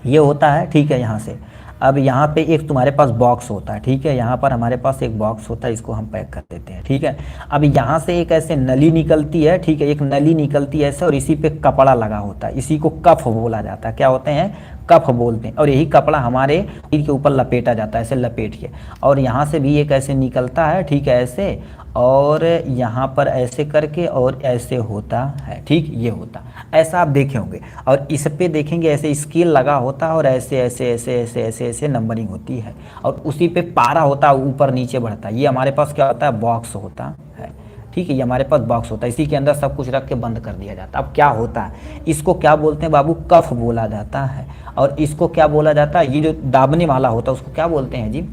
ये होता है। ठीक है, यहाँ से अब यहाँ पे एक तुम्हारे पास बॉक्स होता है, ठीक है, यहाँ पर हमारे पास एक बॉक्स होता है, इसको हम पैक कर देते हैं। ठीक है, अब यहाँ से एक ऐसे नली निकलती है, ठीक है, एक नली निकलती है ऐसे, और इसी पे कपड़ा लगा होता है, इसी को कफ बोला जाता है। क्या होते हैं, कफ बोलते हैं। और यही कपड़ा हमारे शरीर के ऊपर लपेटा जाता है, ऐसे लपेट के, और यहाँ से भी एक ऐसे निकलता है, ठीक है, ऐसे, और यहाँ पर ऐसे करके और ऐसे होता है। ठीक, ये होता ऐसा आप देखे होंगे, और इस पे देखेंगे ऐसे स्केल लगा होता है, और ऐसे ऐसे ऐसे ऐसे ऐसे ऐसे नंबरिंग होती है, और उसी पे पारा होता है, ऊपर नीचे बढ़ता है। ये हमारे पास क्या होता है, बॉक्स होता है। ठीक है, ये हमारे पास बॉक्स होता है, इसी के अंदर सब कुछ रख के बंद कर दिया जाता है। अब क्या होता है, इसको क्या बोलते हैं बाबू, कफ बोला जाता है। और इसको क्या बोला जाता है, ये जो दाबने वाला होता है उसको क्या बोलते हैं जी,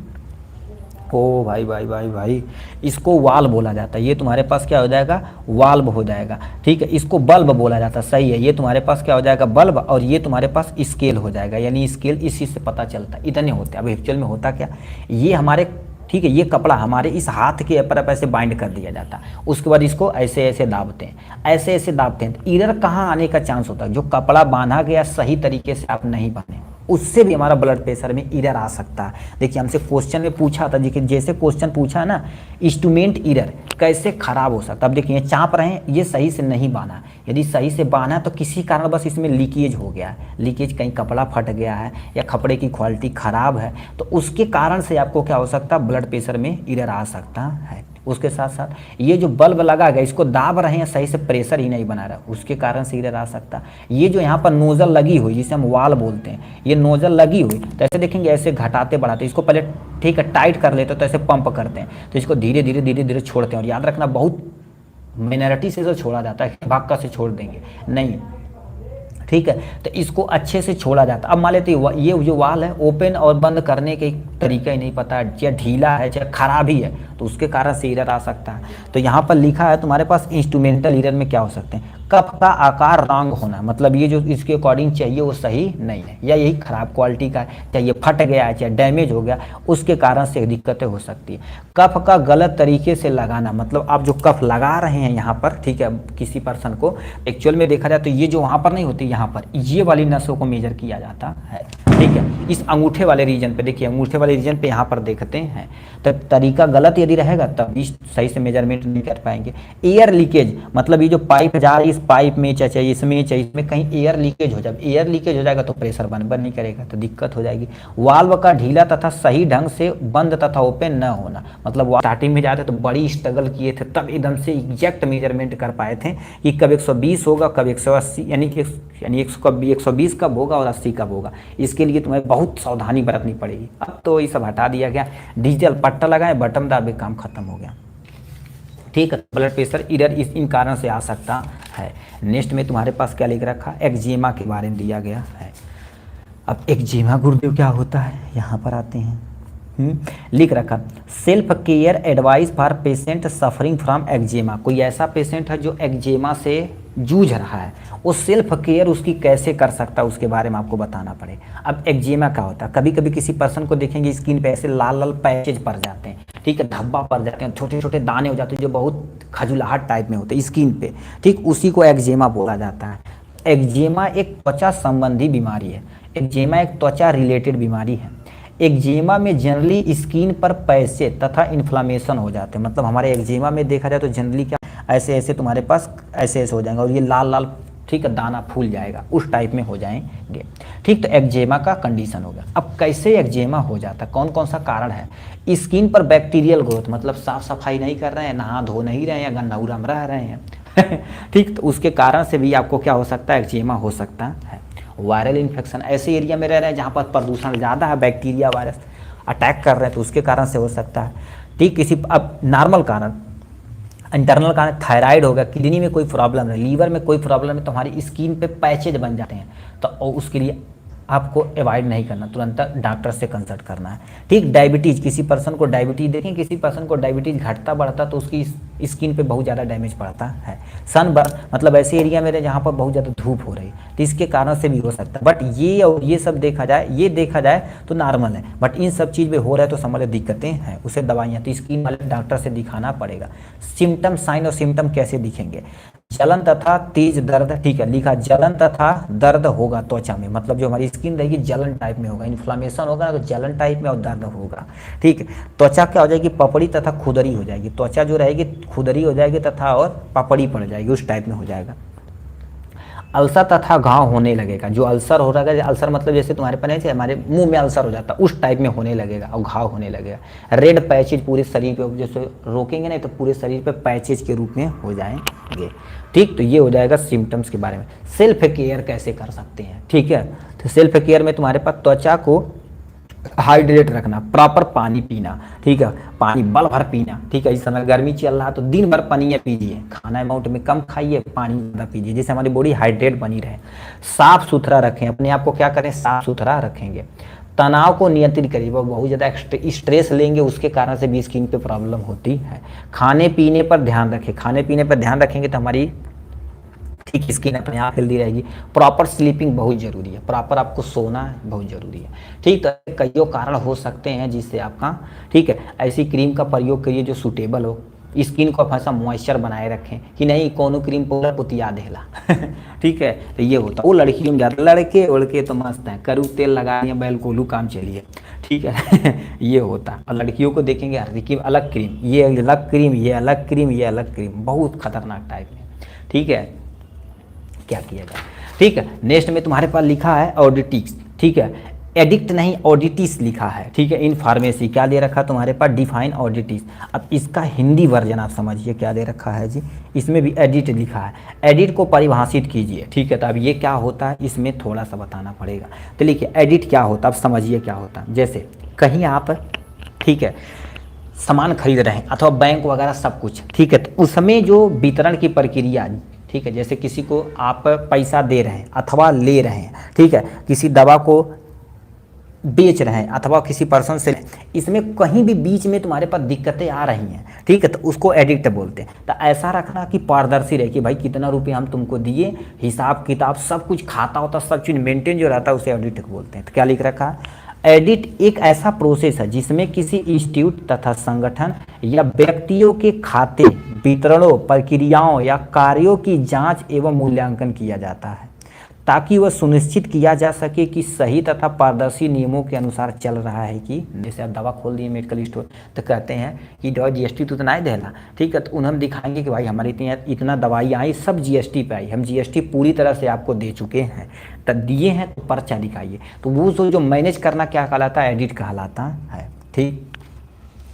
ओ भाई भाई भाई भाई, इसको वाल्व बोला जाता है। ये तुम्हारे पास क्या हो जाएगा, वाल्व हो जाएगा। ठीक है, इसको बल्ब बोला जाता है, सही है, ये तुम्हारे पास क्या हो जाएगा, बल्ब, और ये तुम्हारे पास स्केल हो जाएगा, यानी स्केल इस चीज़ से पता चलता है। इतने होते हैं। अब एक्चुअल में होता क्या, ये हमारे, ठीक है, ये कपड़ा हमारे इस हाथ के ऊपर ऐसे बाइंड कर दिया जाता है, उसके बाद इसको ऐसे ऐसे दाबते हैं, ऐसे ऐसे दाबते हैं। तो एरर कहाँ आने का चांस होता है, जो कपड़ा बांधा गया सही तरीके से आप नहीं बांधे, उससे भी हमारा ब्लड प्रेशर में एरर आ सकता है। देखिए हमसे क्वेश्चन में पूछा था, देखिए जैसे क्वेश्चन पूछा है ना, इंस्ट्रूमेंट एरर कैसे खराब हो सकता है। अब देखिए चाँप रहे हैं, ये सही से नहीं बांधा, यदि सही से बांधा तो किसी कारण बस इसमें लीकेज हो गया है, लीकेज कहीं कपड़ा फट गया है या कपड़े की क्वालिटी ख़राब है, तो उसके कारण से आपको क्या हो सकता है, ब्लड प्रेशर में एरर आ सकता है। उसके साथ साथ ये जो बल्ब लगा गया, इसको दाब रहे हैं, सही से प्रेशर ही नहीं बना रहा, उसके कारण से एरर आ सकता है। ये जो यहाँ पर नोजल लगी हुई, जिसे हम वाल बोलते हैं, ये नोजल लगी हुई, तो ऐसे देखेंगे ऐसे घटाते बढ़ाते, इसको पहले ठीक है टाइट कर लेते तो ऐसे पंप करते हैं, तो इसको धीरे धीरे धीरे धीरे छोड़ते हैं। और याद रखना बहुत माइनॉरिटी से जो छोड़ा जाता है, भाग से छोड़ देंगे नहीं, ठीक है, तो इसको अच्छे से छोड़ा जाता है। अब मान लेते ये जो वाल है, ओपन और बंद करने के तरीका ही नहीं पता है, चाहे ढीला है चाहे खराब ही है, तो उसके कारण से एरर आ सकता है। तो यहाँ पर लिखा है तुम्हारे पास इंस्ट्रूमेंटल एरर में क्या हो सकते हैं, कफ का आकार रॉन्ग होना, मतलब ये जो इसके अकॉर्डिंग चाहिए वो सही नहीं है, या यही खराब क्वालिटी का है, चाहे ये फट गया है, चाहे डैमेज हो गया, उसके कारण से दिक्कतें हो सकती है। कफ का गलत तरीके से लगाना, मतलब आप जो कफ लगा रहे हैं यहाँ पर, ठीक है, किसी पर्सन को एक्चुअल में देखा जाए तो ये जो वहाँ पर नहीं होती, यहाँ पर ये वाली नसों को मेजर किया जाता है, ठीक है, इस अंगूठे वाले रीजन पे, देखिए अंगूठे वाले रीजन पे यहाँ पर देखते हैं, तो तरीका गलत यदि रहेगा तब भी सही से मेजरमेंट नहीं कर पाएंगे। एयर लीकेज, मतलब ये जो पाइप जा रही है, इस पाइप में चाहे इसमें कहीं एयर लीकेज हो जाए, एयर लीकेज हो जाएगा तो प्रेशर बन नहीं करेगा, तो दिक्कत हो जाएगी। वाल्व का ढीला तथा सही ढंग से बंद तथा ओपन न होना, मतलब स्टार्टिंग में जाते तो बड़ी स्ट्रगल किए थे, तब एकदम से एग्जैक्ट मेजरमेंट कर पाए थे कि कब 120 होगा, कब 180, यानी 120 कब होगा और 80 कब होगा। इसके लिए तुम्हें बहुत सावधानी बरतनी पड़ेगी। अब तो ये सब हटा दिया गया, डिजिटल पट्टा लगाए, बटन दाबे, काम खत्म हो गया, ठीक है। ब्लड प्रेशर इधर इन कारण से आ सकता है। नेक्स्ट में तुम्हारे पास क्या लिख रखा, एक्जिमा के बारे में दिया गया है। अब एक्जिमा गुरुदेव क्या होता है, यहाँ पर आते हैं, लिख रखा self care advice for patient suffering from eczema. कोई ऐसा पेशेंट है जो एक्जिमा से जूझ रहा है, वो सेल्फ केयर उसकी कैसे कर सकता है उसके बारे में आपको बताना पड़ेगा। अब एक्जिमा क्या होता है, कभी कभी किसी पर्सन को देखेंगे स्किन पे ऐसे लाल लाल पैचेज पड़ जाते हैं, ठीक है, धब्बा पड़ जाते हैं, छोटे छोटे दाने हो जाते हैं जो बहुत खजुलाहट टाइप में होते हैं स्किन पे, ठीक, उसी को एक्जिमा बोला जाता है। एक्जिमा एक त्वचा संबंधी बीमारी है, एक्जिमा एक त्वचा रिलेटेड बीमारी है। एक्जिमा में जनरली स्किन पर पैचे तथा इन्फ्लामेशन हो जाते हैं, मतलब हमारे एक्जिमा में देखा जाए तो जनरली क्या ऐसे ऐसे तुम्हारे पास ऐसे ऐसे हो जाएंगे और ये लाल लाल, ठीक है, दाना फूल जाएगा, उस टाइप में हो जाएंगे, ठीक। तो एक्जिमा का कंडीशन हो गया। अब कैसे एक्जिमा हो जाता है, कौन कौन सा कारण है, स्किन पर बैक्टीरियल ग्रोथ, मतलब साफ सफाई नहीं कर रहे हैं, नहा धो नहीं रहे हैं, या गंदौरा में रह रहे हैं ठीक, तो उसके कारण से भी आपको क्या हो सकता है, एक्जिमा हो सकता है। वायरल इन्फेक्शन, ऐसे एरिया में रह रहे हैं जहाँ पर प्रदूषण ज़्यादा है, बैक्टीरिया वायरस अटैक कर रहे हैं, तो उसके कारण से हो सकता है, ठीक। किसी अब नॉर्मल कारण, इंटरनल कारण थायराइड होगा, किडनी में कोई प्रॉब्लम है, लीवर में कोई प्रॉब्लम है, तो हमारी स्किन पे पैचेज बन जाते हैं, तो उसके लिए आपको अवॉइड नहीं करना, तुरंत डॉक्टर से कंसल्ट करना है, ठीक। डायबिटीज़, किसी पर्सन को डायबिटीज़ देखें, किसी पर्सन को डायबिटीज़ घटता बढ़ता तो उसकी स्किन पे बहुत ज़्यादा डैमेज पड़ता है। सनबर्न, मतलब ऐसे एरिया में जहाँ पर बहुत ज़्यादा धूप हो रही है, तो इसके कारण से भी हो सकता है। बट ये और ये सब देखा जाए तो नॉर्मल है, बट इन सब चीज़ में हो रहा है तो समझ दिक्कतें हैं, उसे दवाइयाँ, तो स्किन वाले डॉक्टर से दिखाना पड़ेगा। सिम्टम, साइन और सिम्टम कैसे दिखेंगे, जलन तथा तेज दर्द, ठीक है, लिखा जलन तथा दर्द होगा त्वचा में, मतलब जो हमारी स्किन रहेगी जलन टाइप में होगा, इन्फ्लामेशन होगा ना तो जलन टाइप में और दर्द होगा, ठीक है। त्वचा क्या हो जाएगी, पपड़ी तथा खुदरी हो जाएगी, त्वचा जो रहेगी खुदरी हो जाएगी तथा और पपड़ी पड़ जाएगी, उस टाइप में हो जाएगा। अल्सर तथा घाव होने लगेगा, जो अल्सर हो रहा है, अल्सर मतलब जैसे तुम्हारे पर नहीं, हमारे मुंह में अल्सर हो जाता है, उस टाइप में होने लगेगा और घाव होने लगेगा। रेड पैचेज पूरे शरीर पे, जैसे रोकेंगे नहीं तो पूरे शरीर पे पैचेज के रूप में हो जाएंगे, ठीक। तो ये हो जाएगा सिम्टम्स के बारे में। सेल्फ केयर कैसे कर सकते हैं, ठीक है, तो सेल्फ केयर में तुम्हारे पास त्वचा को हाइड्रेट रखना, प्रॉपर पानी पीना, ठीक है, पानी बल भर पीना, ठीक है। इस समय गर्मी चल रहा है तो दिन भर पानी पीजिए, खाना अमाउंट में कम खाइए, पानी ज़्यादा पीजिए, जिससे हमारी बॉडी हाइड्रेट बनी रहे। साफ सुथरा रखें अपने आप को, क्या करें, साफ सुथरा रखेंगे। तनाव को नियंत्रित करिए, वो बहुत ज़्यादा स्ट्रेस लेंगे उसके कारण से भी स्किन पे प्रॉब्लम होती है। खाने पीने पर ध्यान रखें, खाने पीने पर ध्यान रखेंगे तो हमारी, ठीक, स्किन अपने आप हेल्दी रहेगी। प्रॉपर स्लीपिंग बहुत जरूरी है, प्रॉपर आपको सोना बहुत जरूरी है, ठीक। तो कईयों कारण हो सकते हैं जिससे आपका, ठीक है, ऐसी क्रीम का प्रयोग करिए जो सूटेबल हो, स्किन को हमेशा मॉइस्चर बनाए रखें कि नहीं कोनो क्रीम पोलर पुतिया देला ठीक है। तो ये होता, वो लड़कियों में ज़्यादा, लड़के उड़के तो मस्त हैं, करू तेल लगाइए, बैल कोलू काम चलिए, ठीक है ये होता। और लड़कियों को देखेंगे हर की अलग क्रीम, ये अलग क्रीम, ये अलग क्रीम, ये अलग क्रीम, बहुत खतरनाक टाइप में, ठीक है, क्या किया जाए, ठीक है। नेक्स्ट में तुम्हारे पास लिखा है ऑडिटिक्स, ठीक है, एडिक्ट नहीं ऑडिटिस लिखा है, ठीक है। इन फार्मेसी क्या दे रखा तुम्हारे पास, डिफाइन ऑडिटिस। अब इसका हिंदी वर्जन आप समझिए क्या दे रखा है जी, इसमें भी एडिट लिखा है, एडिट को परिभाषित कीजिए, ठीक है। तो अब ये क्या होता है इसमें थोड़ा सा बताना पड़ेगा, तो लिखिए एडिट क्या होता है, अब समझिए क्या होता है। जैसे कहीं आप, ठीक है, सामान खरीद रहे हैं अथवा बैंक वगैरह सब कुछ, ठीक है, तो उसमें जो वितरण की प्रक्रिया, ठीक है, जैसे किसी को आप पैसा दे रहे हैं अथवा ले रहे हैं, ठीक है, किसी दवा को बेच रहे हैं अथवा किसी पर्सन से, इसमें कहीं भी बीच में तुम्हारे पास दिक्कतें आ रही हैं, ठीक है, तो उसको एडिक्ट बोलते हैं। तो ऐसा रखना कि पारदर्शी रहे कि भाई कितना रुपये हम तुमको दिए, हिसाब किताब सब कुछ, खाता होता सब चीज़ मेंटेन जो रहता है उसे ऑडिट बोलते हैं। तो क्या लिख रखा है, एडिट एक ऐसा प्रोसेस है जिसमें किसी इंस्टीट्यूट तथा संगठन या व्यक्तियों के खाते, वितरणों, प्रक्रियाओं या कार्यों की जांच एवं मूल्यांकन किया जाता है ताकि वह सुनिश्चित किया जा सके कि सही तथा पारदर्शी नियमों के अनुसार चल रहा है कि। जैसे आप दवा खोल दिए मेडिकल स्टोर, तो कहते हैं कि GST तो उतना ही देला, ठीक है, तो उन्हें हम दिखाएंगे कि भाई हमारी इतना दवाई आई, सब GST पे आई, हम GST पूरी तरह से आपको दे चुके हैं, तो दिए हैं तो पर्चा दिखाइए। तो वो जो मैनेज करना क्या कहलाता है, एडिट कहलाता है। ठीक,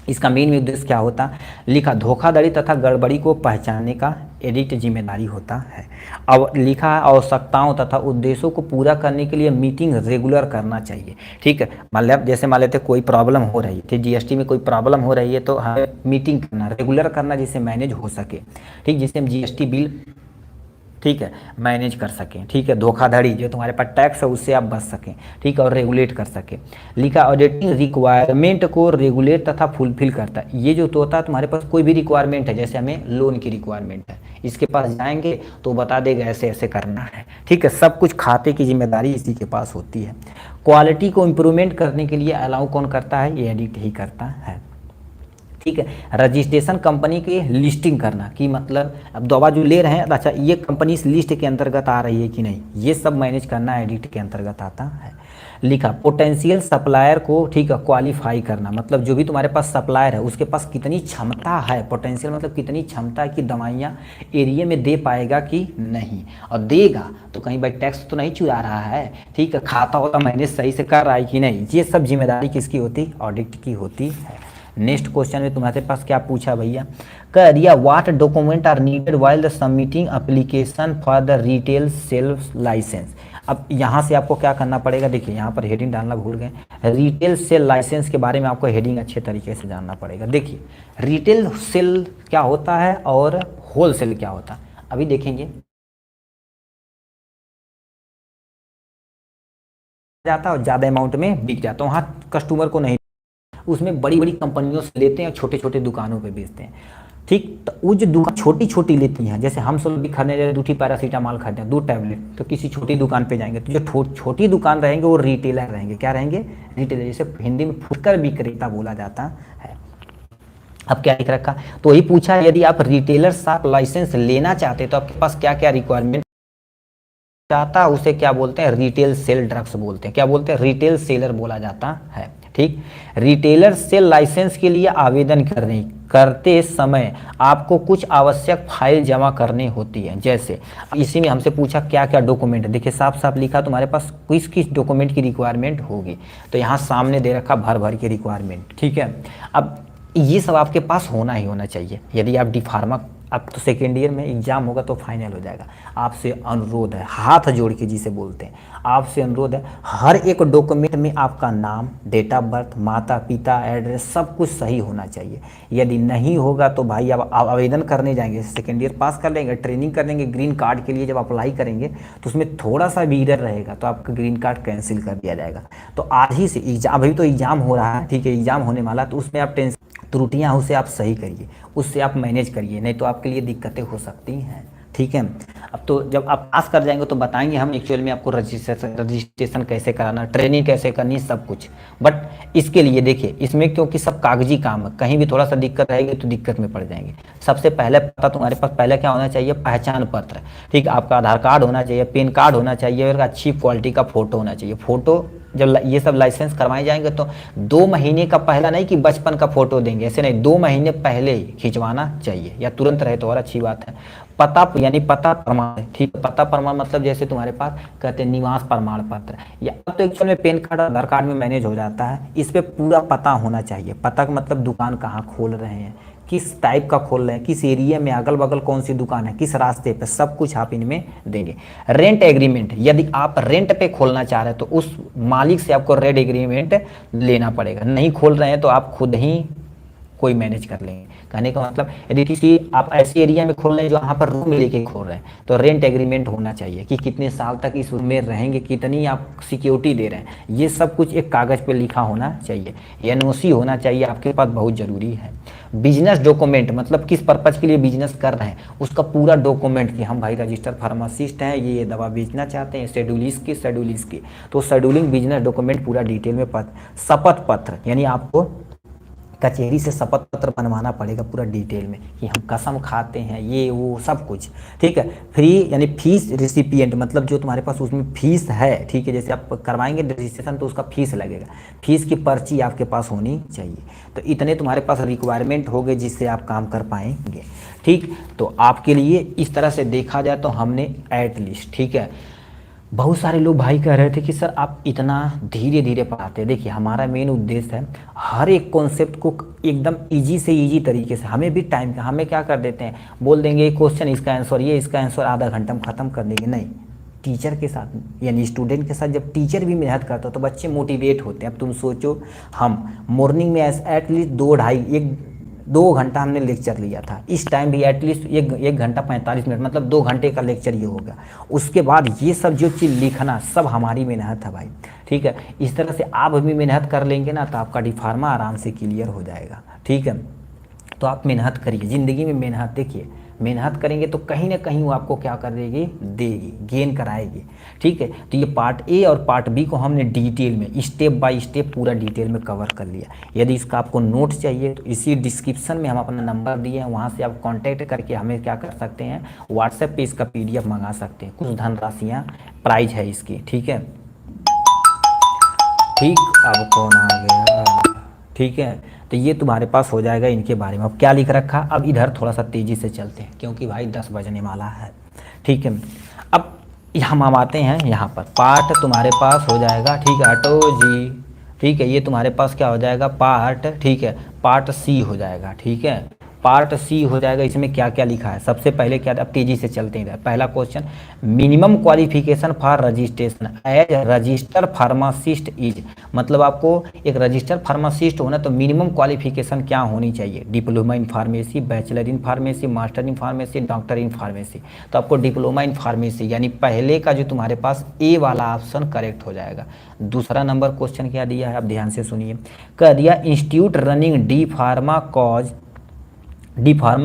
इसका मेन उद्देश्य क्या होता, लिखा धोखाधड़ी तथा गड़बड़ी को पहचानने का एडिट जिम्मेदारी होता है। अब लिखा है आवश्यकताओं तथा उद्देश्यों को पूरा करने के लिए मीटिंग रेगुलर करना चाहिए। ठीक है, मतलब जैसे मान लेते कोई प्रॉब्लम हो रही है, GST में कोई प्रॉब्लम हो रही है तो हमें मीटिंग करना, रेगुलर करना जिससे मैनेज हो सके। ठीक, जिससे हम GST बिल, ठीक है, मैनेज कर सकें। ठीक है, धोखाधड़ी जो तुम्हारे पास टैक्स है उससे आप बच सकें। ठीक है, और रेगुलेट कर सकें। लिखा ऑडिटिंग रिक्वायरमेंट को रेगुलेट तथा फुलफिल करता है। ये जो तो होता है तुम्हारे पास कोई भी रिक्वायरमेंट है, जैसे हमें लोन की रिक्वायरमेंट है, इसके पास जाएंगे तो बता देगा ऐसे ऐसे करना है। ठीक है, सब कुछ खाते की जिम्मेदारी इसी के पास होती है। क्वालिटी को इम्प्रूवमेंट करने के लिए अलाउ कौन करता है, ये एडिट ही करता है। ठीक है, रजिस्ट्रेशन कंपनी की लिस्टिंग करना कि मतलब अब दवा जो ले रहे हैं, अच्छा ये कंपनी इस लिस्ट के अंतर्गत आ रही है कि नहीं, ये सब मैनेज करना एडिट के अंतर्गत आता है। लिखा पोटेंशियल सप्लायर को, ठीक है, क्वालिफाई करना, मतलब जो भी तुम्हारे पास सप्लायर है उसके पास कितनी क्षमता है, पोटेंशियल मतलब कितनी क्षमता है कि दवाइयाँ एरिया में दे पाएगा कि नहीं, और देगा तो कहीं भाई टैक्स तो नहीं चुरा रहा है। ठीक है, खाता होता मैनेज सही से कर रहा है कि नहीं, ये सब जिम्मेदारी किसकी होती, ऑडिट की होती है। नेक्स्ट क्वेश्चन में तुम्हारे पास क्या पूछा भैया, कह दिया what document are needed while the submitting application for the retail sales licence. अब यहाँ से आपको क्या करना पड़ेगा, देखिए यहाँ पर हेडिंग डालना भूल गए, रिटेल सेल लाइसेंस के बारे में आपको हेडिंग अच्छे तरीके से जानना पड़ेगा। देखिए रिटेल सेल क्या होता है और होल सेल क्या होता है, अभी देखेंगे जाता है और ज़्यादा अमाउंट में बिक जाता है, वहाँ कस्टमर को नहीं, उसमें बड़ी बड़ी कंपनियों से लेते हैं और छोटे छोटे दुकानों पे बेचते हैं। ठीक, तो वो जो दुकान छोटी छोटी लेती हैं, जैसे हम सब भी खरीदने जाए 2 पैरासीटामॉल खरीदते हैं 2 टैबलेट, तो किसी छोटी दुकान पे जाएंगे, तो जो छोटी दुकान रहेंगे वो रिटेलर रहेंगे। क्या रहेंगे, रिटेलर, जिसे हिंदी में फुटकर विक्रेता बोला जाता है। अब क्या लिख रखा, तो वही पूछा यदि आप रिटेलर शॉप लाइसेंस लेना चाहते तो आपके पास क्या क्या रिक्वायरमेंट चाहता है, उसे क्या बोलते हैं, रिटेल सेल ड्रग्स बोलते हैं। क्या बोलते हैं, रिटेल सेलर बोला जाता है। ठीक, रिटेलर सेल लाइसेंस के लिए आवेदन करते समय आपको कुछ आवश्यक फाइल जमा करनी होती है। जैसे इसी में हमसे पूछा क्या क्या डॉक्यूमेंट, देखिए साफ साफ लिखा तुम्हारे पास किस किस डॉक्यूमेंट की रिक्वायरमेंट होगी, तो यहाँ सामने दे रखा भर भर की रिक्वायरमेंट। ठीक है, अब ये सब आपके पास होना ही होना चाहिए। यदि आप डी फार्मा, अब तो सेकेंड ईयर में एग्जाम होगा तो फाइनल हो जाएगा, आपसे अनुरोध है, हाथ जोड़ के जिसे बोलते हैं, आपसे अनुरोध है हर एक डॉक्यूमेंट में आपका नाम, डेट ऑफ बर्थ, माता पिता, एड्रेस सब कुछ सही होना चाहिए। यदि नहीं होगा तो भाई आप आवेदन करने जाएंगे, सेकेंड ईयर पास कर लेंगे, ट्रेनिंग कर लेंगे, ग्रीन कार्ड के लिए जब अप्लाई करेंगे तो उसमें थोड़ा सा भी एरर रहेगा तो आपका ग्रीन कार्ड कैंसिल कर दिया जाएगा। तो आज ही से एग्जाम, अभी तो एग्जाम हो रहा है, ठीक है, एग्जाम होने वाला, तो उसमें आप त्रुटियाँ उसे आप सही करिए, उससे आप मैनेज करिए, नहीं तो आपके लिए दिक्कतें हो सकती हैं। ठीक है, अब तो जब आप पास कर जाएंगे तो बताएंगे हम एक्चुअल में आपको रजिस्ट्रेशन कैसे कराना, ट्रेनिंग कैसे करनी, सब कुछ। बट इसके लिए देखिए इसमें क्योंकि सब कागजी काम है, कहीं भी थोड़ा सा दिक्कत रहेगी तो दिक्कत में पड़ जाएंगे। सबसे पहले पता तुम्हारे पास पहले क्या होना चाहिए, पहचान पत्र। ठीक, आपका आधार कार्ड होना चाहिए, पैन कार्ड होना चाहिए और अच्छी क्वालिटी का फोटो होना चाहिए। फोटो जब ये सब लाइसेंस करवाए जाएंगे तो 2 महीने का पहला नहीं कि बचपन का फोटो देंगे, ऐसे नहीं, 2 महीने पहले ही खिंचवाना चाहिए, या तुरंत रहे तो और अच्छी बात है। पता यानी पता प्रमाण, ठीक है, पता प्रमाण मतलब जैसे तुम्हारे पास कहते हैं निवास प्रमाण पत्र, या अब तो एक्चुअल में पैन कार्ड आधार कार्ड में मैनेज हो जाता है, इस पे पूरा पता होना चाहिए। पता का मतलब दुकान कहाँ खोल रहे हैं, किस टाइप का खोल रहे हैं, किस एरिया में, अगल बगल कौन सी दुकान है, किस रास्ते पे, सब कुछ आप इनमें देंगे। रेंट एग्रीमेंट, यदि आप रेंट पे खोलना चाह रहे हैं तो उस मालिक से आपको रेंट एग्रीमेंट लेना पड़ेगा, नहीं खोल रहे हैं तो आप खुद ही कोई मैनेज कर लेंगे। कहने का मतलब यदि किसी आप ऐसे एरिया में खोल रहे हैं जो वहाँ पर रूम लेके खोल रहे हैं तो रेंट एग्रीमेंट होना चाहिए कि कितने साल तक इस रूम में रहेंगे, कितनी आप सिक्योरिटी दे रहे हैं, ये सब कुछ एक कागज़ पे लिखा होना चाहिए। एनओसी होना चाहिए आपके पास, बहुत ज़रूरी है। बिजनेस डॉक्यूमेंट मतलब किस पर्पज के लिए बिजनेस कर रहे हैं उसका पूरा डॉक्यूमेंट कि हम भाई रजिस्टर फार्मासिस्ट हैं, ये दवा बेचना चाहते हैं, शेड्यूल इसकी। तो शेड्यूलिंग बिजनेस डॉक्यूमेंट पूरा डिटेल में शपथ पत्र यानी आपको कचहरी से शपथ पत्र बनवाना पड़ेगा पूरा डिटेल में कि हम कसम खाते हैं, ये वो सब कुछ, ठीक है। फ्री यानी फीस रिसिपिएंट मतलब जो तुम्हारे पास उसमें फीस है, ठीक है, जैसे आप करवाएंगे रजिस्ट्रेशन तो उसका फीस लगेगा, फीस की पर्ची आपके पास होनी चाहिए। तो इतने तुम्हारे पास रिक्वायरमेंट हो गए जिससे आप काम कर पाएंगे, ठीक। तो आपके लिए इस तरह से देखा जाए तो हमने एटलीस्ट, ठीक है, बहुत सारे लोग भाई कह रहे थे कि सर आप इतना धीरे धीरे पढ़ाते हैं। देखिए हमारा मेन उद्देश्य है हर एक कॉन्सेप्ट को एकदम इजी से इजी तरीके से, हमें भी टाइम का, हमें क्या कर देते हैं बोल देंगे ये क्वेश्चन इसका आंसर, ये इसका आंसर आधा घंटा में ख़त्म कर देंगे, नहीं। टीचर के साथ यानी स्टूडेंट के साथ जब टीचर भी मेहनत करता हो तो बच्चे मोटिवेट होते हैं। अब तुम सोचो हम मॉर्निंग में एटलीस्ट 2 घंटा हमने लेक्चर लिया था, इस टाइम भी एटलीस्ट 1 घंटा 45 मिनट मतलब 2 घंटे का लेक्चर ये होगा। उसके बाद ये सब जो चीज़ लिखना सब हमारी मेहनत है भाई, ठीक है। इस तरह से आप भी मेहनत कर लेंगे ना तो आपका डिफार्मा आराम से क्लियर हो जाएगा, ठीक है। तो आप मेहनत करिए, ज़िंदगी में मेहनत, देखिए मेहनत करेंगे तो कहीं ना कहीं वो आपको क्या कर देगी, गेन कराएगी, ठीक है। तो ये पार्ट ए और पार्ट बी को हमने डिटेल में स्टेप बाय स्टेप पूरा डिटेल में कवर कर लिया। यदि इसका आपको नोट चाहिए तो इसी डिस्क्रिप्शन में हम अपना नंबर दिए हैं, वहाँ से आप कॉन्टैक्ट करके हमें क्या कर सकते हैं, व्हाट्सएप पे इसका PDF मंगा सकते हैं। कुछ धनराशियाँ प्राइज है इसकी, ठीक है। ठीक, अब कौन आ गया, ठीक है। तो ये तुम्हारे पास हो जाएगा इनके बारे में। अब क्या लिख रखा, अब इधर थोड़ा सा तेज़ी से चलते हैं क्योंकि भाई 10 बजने वाला है, ठीक है। अब हम आते हैं यहाँ पर, पार्ट तुम्हारे पास हो जाएगा, ठीक है, ऑटो जी, ठीक है। ये तुम्हारे पास क्या हो जाएगा पार्ट, ठीक है, पार्ट C हो जाएगा, ठीक है, पार्ट C हो जाएगा। इसमें क्या क्या लिखा है, सबसे पहले क्या, अब तेजी से चलते हैं। पहला question, minimum qualification for registration as register pharmacist is, मतलब आपको एक रजिस्टर फार्मासिस्ट होना तो मिनिमम क्वालिफिकेशन क्या होनी चाहिए, diploma in pharmacy, bachelor in pharmacy, master in pharmacy, doctor in pharmacy. तो आपको डिप्लोमा इन फार्मेसी यानी पहले का जो तुम्हारे पास ए वाला ऑप्शन करेक्ट हो जाएगा। दूसरा नंबर क्वेश्चन क्या दिया है, आप ध्यान से सुनिए, कह दिया institute running D pharma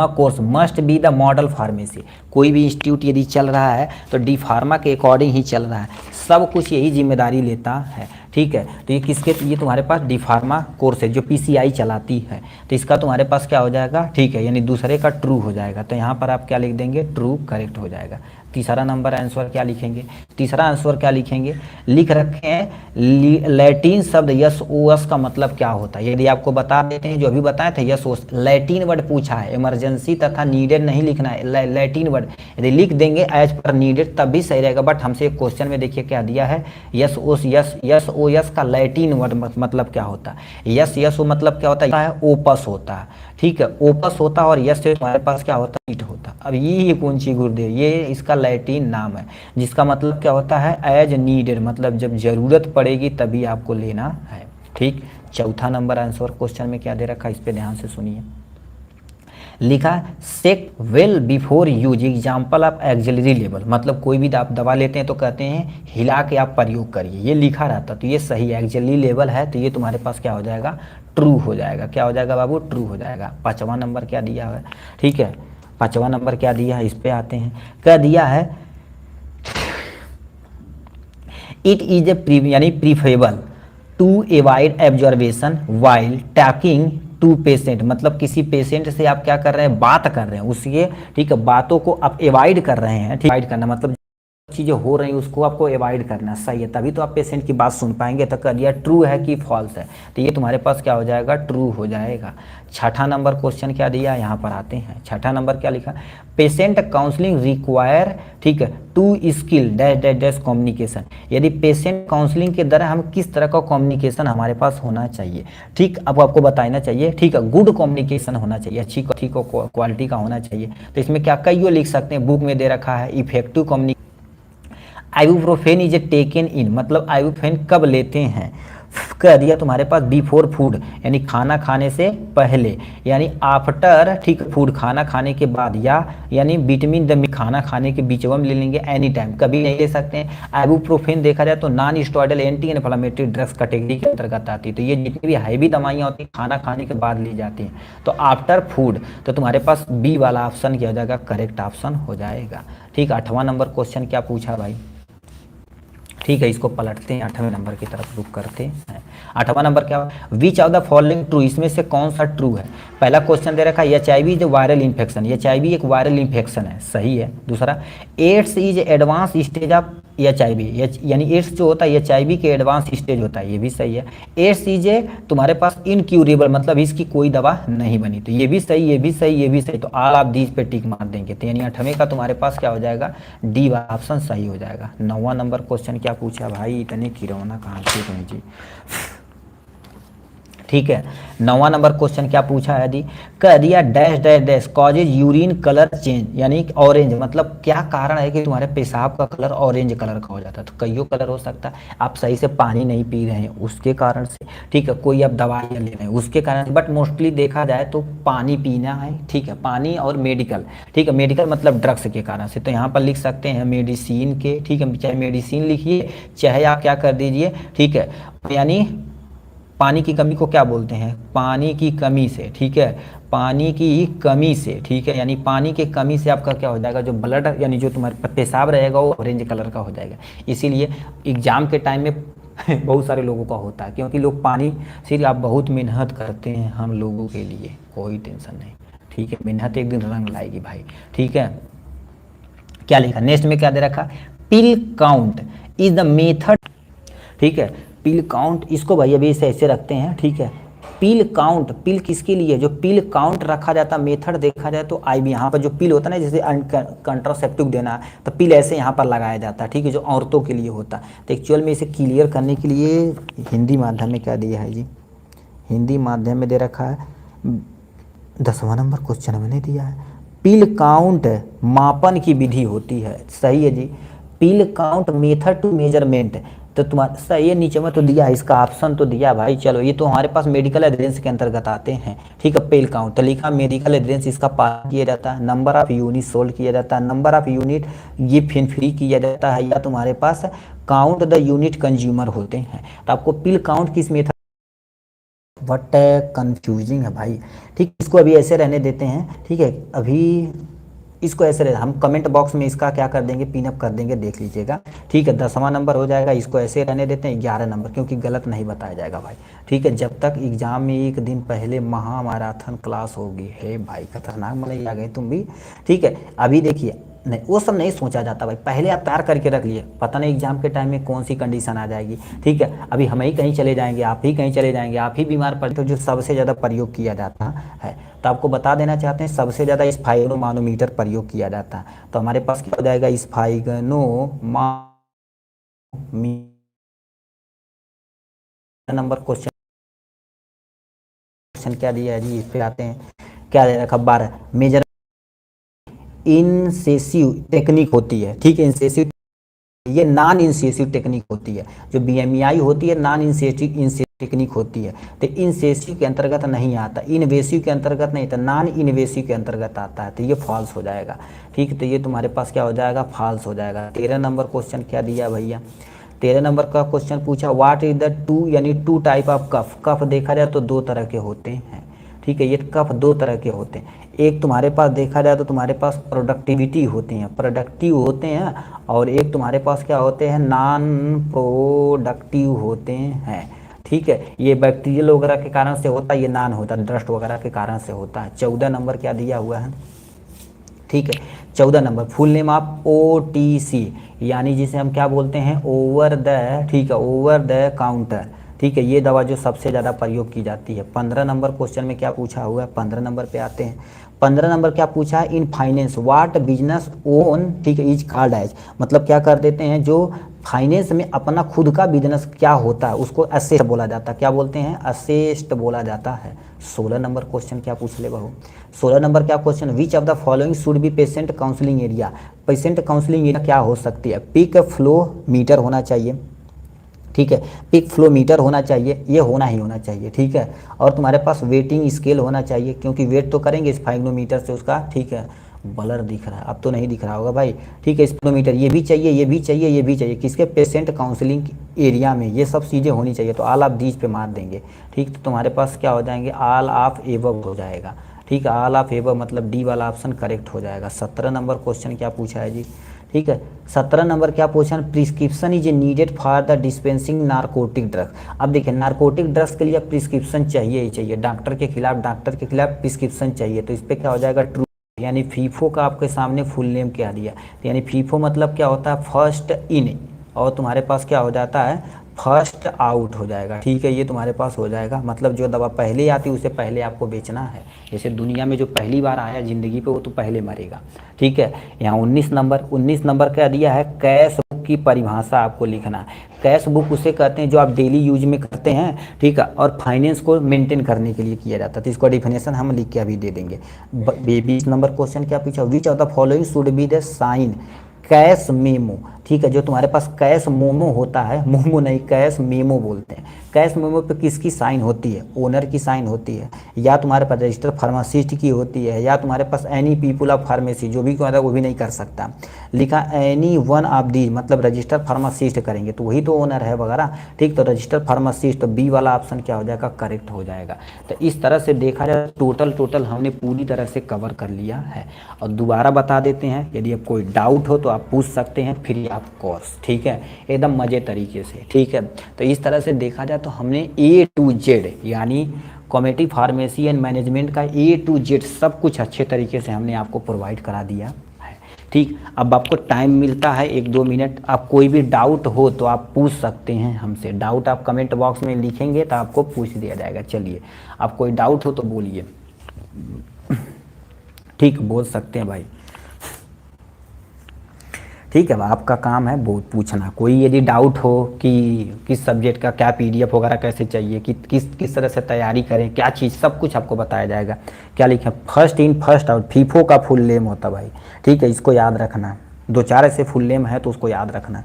course must be the model pharmacy. कोई भी इंस्टीट्यूट यदि चल रहा है तो डी फार्मा के अकॉर्डिंग ही चल रहा है, सब कुछ यही जिम्मेदारी लेता है, ठीक है। तो ये किसके, ये तुम्हारे पास डी फार्मा कोर्स है जो PCI चलाती है, तो इसका तुम्हारे पास क्या हो जाएगा, ठीक है, यानी दूसरे का ट्रू हो जाएगा। तो यहाँ पर आप क्या लिख देंगे, ट्रू करेक्ट हो जाएगा। तीसरा नंबर आंसर क्या लिखेंगे, तीसरा आंसर क्या लिखेंगे, लिख रखे हैं लैटिन शब्द यस ओस का मतलब क्या होता है। यदि आपको बता देते हैं, जो अभी बताए थे यस ओस लैटिन वर्ड पूछा है, इमरजेंसी तथा नीडेड नहीं लिखना है, लैटिन वर्ड यदि लिख देंगे एज पर नीडेड तब भी सही रहेगा। बट हमसे क्वेश्चन में देखिए क्या दिया है, यस ओस यस ओ यस का लैटिन वर्ड मतलब क्या होता है, यस ओ मतलब क्या होता है, ओपस होता है, ठीक है, ओपस होता है, और यस से तुम्हारे पास क्या होता है, इट होता है। अब ये कौन सी गुरुदेव, ये इसका लैटिन नाम है जिसका मतलब क्या होता है, एज नीडेड, मतलब जब जरूरत पड़ेगी तभी आपको लेना है, ठीक। चौथा नंबर आंसर क्वेश्चन में क्या दे रखा है, इस पे ध्यान से सुनिए, लिखा shake well before use example of auxiliary लेवल, मतलब कोई भी आप दवा लेते हैं तो कहते हैं हिला के आप प्रयोग करिए, ये लिखा रहता तो ये सही एक्सिलरी लेवल है, तो ये तुम्हारे पास क्या हो जाएगा, ट्रू हो जाएगा। क्या हो जाएगा बाबू, ट्रू हो जाएगा। पांचवा नंबर क्या दिया है, ठीक है, पांचवा नंबर क्या दिया है, इस पे आते हैं, क्या दिया है, इट इज ए यानी preferable to avoid observation while talking to patient, मतलब किसी पेशेंट से आप क्या कर रहे हैं, बात कर रहे हैं उसके, ठीक है, बातों को आप एवॉइड कर रहे हैं, ठीक, एवॉइड करना मतलब चीज़ें हो रही हैं उसको आपको अवॉइड करना, सही है, तभी तो आप पेशेंट की बात सुन पाएंगे। तो कर दिया ट्रू है कि फॉल्स है, तो ये तुम्हारे पास क्या हो जाएगा, ट्रू हो जाएगा। छठा नंबर क्वेश्चन क्या दिया, यहाँ पर आते हैं। छठा नंबर क्या लिखा, पेशेंट काउंसलिंग रिक्वायर, ठीक है, to skill dash dash dash communication, यदि पेशेंट काउंसलिंग के दौरान हम किस तरह का कम्युनिकेशन हमारे पास होना चाहिए, ठीक, अब आपको बताना चाहिए, ठीक है, गुड कम्युनिकेशन होना चाहिए, अच्छी ठीक क्वालिटी का होना चाहिए। तो इसमें क्या कई लिख सकते हैं, बुक में दे रखा है effective communication, ibuprofen is taken in, मतलब आइबुप्रोफेन कब लेते हैं, कह दिया तुम्हारे पास बिफोर फूड यानी खाना खाने से पहले, यानी आफ्टर, ठीक, फूड खाना खाने के बाद, या यानी बिटवीन द खाना खाने के बीच में ले लेंगे, एनी टाइम कभी नहीं ले सकते हैं। आइबुप्रोफेन देखा जाए तो non steroidal anti inflammatory drugs category के अंतर्गत आती है। तो ये जितनी भी हैवी दवाइयाँ होती हैं खाना खाने के बाद ली जाती हैं। तो आफ्टर फूड, तो तुम्हारे पास बी वाला ऑप्शन क्या हो जाएगा, करेक्ट ऑप्शन हो जाएगा। ठीक, 8वां नंबर क्वेश्चन क्या पूछा भाई, ठीक है, इसको पलटते हैं, 8वें नंबर की तरफ रुक करते हैं। 8वां नंबर क्या, विच ऑफ द फॉलोइंग ट्रू, इसमें से कौन सा ट्रू है। पहला क्वेश्चन दे रखा है HIV is viral infection, HIV एक वायरल इन्फेक्शन है, सही है। दूसरा, AIDS is advance stage of HIV, यानी एड्स जो होता है HIV के एडवांस स्टेज होता है, ये भी सही है। एड्स इज तुम्हारे पास इनक्यूरेबल, मतलब इसकी कोई दवा नहीं बनी, तो ये भी सही, ये भी सही, ये भी सही। तो ऑल ऑफ दीज पे टिक मार देंगे। तो यानी 8वें का तुम्हारे पास क्या हो जाएगा, डी वाला ऑप्शन सही हो जाएगा। 9वां नंबर क्वेश्चन क्या पूछा भाई, इतने खिलौना कहाँ से तुम्हें जी, ठीक है। 9वां नंबर क्वेश्चन क्या पूछा है, यदि कह दिया dash dash dash causes urine colour change, यानी ऑरेंज, मतलब क्या कारण है कि तुम्हारे पेशाब का कलर ऑरेंज कलर का हो जाता है। तो कईयों कलर हो सकता है, आप सही से पानी नहीं पी रहे हैं उसके कारण से, ठीक है, कोई आप दवाइयाँ ले रहे हैं उसके कारण से, बट मोस्टली देखा जाए तो पानी पीना है, ठीक है, पानी और मेडिकल, ठीक है, मेडिकल मतलब ड्रग्स के कारण से। तो यहाँ पर लिख सकते हैं मेडिसिन के, ठीक है, चाहे मेडिसिन लिखिए चाहे आप क्या कर दीजिए, ठीक है, यानी पानी की कमी को क्या बोलते हैं, पानी की कमी से, ठीक है, पानी की कमी से, ठीक है, यानी पानी की कमी से आपका क्या हो जाएगा, जो ब्लड यानी जो तुम्हारे पेशाब रहेगा वो ऑरेंज कलर का हो जाएगा। इसीलिए एग्जाम के टाइम में बहुत सारे लोगों का होता है, क्योंकि लोग पानी, सिर्फ आप बहुत मेहनत करते हैं हम लोगों के लिए, कोई टेंशन नहीं, ठीक है, मेहनत एक दिन रंग लाएगी भाई, ठीक है। क्या लिखा नेक्स्ट में, क्या दे रखा, पिल काउंट इज द मेथड, ठीक है, पिल काउंट, इसको भाई अभी इसे ऐसे रखते हैं, ठीक है। पिल काउंट, पिल किसके लिए, जो पिल काउंट रखा जाता, मेथड देखा जाए तो IB, यहाँ पर जो पिल होता है ना, जैसे कंट्रासेप्टिव देना, तो पिल ऐसे यहाँ पर लगाया जाता है, ठीक है, जो औरतों के लिए होता है। तो एक्चुअल में इसे क्लियर करने के लिए हिंदी माध्यम में क्या दिया है जी, हिंदी माध्यम में दे रखा है 10वां नंबर क्वेश्चन मैंने दिया है, पिल काउंट मापन की विधि होती है, सही है जी। पिल काउंट मेथड टू मेजरमेंट, तो तुम्हारा सही है, नीचे में तो दिया है, इसका ऑप्शन तो दिया भाई। चलो ये तो हमारे पास मेडिकल एविडेंस के अंतर्गत आते हैं, ठीक है। पिल काउंट तो लिखा मेडिकल एविडेंस, इसका पास किया जाता है, नंबर ऑफ यूनिट सोल्व किया जाता है, number of unit gift free किया जाता है, या तुम्हारे पास काउंट द यूनिट कंज्यूमर होते हैं। तो आपको पिल काउंट किस मेथड, वट कंफ्यूजिंग है भाई, ठीक, इसको अभी ऐसे रहने देते हैं, ठीक है, अभी इसको ऐसे हम कमेंट बॉक्स में इसका क्या कर देंगे, पिन अप कर देंगे, देख लीजिएगा, ठीक है। 10वां नंबर हो जाएगा, इसको ऐसे रहने देते हैं 11 नंबर, क्योंकि गलत नहीं बताया जाएगा भाई, ठीक है। जब तक एग्जाम में एक दिन पहले महामैराथन क्लास होगी, है भाई, खतरनाक मनाई आ गए तुम भी, ठीक है। अभी देखिए, नहीं वो सब नहीं सोचा जाता भाई, पहले आप तैयार करके रख लिए, पता नहीं एग्जाम के टाइम में कौन सी कंडीशन आ जाएगी, ठीक है। अभी हम ही कहीं चले जाएंगे, आप ही कहीं चले जाएंगे, आप ही बीमार पड़े, तो जो सबसे ज़्यादा प्रयोग किया जाता है, तो आपको बता देना चाहते हैं सबसे ज़्यादा स्फाइगनोमीटर प्रयोग किया जाता है। तो हमारे पास क्या हो जाएगा, नंबर क्वेश्चन क्या दिया है जी, इस पे आते हैं, क्या दे रखा 12, मेजर इंसेसिव टेक्निक होती है, ठीक है, इंसेसिव, ये नॉन इंसेसिव टेक्निक होती है, जो BMI होती है नॉन इंसेसिव टेक्निक होती है। तो इंसेसिव के अंतर्गत नहीं आता, इनवेसिव के अंतर्गत नहीं, तो नॉन इनवेसिव के अंतर्गत आता है, तो ये फॉल्स हो जाएगा, ठीक। तो ये तुम्हारे पास क्या हो जाएगा, फॉल्स हो जाएगा। 13 नंबर क्वेश्चन क्या दिया भैया, 13 नंबर का क्वेश्चन पूछा, व्हाट इज द टू, यानी टू टाइप ऑफ कफ, कफ देखा जाए तो 2 तरह के होते हैं, ठीक है, ये कफ 2 तरह के होते हैं। एक तुम्हारे पास देखा जाए तो तुम्हारे पास प्रोडक्टिविटी होती हैं, प्रोडक्टिव होते हैं, और एक तुम्हारे पास क्या होते हैं, नॉन प्रोडक्टिव होते हैं, ठीक है। ये बैक्टीरियल वगैरह के कारण से होता है, ये नॉन होता है, डस्ट वगैरह के कारण से होता है। 14 नंबर क्या दिया हुआ है, ठीक है, 14 number full name of OTC, यानी जिसे हम क्या बोलते हैं, ओवर द, ठीक है, ओवर द काउंटर, ठीक है, ये दवा जो सबसे ज़्यादा प्रयोग की जाती है। 15 नंबर क्वेश्चन में क्या पूछा हुआ है, 15 नंबर पे आते हैं। 15 नंबर क्या पूछा है, in finance what business own, ठीक है, इज कॉल्ड एज, मतलब क्या कर देते हैं, जो फाइनेंस में अपना खुद का बिजनेस क्या होता है उसको असेस्ट बोला जाता है, क्या बोलते हैं, असेस्ट बोला जाता है। 16 नंबर क्वेश्चन क्या पूछ ले बहू, 16 नंबर क्या question, which of the following should be patient counselling area, patient counselling area क्या हो सकती है, पिक फ्लो मीटर होना चाहिए, ठीक है। पिक फ्लो मीटर होना चाहिए, ये होना ही होना चाहिए, ठीक है। और तुम्हारे पास वेटिंग स्केल होना चाहिए, क्योंकि वेट तो करेंगे स्पाइग्नोमीटर से उसका, ठीक है। ब्लर दिख रहा है, अब तो नहीं दिख रहा होगा भाई, ठीक है। स्पाइग्नोमीटर ये भी चाहिए, ये भी चाहिए, ये भी चाहिए, किसके, पेशेंट काउंसलिंग एरिया में ये सब चीज़ें होनी चाहिए। तो ऑल ऑफ दीज पे मार देंगे, ठीक। तो तुम्हारे पास क्या हो जाएंगे, ऑल ऑफ एबव हो जाएगा, ठीक है। ऑल ऑफ एबव मतलब डी वाला ऑप्शन करेक्ट हो जाएगा। 17 नंबर क्वेश्चन क्या पूछा है जी, ठीक है। 17 नंबर क्या पूछा है, prescription is needed for the dispensing narcotic drugs. अब देखिए नारकोटिक ड्रग्स के लिए प्रिस्क्रिप्शन चाहिए ही चाहिए, डॉक्टर के खिलाफ प्रिस्क्रिप्शन चाहिए। तो इस पर क्या हो जाएगा, ट्रू, यानी फीफो का आपके सामने फुल नेम क्या दिया, तो यानी फीफो मतलब क्या होता है, फर्स्ट इन, और तुम्हारे पास क्या हो जाता है, फर्स्ट आउट हो जाएगा, ठीक है। ये तुम्हारे पास हो जाएगा, मतलब जो दवा पहले आती है उसे पहले आपको बेचना है। जैसे दुनिया में जो पहली बार आया ज़िंदगी पे वो तो पहले मरेगा, ठीक है। यहाँ 19 नंबर क्या दिया है, कैश बुक की परिभाषा आपको लिखना है। कैश बुक उसे कहते हैं जो आप डेली यूज में करते हैं, ठीक है, और फाइनेंस को मेंटेन करने के लिए किया जाता है। तो इसका डिफिनेशन हम लिख के अभी दे देंगे। 20 नंबर क्वेश्चन क्या पूछा, which of the following should be the sign cash memo, ठीक है। जो तुम्हारे पास कैश मोमो होता है, मोमो नहीं कैश मेमो बोलते हैं, कैश मेमो पे किसकी साइन होती है, ओनर की साइन होती है, या तुम्हारे पास रजिस्टर्ड फार्मासिस्ट की होती है, या तुम्हारे पास एनी पीपुल ऑफ फार्मेसी, जो भी कहता है वो भी नहीं कर सकता। लिखा एनी वन ऑफ दी, मतलब रजिस्टर्ड फार्मासिस्ट करेंगे तो वही तो ओनर है वगैरह, ठीक। तो रजिस्टर्ड फार्मासिस्ट, तो बी वाला ऑप्शन क्या हो जाएगा, करेक्ट हो जाएगा। तो इस तरह से देखा जाए टोटल हमने पूरी तरह से कवर कर लिया है। और दोबारा बता देते हैं, यदि अब कोई डाउट हो तो आप पूछ सकते हैं फ्री ऑफ कॉस्ट, ठीक है, एकदम मज़े तरीके से, ठीक है। तो इस तरह से देखा जाए तो हमने A to Z यानी कॉमेडी फार्मेसी एंड मैनेजमेंट का A to Z सब कुछ अच्छे तरीके से हमने आपको प्रोवाइड करा दिया है, ठीक। अब आपको टाइम मिलता है 1-2 मिनट, आप कोई भी डाउट हो तो आप पूछ सकते हैं हमसे। डाउट आप कमेंट बॉक्स में लिखेंगे तो आपको पूछ दिया जाएगा। चलिए, आप कोई डाउट हो तो बोलिए, ठीक, बोल सकते हैं भाई, ठीक है। आपका काम है बहुत पूछना। कोई यदि डाउट हो कि किस सब्जेक्ट का क्या PDF वगैरह कैसे चाहिए, कि किस तरह से तैयारी करें, क्या चीज़, सब कुछ आपको बताया जाएगा। क्या लिखें, first in first out, FIFO का फुल नेम होता भाई, ठीक है, इसको याद रखना। 2-4 ऐसे फुल नेम है तो उसको याद रखना।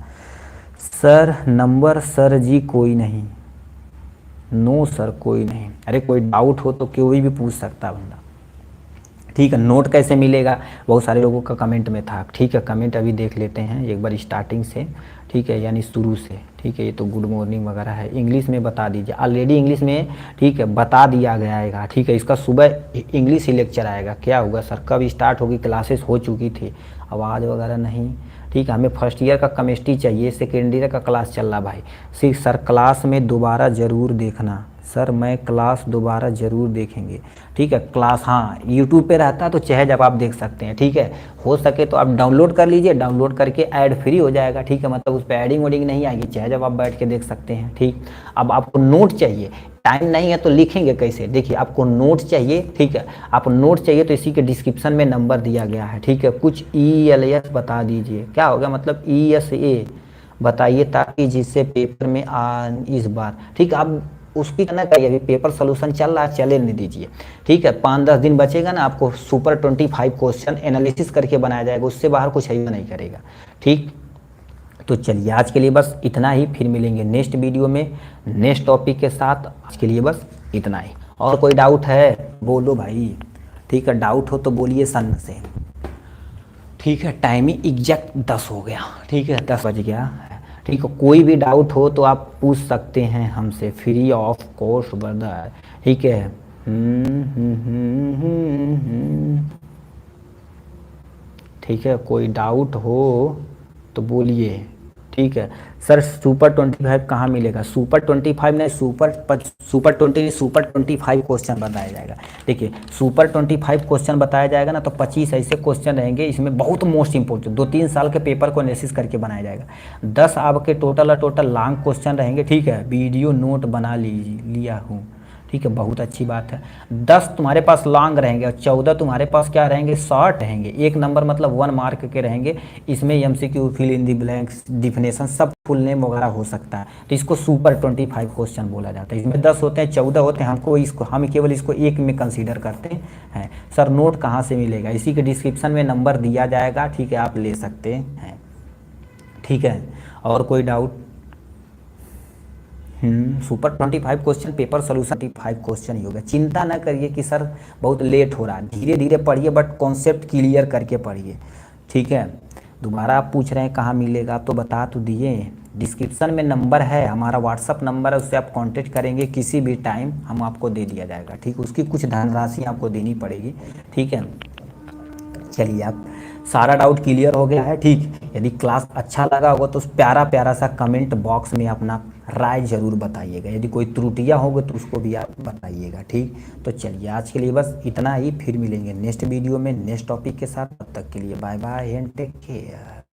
सर नंबर, सर जी कोई नहीं, नो सर कोई नहीं। अरे कोई डाउट हो तो कोई भी पूछ सकता बंदा, ठीक है। नोट कैसे मिलेगा, बहुत सारे लोगों का कमेंट में था, ठीक है। कमेंट अभी देख लेते हैं एक बार स्टार्टिंग से, ठीक है, यानी शुरू से, ठीक है। ये तो गुड मॉर्निंग वगैरह है, इंग्लिश में बता दीजिए, ऑलरेडी इंग्लिश में, ठीक है, बता दिया गया है, ठीक है। इसका सुबह इंग्लिश ही लेक्चर आएगा। क्या होगा सर, कब स्टार्ट होगी, क्लासेस हो चुकी थी, आवाज़ वगैरह नहीं, ठीक है। हमें फर्स्ट ईयर का केमिस्ट्री चाहिए, सेकेंड ईयर का क्लास चल रहा भाई। सर क्लास में दोबारा ज़रूर देखना, सर मैं क्लास दोबारा ज़रूर देखेंगे, ठीक है। क्लास हाँ यूट्यूब पे रहता है तो चाहे जब आप देख सकते हैं, ठीक है। हो सके तो आप डाउनलोड कर लीजिए, डाउनलोड करके ऐड फ्री हो जाएगा, ठीक है, मतलब उस पर एडिंग वडिंग नहीं आएगी, चाहे जब आप बैठ के देख सकते हैं, ठीक। अब आपको नोट चाहिए, टाइम नहीं है तो लिखेंगे कैसे, देखिए आपको नोट चाहिए, ठीक है। आप नोट चाहिए तो इसी के डिस्क्रिप्शन में नंबर दिया गया है, ठीक है। कुछ ELS बता दीजिए, क्या होगा, मतलब ESA बताइए, ताकि जिससे पेपर में इस बार, ठीक है। आप उसकी करना चाहिए, अभी पेपर सोल्यूशन चल रहा है, चले नहीं दीजिए, ठीक है। 5-10 दिन बचेगा ना, आपको सुपर 25 क्वेश्चन एनालिसिस करके बनाया जाएगा, उससे बाहर कुछ है नहीं करेगा, ठीक। तो चलिए आज के लिए बस इतना ही, फिर मिलेंगे नेक्स्ट वीडियो में नेक्स्ट टॉपिक के साथ। आज के लिए बस इतना ही। और कोई डाउट है बोलो भाई, ठीक है, डाउट हो तो बोलिए सन से, ठीक है। टाइमिंग एग्जैक्ट 10 हो गया, ठीक है, 10 बज गया, ठीक है। कोई भी डाउट हो तो आप पूछ सकते हैं हमसे फ्री ऑफ कॉस्ट ब्रदर, ठीक है। ठीक है, कोई डाउट हो तो बोलिए, ठीक है। सर सुपर 25 कहाँ मिलेगा, सुपर 25 नहीं, सुपर 20 सुपर 25 क्वेश्चन बताया जाएगा। देखिए सुपर 25 क्वेश्चन बताया जाएगा ना, तो 25 ऐसे क्वेश्चन रहेंगे, इसमें बहुत मोस्ट इंपॉर्टेंट 2-3 साल के पेपर को एनालिसिस करके बनाया जाएगा। 10 आपके टोटल लॉन्ग क्वेश्चन रहेंगे, ठीक है। वीडियो नोट बना लिया हूँ, ठीक है, बहुत अच्छी बात है। 10 तुम्हारे पास लॉन्ग रहेंगे और 14 तुम्हारे पास क्या रहेंगे, शॉर्ट रहेंगे। 1 नंबर मतलब 1 मार्क के रहेंगे। इसमें MCQ, fill in the blanks, definition, सब फुल नेम वगैरह हो सकता है। तो इसको सुपर 25 क्वेश्चन बोला जाता है। इसमें 10 होते हैं, 14 होते हैं, हम केवल इसको एक में कंसीडर करते हैं। सर नोट कहाँ से मिलेगा, इसी के डिस्क्रिप्शन में नंबर दिया जाएगा, ठीक है, आप ले सकते हैं, ठीक है। और कोई doubt, super 25 question paper solution 25 question ही हो गया। चिंता ना करिए कि सर बहुत लेट हो रहा है, धीरे धीरे पढ़िए बट कॉन्सेप्ट क्लियर करके पढ़िए, ठीक है। दोबारा आप पूछ रहे हैं कहाँ मिलेगा, आप तो बता तो दिए, डिस्क्रिप्शन में नंबर है, हमारा व्हाट्सअप नंबर है, उससे आप कांटेक्ट करेंगे किसी भी टाइम हम आपको दे दिया जाएगा, ठीक। उसकी कुछ धनराशि आपको देनी पड़ेगी, ठीक है। चलिए आप सारा डाउट क्लियर हो गया है, ठीक। यदि क्लास अच्छा लगा होगा तो उस प्यारा प्यारा सा कमेंट बॉक्स में अपना राय जरूर बताइएगा, यदि कोई त्रुटियां होंगी तो उसको भी आप बताइएगा, ठीक। तो चलिए आज के लिए बस इतना ही, फिर मिलेंगे नेक्स्ट वीडियो में नेक्स्ट टॉपिक के साथ। तब तक के लिए bye bye and take care.